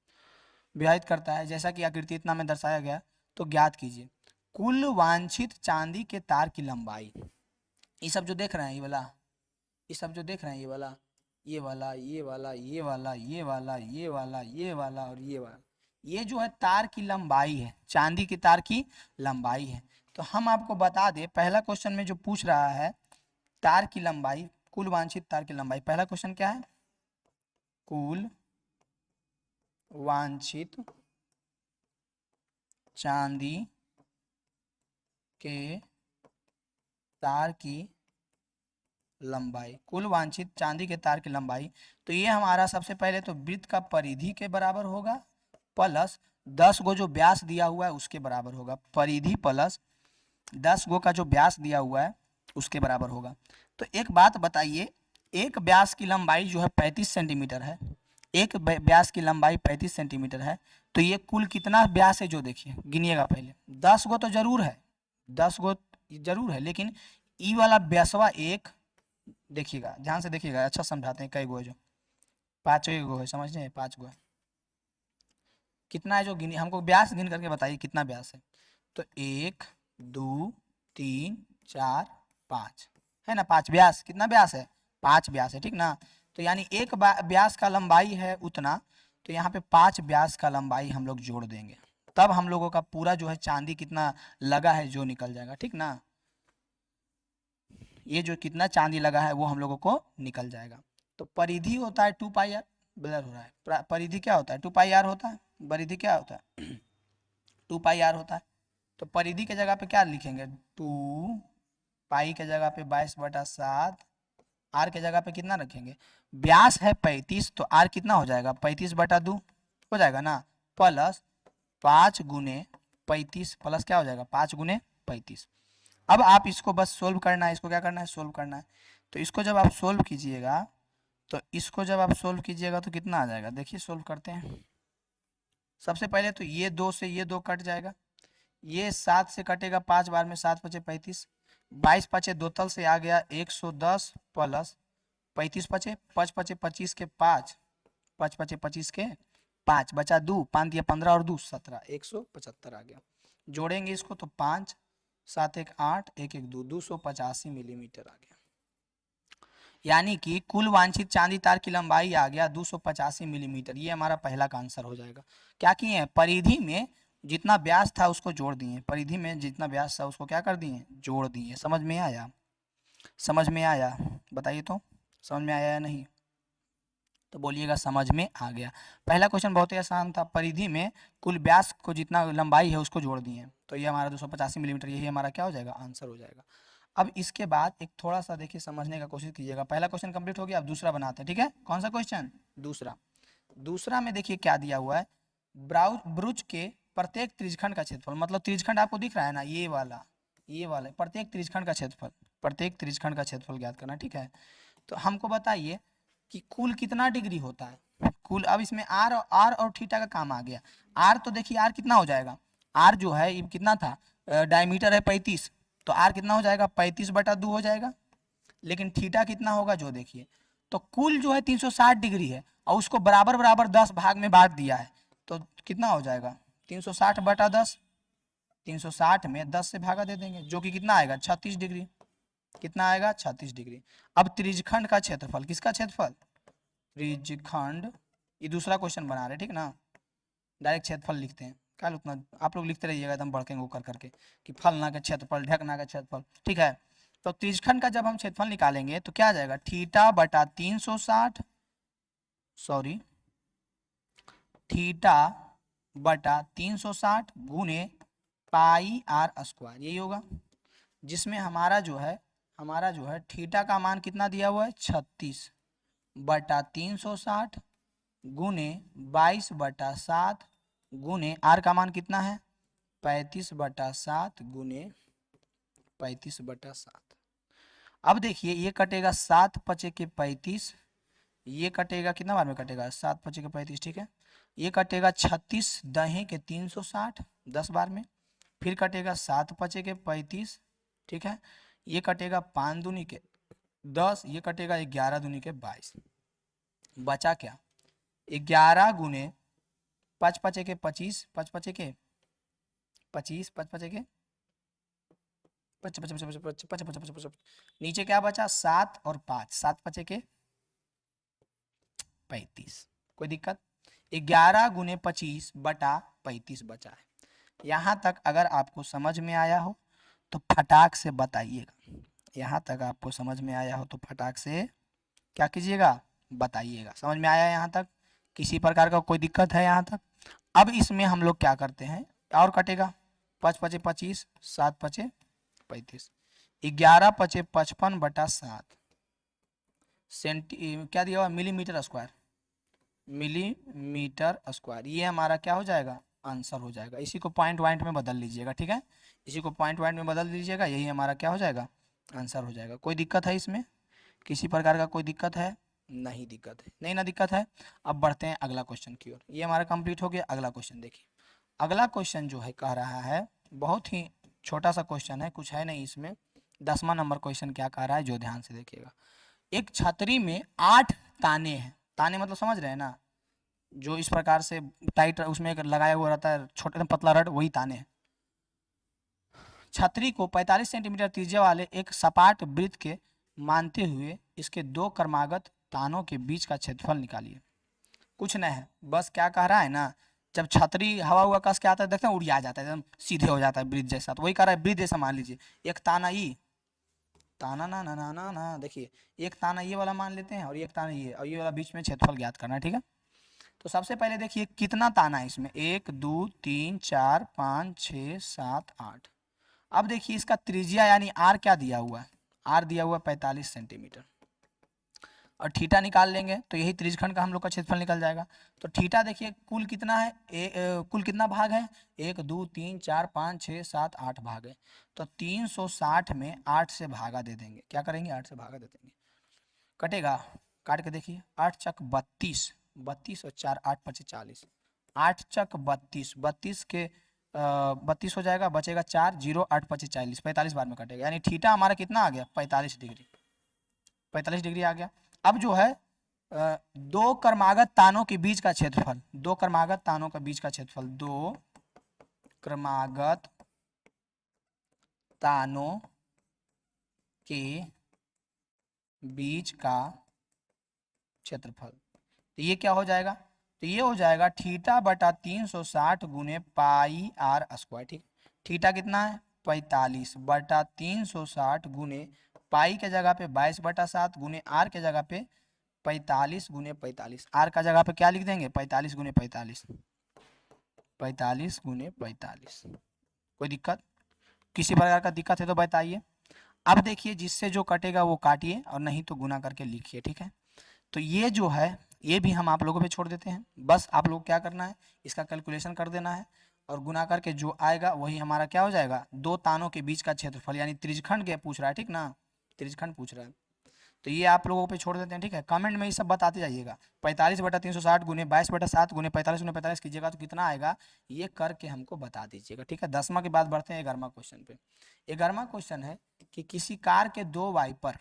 Speaker 1: विभाजित करता है, जैसा कि आकृति इतना में दर्शाया गया। तो ज्ञात कीजिए कुल वांछित चांदी के तार की लंबाई। ये सब जो देख रहे हैं ये वाला, ये सब जो देख रहे हैं ये वाला, ये वाला, ये वाला, ये वाला, ये वाला, ये वाला, ये वाला और ये वाला, ये जो है तार की लंबाई है, चांदी की तार की लंबाई है। तो हम आपको बता दें पहला क्वेश्चन में जो पूछ रहा है तार की लंबाई, कुल वांछित तार की लंबाई, पहला क्वेश्चन क्या है, कुल वांछित चांदी के तार की लंबाई, कुल वांछित चांदी के तार की लंबाई। तो ये हमारा सबसे पहले तो वृत्त का परिधि के बराबर होगा प्लस 10 गो जो व्यास दिया हुआ है उसके बराबर होगा, परिधि प्लस 10 गो का जो व्यास दिया हुआ है उसके बराबर होगा। तो एक बात बताइए, एक व्यास की लंबाई जो है 35 सेंटीमीटर है, एक व्यास की लंबाई 35 सेंटीमीटर है, तो ये कुल कितना व्यास है जो देखिए गिनिएगा पहले, 10 गो तो जरूर है, 10 गो जरूर है, लेकिन ई वाला व्यासवा एक, देखिएगा ध्यान से देखिएगा, अच्छा समझाते हैं, कई गो है जो 5 गो है, समझ रहे हैं 5 गो है, कितना है जो गिनी, हमको व्यास गिन करके बताइए कितना व्यास है। तो 1 2 3 4 5 है ना, 5 व्यास, कितना व्यास है 5 व्यास है, ठीक ना। तो यानी एक व्यास का लंबाई है उतना, तो यहाँ पे 5 व्यास का लंबाई हम लोग जोड़ देंगे, तब हम लोगों का पूरा जो है चांदी कितना लगा है जो निकल जाएगा, ठीक ना। ये जो कितना चांदी लगा है वो हम लोगों को निकल जाएगा। तो परिधि होता है 2 पाई आर, ब्लर हो रहा है, परिधि क्या होता है 2 पाई आर होता है, परिधि क्या होता है 2 पाई आर होता है। तो परिधि के जगह पे क्या लिखेंगे, 2 पाई के जगह पे 22/7, आर के जगह पे कितना रखेंगे, व्यास है 35, तो आर कितना हो जाएगा 35/2 हो जाएगा ना, प्लस 5 × 35 प्लस क्या हो जाएगा 5 × 35। अब आप इसको बस सोल्व करना है, इसको क्या करना है सोल्व करना है। तो इसको जब आप सोल्व कीजिएगा, तो इसको जब आप सोल्व कीजिएगा तो कितना आ जाएगा, देखिए सोल्व करते हैं। सबसे पहले तो ये 2 से ये 2 कट जाएगा, ये 7 से कटेगा 5 बार में, 7×5 = 35, 22×5 2 तल से आ गया 110 प्लस 35×5 5×5 25 के 5, 5×5 25 के 5 बचा 2, 5 दिया 15 और 2 17, 175 आ गया। जोड़ेंगे इसको तो 5 7 1 8 1 1 2 285 मिलीमीटर आ गया। यानी कि कुल वांछित चांदी तार की लंबाई आ गया 285 मिलीमीटर। ये हमारा पहला का आंसर हो जाएगा। क्या किए हैं, परिधि में जितना व्यास था उसको जोड़ दिए, परिधि में जितना व्यास था उसको क्या कर दिए, जोड़ दिए। समझ में आया, समझ में आया, बताइए तो समझ में आया या नहीं, तो बोलिएगा समझ में आ गया। पहला क्वेश्चन बहुत ही आसान था, परिधि में कुल व्यास को जितना लंबाई है उसको जोड़ दिए, तो ये हमारा 285 मिलीमीटर, यही हमारा क्या हो जाएगा आंसर हो जाएगा। अब इसके बाद एक थोड़ा सा देखिए समझने का कोशिश कीजिएगा। पहला क्वेश्चन कंप्लीट हो गया, अब दूसरा बनाते हैं, ठीक है। कौन सा क्वेश्चन, दूसरा। दूसरा में देखिए क्या दिया हुआ है, ब्रुज के प्रत्येक त्रिज्यखंड का क्षेत्रफल, मतलब त्रिज्यखंड आपको दिख रहा है ना, ये वाला प्रत्येक त्रिज्यखंड का क्षेत्रफल, प्रत्येक त्रिज्यखंड का क्षेत्रफल ज्ञात करना, ठीक है। तो हमको बताइए कि कुल कितना डिग्री होता है, कुल। अब इसमें आर और थीटा का काम आ गया। आर तो देखिए आर कितना हो जाएगा, आर जो है ये कितना था, डायमीटर है 35, तो आर कितना हो जाएगा 35/2 हो जाएगा। लेकिन थीटा कितना होगा जो देखिए, तो कुल जो है 360 डिग्री है और उसको बराबर बराबर 10 भाग में बांट दिया है, तो कितना हो जाएगा 360/10, 360 में 10 से भागा दे देंगे, जो कि कितना आएगा 36 डिग्री। कितना आएगा 36 डिग्री। अब त्रिज्यखंड का क्षेत्रफल, किसका क्षेत्रफल, त्रिज्यखंड, ये दूसरा क्वेश्चन बना रहे, ठीक ना। डायरेक्ट क्षेत्रफल लिखते हैं, कल उतना आप लोग लिखते रहिएगा एकदम बढ़केंगे कर करके कि फलना का क्षेत्रफल, ढकना का क्षेत्रफल, ठीक है। तो त्रिज्यखंड का जब हम क्षेत्रफल निकालेंगे तो क्या आ जाएगा, θ/360, सॉरी θ/360 गुने πr², यही होगा। जिसमें हमारा जो है थीटा का मान कितना दिया हुआ है 36/360 गुने 22/7 गुने आर का मान कितना है 35/7 गुने 35/7। अब देखिए ये कटेगा 7×5 = 35, ये कटेगा कितना बार में कटेगा 7×5 = 35, ठीक है। ये कटेगा 36 दहे के 360 10 बार में, फिर कटेगा 7×5 = 35, ठीक है। ये कटेगा 5 दूनी के 10, ये कटेगा 11 दूनी के 22, बचा क्या 11 गुने 5×5 = 25, 5×5 = 25, 5×5 = 55, नीचे क्या बचा 7 और 5, 7×5 = 35। कोई दिक्कत, 11 गुने 25/35 बचा है। यहाँ तक अगर आपको समझ में आया हो तो फटाक से बताइएगा, यहाँ तक आपको समझ में आया हो तो फटाक से क्या कीजिएगा बताइएगा। समझ में आया यहाँ तक, किसी प्रकार का कोई दिक्कत है यहाँ तक। अब इसमें हम लोग क्या करते हैं, और कटेगा 5×5 = 25, 7×5 = 35, 11×5 = 55/7 क्या दिया हुआ मिलीमीटर स्क्वायर, मिलीमीटर स्क्वायर। ये हमारा क्या हो जाएगा आंसर हो जाएगा। इसी को पॉइंट वाइंट में बदल लीजिएगा, ठीक है। इसी को पॉइंट वाइंट में बदल लीजिएगा, यही हमारा क्या हो जाएगा आंसर हो जाएगा। कोई दिक्कत है इसमें, किसी प्रकार का कोई दिक्कत है, नहीं दिक्कत है, नहीं ना दिक्कत है। अब बढ़ते हैं अगला क्वेश्चन की ओर। ये हमारा कंप्लीट हो गया। अगला क्वेश्चन देखिए, अगला क्वेश्चन जो है कह रहा है, बहुत ही छोटा सा क्वेश्चन है, कुछ है नहीं इसमें। 10वां नंबर क्वेश्चन क्या कह रहा है जो ध्यान से देखिएगा। एक छतरी में 8 ताने हैं, ताने मतलब समझ रहे हैं ना, जो इस प्रकार से टाइट उसमें एक लगाया हुआ रहता है छोटे पतला रड, वही ताने हैं। छतरी को 45 सेंटीमीटर त्रिज्या वाले एक सपाट वृत्त के मानते हुए इसके 2 क्रमागत तानों के बीच का क्षेत्रफल निकालिए। कुछ नहीं है, बस क्या कह रहा है ना, जब छतरी हवा हुआ कस के आता है देखते हैं उड़ जाता है एकदम सीधे हो जाता है ब्रिज जैसा, तो वही कह रहा है ब्रिज जैसा मान लीजिए। एक ताना ई ताना ना ना ना ना ना, देखिए एक ताना ये वाला मान लेते हैं और एक ताना ये, और ये वाला बीच में क्षेत्रफल ज्ञात करना है, ठीक है। तो सबसे पहले देखिए कितना ताना है इसमें, 1 2 3 4 5 6 7 8। अब देखिए इसका त्रिज्या यानी आर क्या दिया हुआ है, आर दिया हुआ 45 सेंटीमीटर, और थीटा निकाल लेंगे तो यही त्रिज्यखंड का हम लोग का क्षेत्रफल निकल जाएगा। तो थीटा देखिए कुल कितना है, कुल कितना भाग है, 1 2 3 4 5 6 7 8 भाग है। तो 360 में 8 से भागा दे देंगे, क्या करेंगे 8 से भागा दे देंगे, कटेगा, काट के देखिए 8 चक 32, 32 और 4 8 5 40, 8 चक 32, 32 के 32 हो जाएगा, बचेगा 4 0 8 5 40, 45 बार में कटेगा, यानी थीटा हमारा कितना आ गया 45 डिग्री, 45 डिग्री आ गया। अब जो है दो क्रमागत तानों के बीच का क्षेत्रफल, दो क्रमागत तानों के बीच का क्षेत्रफल, दो क्रमागत तानों के बीच का क्षेत्रफल, तो ये क्या हो जाएगा, तो ये हो जाएगा थीटा बटा 360 गुने पाई आर स्क्वायर, ठीक। थीटा कितना है 45 बटा 360 गुने पाई के जगह पे 22 बटा 7 गुने आर के जगह पे 45 गुने 45, आर का जगह पे क्या लिख देंगे 45 गुने 45, 45 गुने 45। कोई दिक्कत, किसी प्रकार का दिक्कत है तो बताइए। अब देखिए जिससे जो कटेगा वो काटिए और नहीं तो गुना करके लिखिए, ठीक है। तो ये जो है ये भी हम आप लोगों पे छोड़ देते हैं, बस आप लोग क्या करना है इसका कैलकुलेशन कर देना है और गुना करके जो आएगा वही हमारा क्या हो जाएगा, दो तानों के बीच का क्षेत्रफल यानी त्रिज्यखंड के पूछ रहा है, ठीक ना, त्रिज्यखंड पूछ रहा है। तो ये आप लोगों पे छोड़ देते हैं, ठीक है। कमेंट में ये सब बताते जाइएगा, 45 बटा 360 गुने 22 बटा 7 गुने 45 गुने 45 कीजिएगा तो कितना आएगा, ये करके हमको बता दीजिएगा, ठीक है। 10वां के बाद बढ़ते हैं 11वां क्वेश्चन पे। 11वां क्वेश्चन है कि किसी कार के दो वाइपर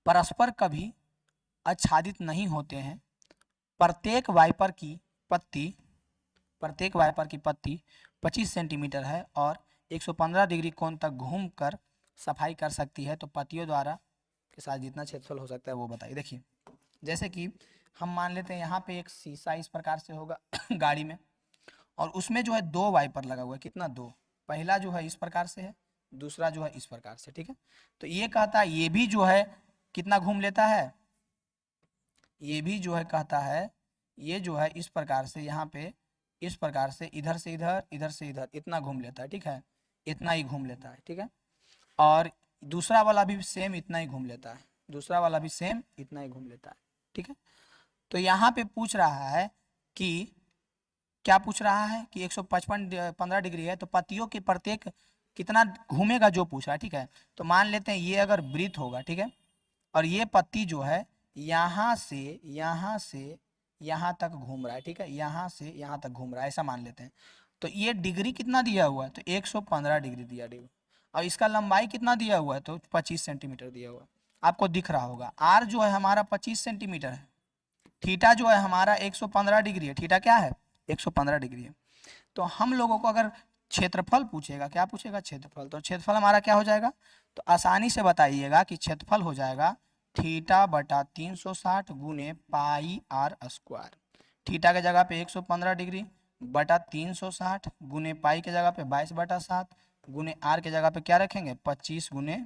Speaker 1: परस्पर कभी आच्छादित नहीं होते हैं, प्रत्येक वाइपर की पत्ती 25 सेंटीमीटर है और 115 डिग्री कोण तक घूमकर सफाई कर सकती है, तो पत्तियों द्वारा के साथ जितना क्षेत्रफल हो सकता है वो बताइए। देखिए जैसे कि हम मान लेते हैं यहाँ पे एक शीशा इस प्रकार से होगा गाड़ी में, और उसमें जो है दो वाइपर लगा हुआ है, कितना दो, पहला जो है इस प्रकार से है, दूसरा जो है इस प्रकार से, ठीक है। तो ये कहता है ये भी जो है कितना घूम लेता है, ये भी जो है कहता है ये जो है इस प्रकार से यहाँ पे इस प्रकार से इधर से इधर इधर से इधर इतना घूम लेता है, ठीक है, इतना ही घूम लेता है, ठीक है। और दूसरा वाला भी सेम इतना ही घूम लेता है, दूसरा वाला भी सेम इतना ही घूम लेता है, ठीक है। तो यहाँ पे पूछ रहा है कि क्या पूछ रहा है कि 155 डिग्री है तो पत्तियों के प्रत्येक कितना घूमेगा जो पूछ रहा है, ठीक है। तो मान लेते हैं ये अगर वृत्त होगा, ठीक है, और ये पत्ती जो है यहाँ से यहाँ तक घूम रहा है, ठीक है, यहाँ से यहाँ तक घूम रहा है ऐसा मान लेते हैं। तो ये डिग्री कितना दिया हुआ है, तो 115 डिग्री दिया डिग्री, और इसका लंबाई कितना दिया हुआ है, तो 25 सेंटीमीटर दिया हुआ है, आपको दिख रहा होगा। आर जो है हमारा 25 सेंटीमीटर है, थीटा जो है हमारा 115 डिग्री है, थीटा क्या है 115 डिग्री है। तो हम लोगों को अगर क्षेत्रफल पूछेगा, क्या पूछेगा क्षेत्रफल, तो क्षेत्रफल हमारा क्या हो जाएगा, तो आसानी से बताइएगा कि क्षेत्रफल हो जाएगा थीटा बटा 360 गुने पाई आर स्क्वायर, थीटा के जगह पे 115 डिग्री बटा 360 गुने पाई के जगह पे 22 बटा 7 गुने आर के जगह पे क्या रखेंगे 25 गुने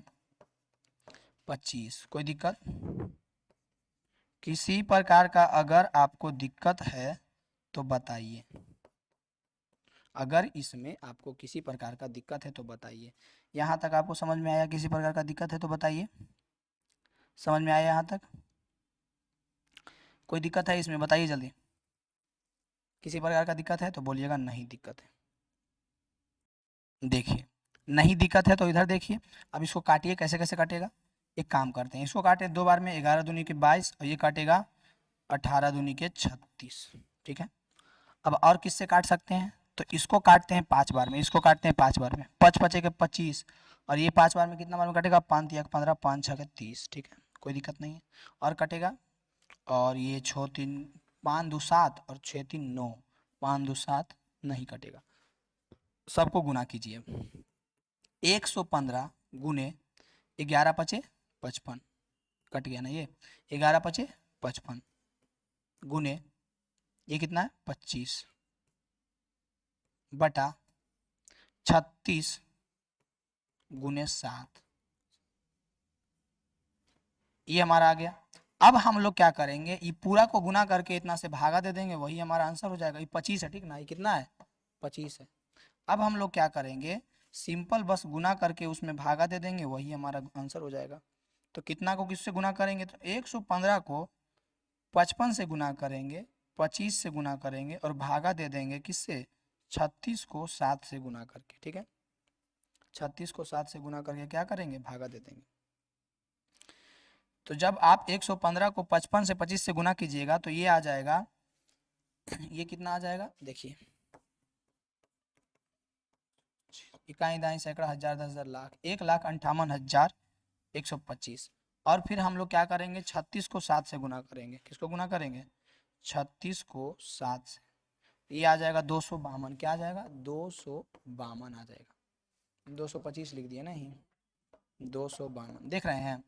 Speaker 1: 25। कोई दिक्कत, किसी प्रकार का अगर आपको दिक्कत है तो बताइए, अगर इसमें आपको किसी प्रकार का दिक्कत है तो बताइए। यहाँ तक आपको समझ में आया, किसी प्रकार का दिक्कत है तो बताइए, समझ में आया यहाँ तक, कोई दिक्कत है इसमें बताइए जल्दी, किसी प्रकार का दिक्कत है तो बोलिएगा नहीं दिक्कत है। देखिए नहीं दिक्कत है तो इधर देखिए, अब इसको काटिए, कैसे कैसे काटेगा, एक काम करते हैं इसको काटे दो बार में, 11 दूनी के 22 और ये काटेगा 18 दूनी के 36, ठीक है। अब और किससे काट सकते हैं, तो इसको काटते हैं 5 बार में, इसको काटते हैं 5 बार में, 5 पचे के 25 और ये 5 बार में कितना बार में कटेगा 5 या 15 5 6 के 30, ठीक है, कोई दिक्कत नहीं है। और कटेगा, और ये 6 3 5 2 7 और 6 3 9, 5 2 7 नहीं कटेगा, सबको गुना कीजिए, 115 गुने 11 पचे 55, कट गया ना ये, 11 पचे 55 गुने ये कितना है 25, बटा 36 गुने 7, ये हमारा आ गया। अब हम लोग क्या करेंगे, ये पूरा को गुना करके इतना से भागा दे देंगे, वही हमारा आंसर हो जाएगा। ये 25 है, ठीक ना, ये कितना है 25 है। अब हम लोग क्या करेंगे, सिंपल बस गुना करके उसमें भागा दे देंगे, वही हमारा आंसर हो जाएगा। तो कितना को किससे गुना करेंगे, तो 115 को 55 से गुना करेंगे, 25 से गुना करेंगे और भागा दे देंगे किससे, 36 को 7 से गुना करके, ठीक है। 36 को 7 से गुना करके क्या करेंगे, भागा दे देंगे। तो जब आप 115 को 55 से 25 से गुना कीजिएगा तो ये आ जाएगा, ये कितना आ जाएगा देखिए, इकाई दाई सैकड़ा हजार दस हजार लाख, 1,58,125। और फिर हम लोग क्या करेंगे, 36 को 7 से गुना करेंगे, किसको गुना करेंगे, 36 को 7 से, ये आ जाएगा 252, क्या आ जाएगा 252 आ जाएगा, 225 लिख दिए नहीं, 252 देख रहे हैं।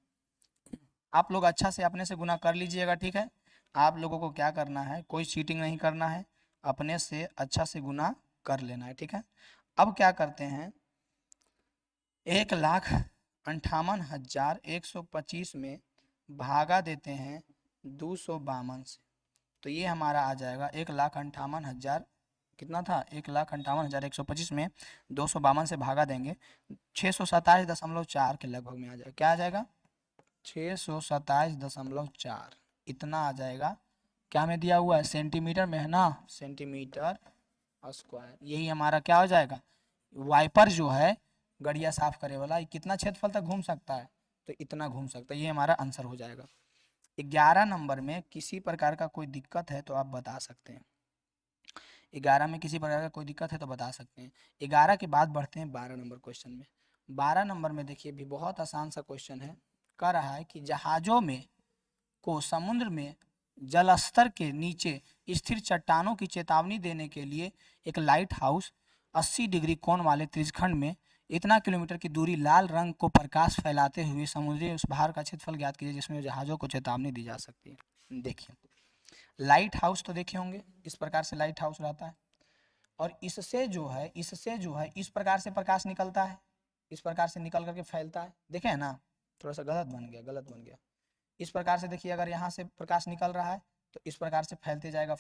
Speaker 1: आप लोग अच्छा से अपने से गुना कर लीजिएगा, ठीक है। आप लोगों को क्या करना है, कोई चीटिंग नहीं करना है, अपने से अच्छा से गुना कर लेना है, ठीक है। अब क्या करते हैं, 1,58,125 में भागा देते हैं 252 से, तो ये हमारा आ जाएगा 1,58,000, कितना था 1,58,125 में 252 से भागा देंगे 627.4 के लगभग में आ जाएगा, क्या आ जाएगा 627.4, इतना आ जाएगा। क्या में दिया हुआ है, सेंटीमीटर में है ना, सेंटीमीटर स्क्वायर। यही हमारा क्या हो जाएगा, वाइपर जो है गड़िया साफ करे वाला, ये कितना क्षेत्रफल तक घूम सकता है, तो इतना घूम सकता है, ये हमारा आंसर हो जाएगा। 11 नंबर में किसी प्रकार का कोई दिक्कत है तो आप बता सकते हैं, 11 में किसी प्रकार का कोई दिक्कत है तो बता सकते हैं। 11 के बाद बढ़ते हैं 12 नंबर क्वेश्चन में। 12 नंबर में देखिए भी बहुत आसान सा क्वेश्चन है, कह रहा है कि जहाजों में को समुद्र में जलस्तर के नीचे स्थिर चट्टानों की चेतावनी देने के लिए एक लाइट हाउस 80 डिग्री कोण वाले त्रिज्यखंड में इतना किलोमीटर की दूरी लाल रंग को प्रकाश फैलाते हुए समुद्री उस भार का क्षेत्रफल ज्ञात कीजिए जिसमें जहाजों को चेतावनी दी जा सकती है। देखिए लाइट हाउस तो देखे होंगे, इस प्रकार से लाइट हाउस रहता है, और इससे जो है इस प्रकार से प्रकाश निकलता है, इस प्रकार से निकल करके फैलता है, देखे है ना, थोड़ा सा गलत बन गया। इस प्रकार से देखिए, अगर यहाँ से प्रकाश निकल रहा है तो इस प्रकार से फैलते जाएगा,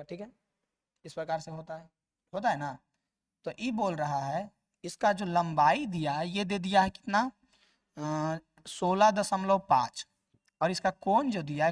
Speaker 1: ठीक है, इस प्रकार से होता है ना। तो ये बोल रहा है इसका जो लंबाई दिया है ये दे दिया है कितना, 16.5, और इसका कोण जो दिया है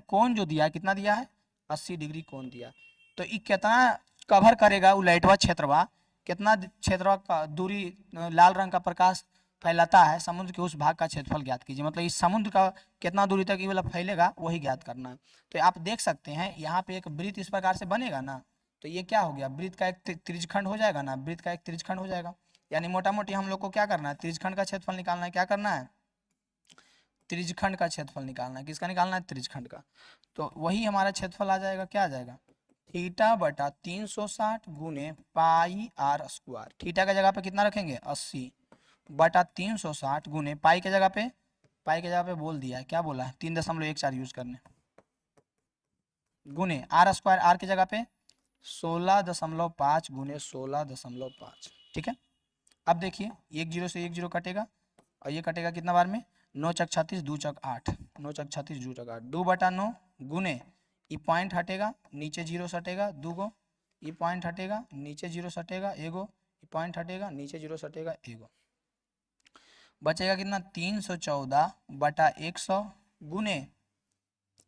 Speaker 1: कितना दिया है, 80 डिग्री कोण दिया। तो ये कितना कवर करेगा, वो लाइटवा क्षेत्रवा कितना क्षेत्रवा का दूरी लाल रंग का प्रकाश फैलाता है, समुद्र के उस भाग का क्षेत्रफल ज्ञात कीजिए। मतलब इस समुद्र का कितना दूरी तक ये वाला फैलेगा वही ज्ञात करना है। तो आप देख सकते हैं यहाँ पे एक वृत्त इस प्रकार से बनेगा ना, तो ये क्या हो गया, वृत्त का एक त्रिज्यखंड हो जाएगा ना, वृत्त का एक त्रिज्यखंड हो जाएगा। यानी मोटा मोटी हम लोग को क्या करना है, त्रिज्यखंड का क्षेत्रफल निकालना है, क्या करना है, त्रिज्यखंड का क्षेत्रफल निकालना है, किसका निकालना है, त्रिज्यखंड का। तो वही हमारा क्षेत्रफल आ जाएगा, क्या आ जाएगा, थीटा बटा 360 गुने पाई आर स्क्वायर। थीटा की जगह पे कितना रखेंगे 80 बटा 360 गुने पाई के जगह पे बोल दिया है, क्या बोला है 3.14 यूज करने, गुने आर स्क्वायर, आर की जगह पे 16.5 गुने 16.5, ठीक है। अब देखिए 1 0 से 1 0 कटेगा और ये कटेगा कितना बार में, 9 चक 36 2 चक 8, 9 चक 36 2 चक 8, 2 बटा 9 गुने, ये पॉइंट हटेगा नीचे 0 सटेगा 2 गो, ये पॉइंट हटेगा नीचे 0 सटेगा एगो, ये पॉइंट हटेगा नीचे 0 सटेगा एगो, बचेगा कितना 314 बटा 100 गुने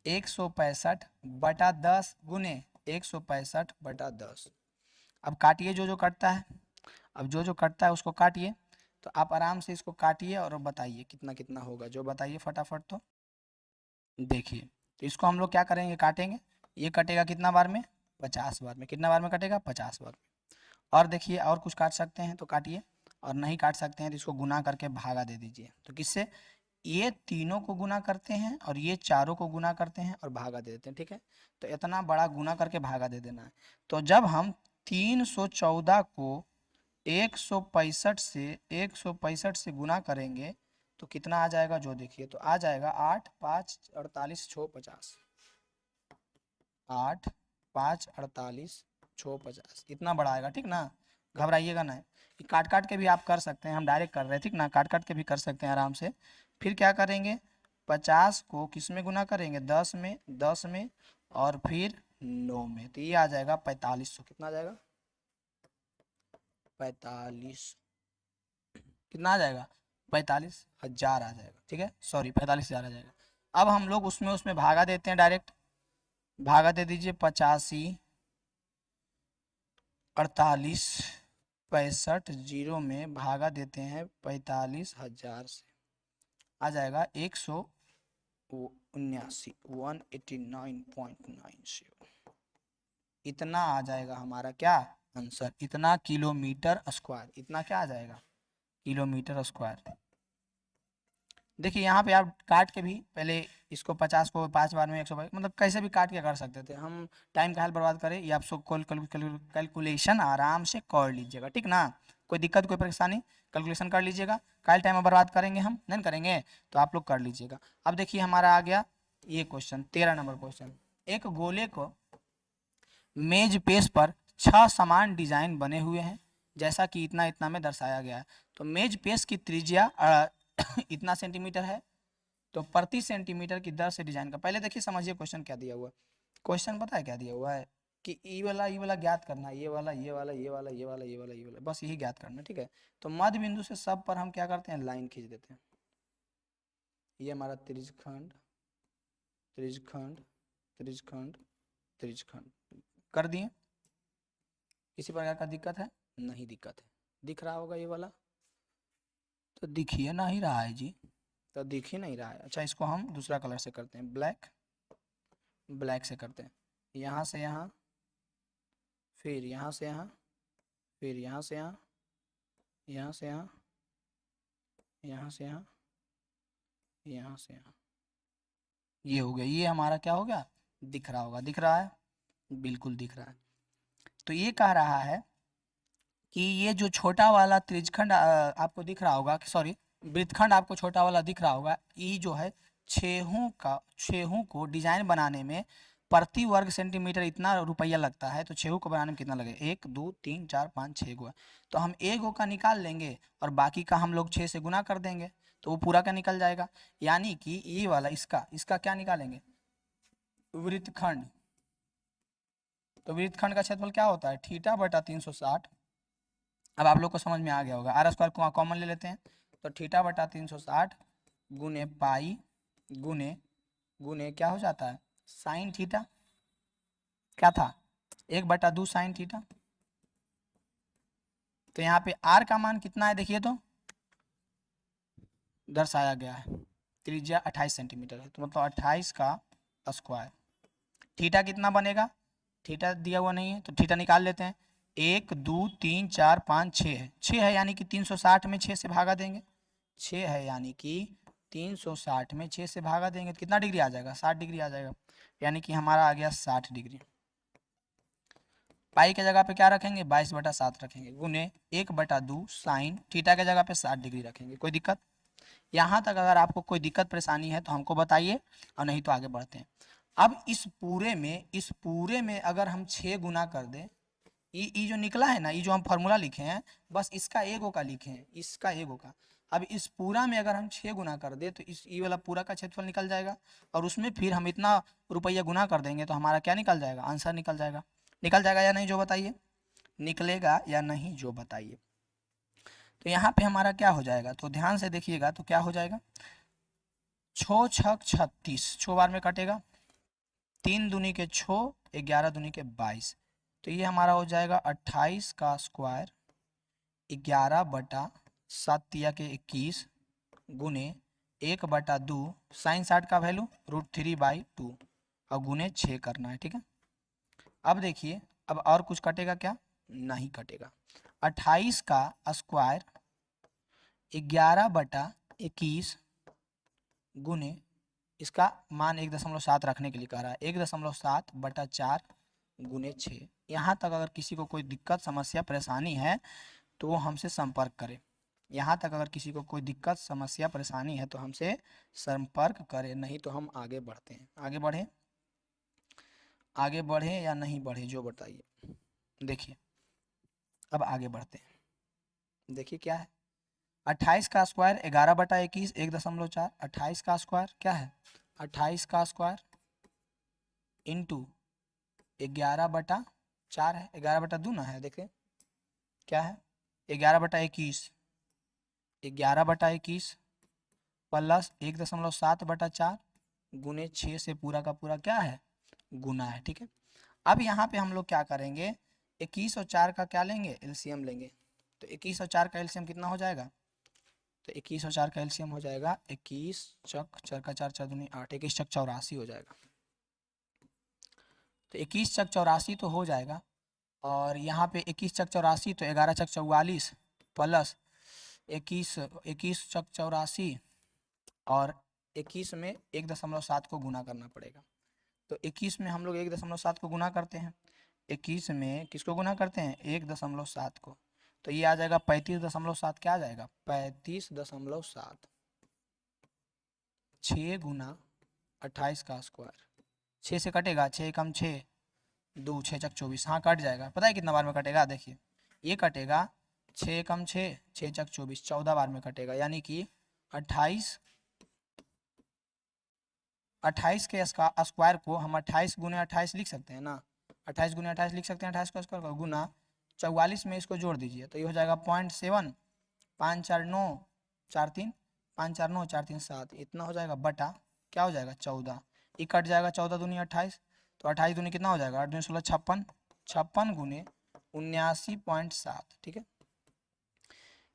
Speaker 1: 165 बटा 10 गुने 165 बटा 10। अब काटिए जो कटता है, अब जो कटता है उसको काटिए, तो आप आराम से इसको काटिए और बताइए कितना कितना होगा, जो बताइए फटाफट। तो देखिए, तो इसको हम लोग क्या करेंगे, काटेंगे, ये कटेगा कितना बार में, 50 बार में, कितना बार में कटेगा 50 बार में। और देखिए और कुछ काट सकते हैं तो काटिए, और नहीं काट सकते हैं तो इसको गुना करके भागा दे दीजिए। तो किससे, ये तीनों को गुना करते हैं और ये चारों को गुना करते हैं और भागा दे देते हैं, ठीक है। तो इतना बड़ा गुना करके भागा दे देना है। तो जब हम 314 को 165 से गुना करेंगे तो कितना आ जाएगा, जो देखिए तो आ जाएगा 8 5 48 6 50, 8 5 48 6 50, इतना बड़ा आएगा, ठीक ना। घबराइएगा नहीं, काट काट के भी आप कर सकते हैं, हम डायरेक्ट कर रहे हैं ठीक ना, काट काट के भी कर सकते हैं आराम से। फिर क्या करेंगे, 50 को किस में गुना करेंगे, 10 में, 10 में और फिर 9 में, तो ये आ जाएगा 4500। कितना आ जाएगा, 45, कितना आ जाएगा, 45,000 आ जाएगा, ठीक है, सॉरी 45,000 आ जाएगा। अब हम लोग उसमें भागा देते हैं डायरेक्ट, भागा दे दीजिए, 85, 48, 65, जीरो में भागा देते हैं 45,000 से, आ जाएगा 179, 189.90, इतना आ जाएगा हमारा क्या आंसर, इतना किलोमीटर स्क्वायर, इतना क्या आ जाएगा, किलोमीटर स्क्वायर। देखिए यहाँ पे आप काट के भी पहले इसको 50 को 5 बार में 122, मतलब कैसे भी काट के कर सकते थे, हम टाइम का हाल बर्बाद करें, ये आप कैलकुलेशन आराम से कर लीजिएगा ठीक ना, कोई दिक्कत कोई परेशानी, कैलकुलेशन कर लीजिएगा, काल टाइम बर्बाद करेंगे हम नहीं करेंगे, तो आप लोग कर लीजिएगा। अब देखिए हमारा आ गया ये क्वेश्चन, 13 नंबर क्वेश्चन, एक गोले को मेज पेश पर 6 समान डिजाइन बने हुए हैं, जैसा कि इतना इतना में दर्शाया गया है। तो मेज पेश की त्रिज्या इतना सेंटीमीटर है, तो प्रति सेंटीमीटर की दर से डिजाइन का, पहले देखिए समझिए क्वेश्चन क्या दिया हुआ है। क्वेश्चन पता है क्या दिया हुआ है कि ई वाला ज्ञात करना है, ये वाला ये वाला ये वाला ये वाला ये वाला ये वाला, बस यही ज्ञात करना है ठीक है। तो मध्य बिंदु से सब पर हम क्या करते हैं, लाइन खींच देते हैं, ये हमारा त्रिज्यखंड त्रिज्यखंड त्रिज्यखंड त्रिज्यखंड कर दिए। किसी प्रकार का दिक्कत है, नहीं दिक्कत है, दिख रहा होगा ये वाला, तो दिखिए नहीं रहा है जी, तो दिख ही नहीं रहा है। अच्छा इसको हम दूसरा कलर से करते हैं, ब्लैक, ब्लैक से करते हैं, यहाँ से यहाँ, फिर यहाँ से यहाँ, फिर यहाँ से यहाँ, यहाँ से यहाँ, यहाँ से यहाँ, यहाँ से यहाँ, ये हो गया, ये हमारा क्या हो गया, दिख रहा होगा, दिख रहा है, बिल्कुल दिख रहा है। तो ये कह रहा है कि ये जो छोटा वाला त्रिज्यखंड आपको दिख रहा होगा, सॉरी वृत्तखंड आपको छोटा वाला दिख रहा होगा, ये जो है छेहू को डिजाइन बनाने में प्रति वर्ग सेंटीमीटर इतना रुपया लगता है, तो छेहू को बनाने में कितना लगे, 1 2 3 4 5 6 गो है, तो हम एक गो का निकाल लेंगे और बाकी का हम लोग 6 से गुना कर देंगे, तो वो पूरा का निकल जाएगा। यानी कि ये वाला इसका क्या निकालेंगे, वृत्तखंड, तो वृत्तखंड का क्षेत्रफल क्या होता है, थीटा बटा 360। अब आप लोग को समझ में आ गया होगा, आर स्क्वायर कॉमन ले लेते हैं, तो थीटा बटा 360 गुने पाई गुने गुने क्या हो जाता है, साइन थीटा, क्या था 1/2 साइन थीटा। तो यहाँ पे आर का मान कितना है, देखिए तो दर्शाया गया है, त्रिज्या 28 सेंटीमीटर है, तो मतलब 28 का स्क्वायर। थीटा कितना बनेगा, थीटा दिया हुआ नहीं है, तो थीटा निकाल लेते हैं, 1 2 3 4 5 6 है, 6 है यानी कि 360 में 6 से भागा देंगे, 6 है यानी कि 360 में 6 से भागा देंगे, तो कितना डिग्री आ जाएगा, 60 डिग्री आ जाएगा, यानी कि हमारा आ गया 60 डिग्री। पाई के जगह पे क्या रखेंगे, 22/7 रखेंगे, गुने 1/2 साइन थीटा के जगह पे 60 डिग्री रखेंगे। कोई दिक्कत, यहाँ तक अगर आपको कोई दिक्कत परेशानी है तो हमको बताइए, और नहीं तो आगे बढ़ते हैं। अब इस पूरे में अगर हम 6 गुना कर दें, ये जो निकला है ना, ये जो हम फार्मूला लिखे हैं, बस इसका एगो का लिखे हैं, इसका एगो का। अब इस पूरा में अगर हम 6 गुना कर दे तो इस ये वाला पूरा का क्षेत्रफल निकल जाएगा, और उसमें फिर हम इतना रुपया गुना कर देंगे तो हमारा क्या निकल जाएगा, आंसर निकल जाएगा। निकल जाएगा या नहीं जो बताइए, निकलेगा या नहीं जो बताइए। तो यहाँ पे हमारा क्या हो जाएगा, तो ध्यान से देखिएगा, तो क्या हो जाएगा, 6 छक 36, 6 बार में कटेगा, 3 दूनी के 6, 11 दूनी के 22, तो ये हमारा हो जाएगा 28 का स्क्वायर 11/7 के 21 गुने 1/2 साइन 60 का वैल्यू √3/2 और गुने 6 करना है, ठीक है। अब देखिए, अब और कुछ कटेगा क्या, नहीं कटेगा, 28 का स्क्वायर 11/21 गुने, इसका मान 1.7 रखने के लिए कह रहा है, 1.7/4 गुने 6। यहाँ तक अगर किसी को कोई दिक्कत समस्या परेशानी है तो वो हमसे संपर्क करें, यहाँ तक अगर किसी को कोई दिक्कत समस्या परेशानी है तो हमसे संपर्क करें, नहीं तो हम आगे बढ़ते हैं। आगे बढ़े या नहीं बढ़े जो बताइए। देखिए अब आगे बढ़ते हैं, देखिए क्या है 28 का स्क्वायर 11/21 1.4। 28 का स्क्वायर क्या है 28 का स्क्वायर इंटू 11/4 है, 11/2 ना है, देखिए क्या है 11/21, 11/21 प्लस 1.7/4 गुने 6 से पूरा का पूरा क्या है गुना है। ठीक है, अब यहाँ पे हम लोग क्या करेंगे 21 और 4 का क्या लेंगे एलसीएम लेंगे। तो 21 और 4 का एलसीएम कितना हो जाएगा, तो 21 और 4 का एलसीएम हो जाएगा 21 चक 4 का 4 4 दूनी 8, 21 चक 84 हो जाएगा। तो 21 चक 84 तो हो जाएगा, और यहाँ पे 21 चक 84 तो 11 चक 44 प्लस 21 चक 84 और 21 में 1.7 को गुना करना पड़ेगा। तो 21 में हम लोग 1.7 को गुना करते हैं, 21 में किसको गुना करते हैं 1.7 को, तो ये आ जाएगा 35.7। क्या आ जाएगा 35.7, 6 गुना 28 का स्क्वायर, 6 से कटेगा 6 कम 6 2 6 चक 24, हाँ कट जाएगा। पता है कितना बार में कटेगा, देखिए ये कटेगा 6 कम 6 6 चक 24, 14 बार में कटेगा, यानी कि 28 के स्क्वायर को हम 28 गुने 28 लिख सकते हैं ना, 28 गुने 28 लिख सकते हैं, 28 का स्क्वायर को गुना 44 में इसको जोड़ दीजिए, तो ये हो जाएगा 0.7 5 4 9 4 3 5 4 9 4 3 7, इतना हो जाएगा बटा क्या हो जाएगा 14, ये कट जाएगा 14 दूनी 28, तो 28 दूनी कितना हो जाएगा 8 दूनी 16 56, 56 गुने 79.7। ठीक है,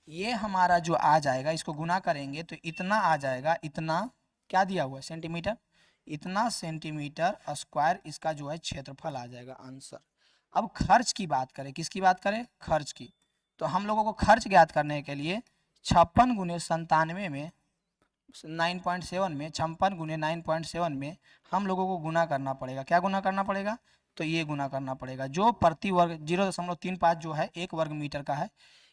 Speaker 1: ये हमारा जो आ जाएगा इसको गुना करेंगे तो इतना आ जाएगा, इतना क्या दिया हुआ है सेंटीमीटर, इतना सेंटीमीटर स्क्वायर इसका जो है क्षेत्रफल आ जाएगा आंसर। अब खर्च की बात करें, किसकी बात करें खर्च की, तो हम लोगों को खर्च ज्ञात करने के लिए 56 गुने 97 में 9.7 में 56 गुने 9.7 में हम लोगों को गुना करना पड़ेगा। क्या गुना करना पड़ेगा, तो ये गुना करना पड़ेगा, जो प्रति वर्ग 0.35 जो है 1 वर्ग मीटर का है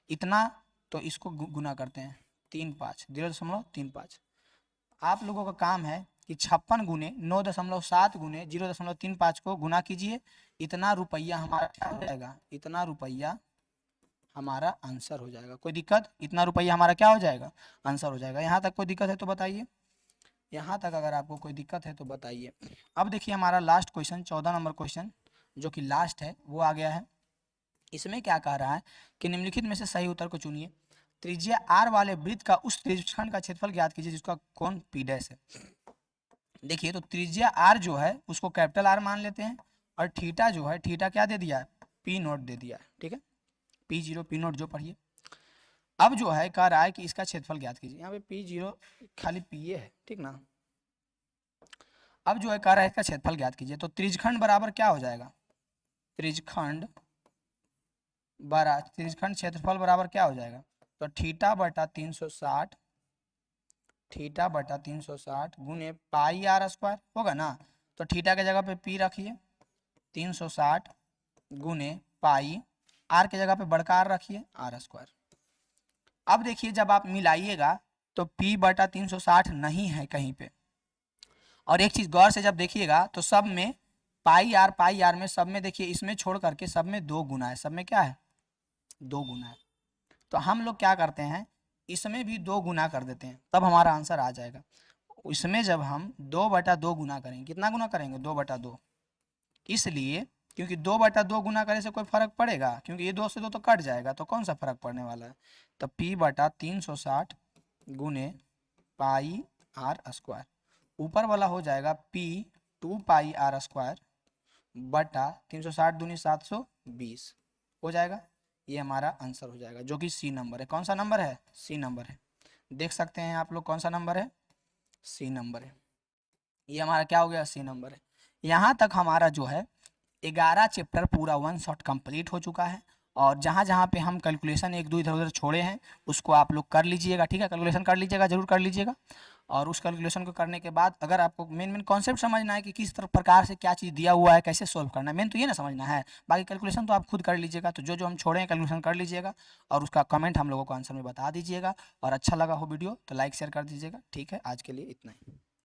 Speaker 1: इतना, तो इसको गुना करते हैं 0.35। आप लोगों का काम है कि 56 गुने 9.7 गुने 0.35 को गुना कीजिए, इतना रुपया हमारा क्या हो जाएगा, इतना रुपया हमारा आंसर हो जाएगा। कोई दिक्कत, इतना रुपया हमारा क्या हो जाएगा आंसर हो जाएगा। यहाँ तक कोई दिक्कत है तो बताइए, यहाँ तक अगर आपको कोई दिक्कत है तो बताइए। अब देखिए हमारा लास्ट क्वेश्चन 14 नंबर क्वेश्चन जो कि लास्ट है वो आ गया है। इसमें क्या कह रहा है कि निम्नलिखित में से सही उत्तर को चुनिए। त्रिज्या r वाले वृत्त का उस त्रिभुजखंड का क्षेत्रफल ज्ञात कीजिए जिसका कोण p डैश है। देखिए तो त्रिज्या r जो है उसको कैपिटल R मान लेते हैं, और थीटा जो है थीटा क्या दे दिया है p0 दे दिया है। ठीक है, p0 p0 जो पढ़िए। अब जो है कह रहा है कि इसका क्षेत्रफल ज्ञात कीजिए, यहाँ पे p0 खाली pa है, ठीक ना। अब जो है कह रहा है इसका क्षेत्रफल ज्ञात कीजिए, तो त्रिज्यखंड बराबर क्या हो जाएगा, त्रिज्यखंड क्षेत्रफल बराबर क्या हो जाएगा, तो थीटा बटा 360 गुने पाई आर स्क्वायर होगा ना। तो थीटा के जगह पे p रखिए, 360 गुने पाई, आर के जगह पे बड़का आर रखिए आर स्क्वायर। अब देखिए जब आप मिलाइएगा तो p बटा 360 नहीं है कहीं पे, और एक चीज गौर से जब देखिएगा तो सब में पाई आर में सब में देखिए इसमें छोड़ करके सब में 2 गुना है, सब में क्या है 2 गुना है। तो हम लोग क्या करते हैं इसमें भी 2 गुना कर देते हैं, तब हमारा आंसर आ जाएगा। इसमें जब हम 2/2 गुना करेंगे, कितना गुना करेंगे 2/2, इसलिए क्योंकि 2/2 गुना करने से कोई फर्क पड़ेगा, क्योंकि ये 2 से 2 तो कट जाएगा, तो कौन सा फर्क पड़ने वाला है। तो p बटा 360 गुने पाई आर स्क्वायर, ऊपर वाला हो जाएगा p 2 पाई आर स्क्वायर बटा 360 दूनी 720 हो जाएगा। ये हमारा आंसर हो जाएगा जो कि सी नंबर है। कौन सा नंबर है, सी नंबर है। देख सकते हैं आप लोग कौन सा नंबर है, सी नंबर है। ये हमारा क्या हो गया, सी नंबर है। यहाँ तक हमारा जो है 11 चैप्टर पूरा 1 शॉट कंप्लीट हो चुका है, और जहाँ जहाँ पे हम कैलकुलेशन 1 2 इधर उधर छोड़े हैं उसको आप लोग कर लीजिएगा। ठीक है, कैलकुलेशन कर लीजिएगा, जरूर कर लीजिएगा। और उस कैलकुलेशन को करने के बाद अगर आपको मेन कॉन्सेप्ट समझना है कि किस प्रकार से क्या चीज़ दिया हुआ है, कैसे सोल्व करना है, मेन तो ये ना समझना है। बाकी कैलकुलेशन तो आप खुद कर लीजिएगा। तो जो हम छोड़े हैं कैलकुलेशन कर लीजिएगा, और उसका कमेंट हम लोगों को आंसर में बता दीजिएगा। और अच्छा लगा हो वीडियो तो लाइक शेयर कर दीजिएगा। ठीक है, आज के लिए इतना ही।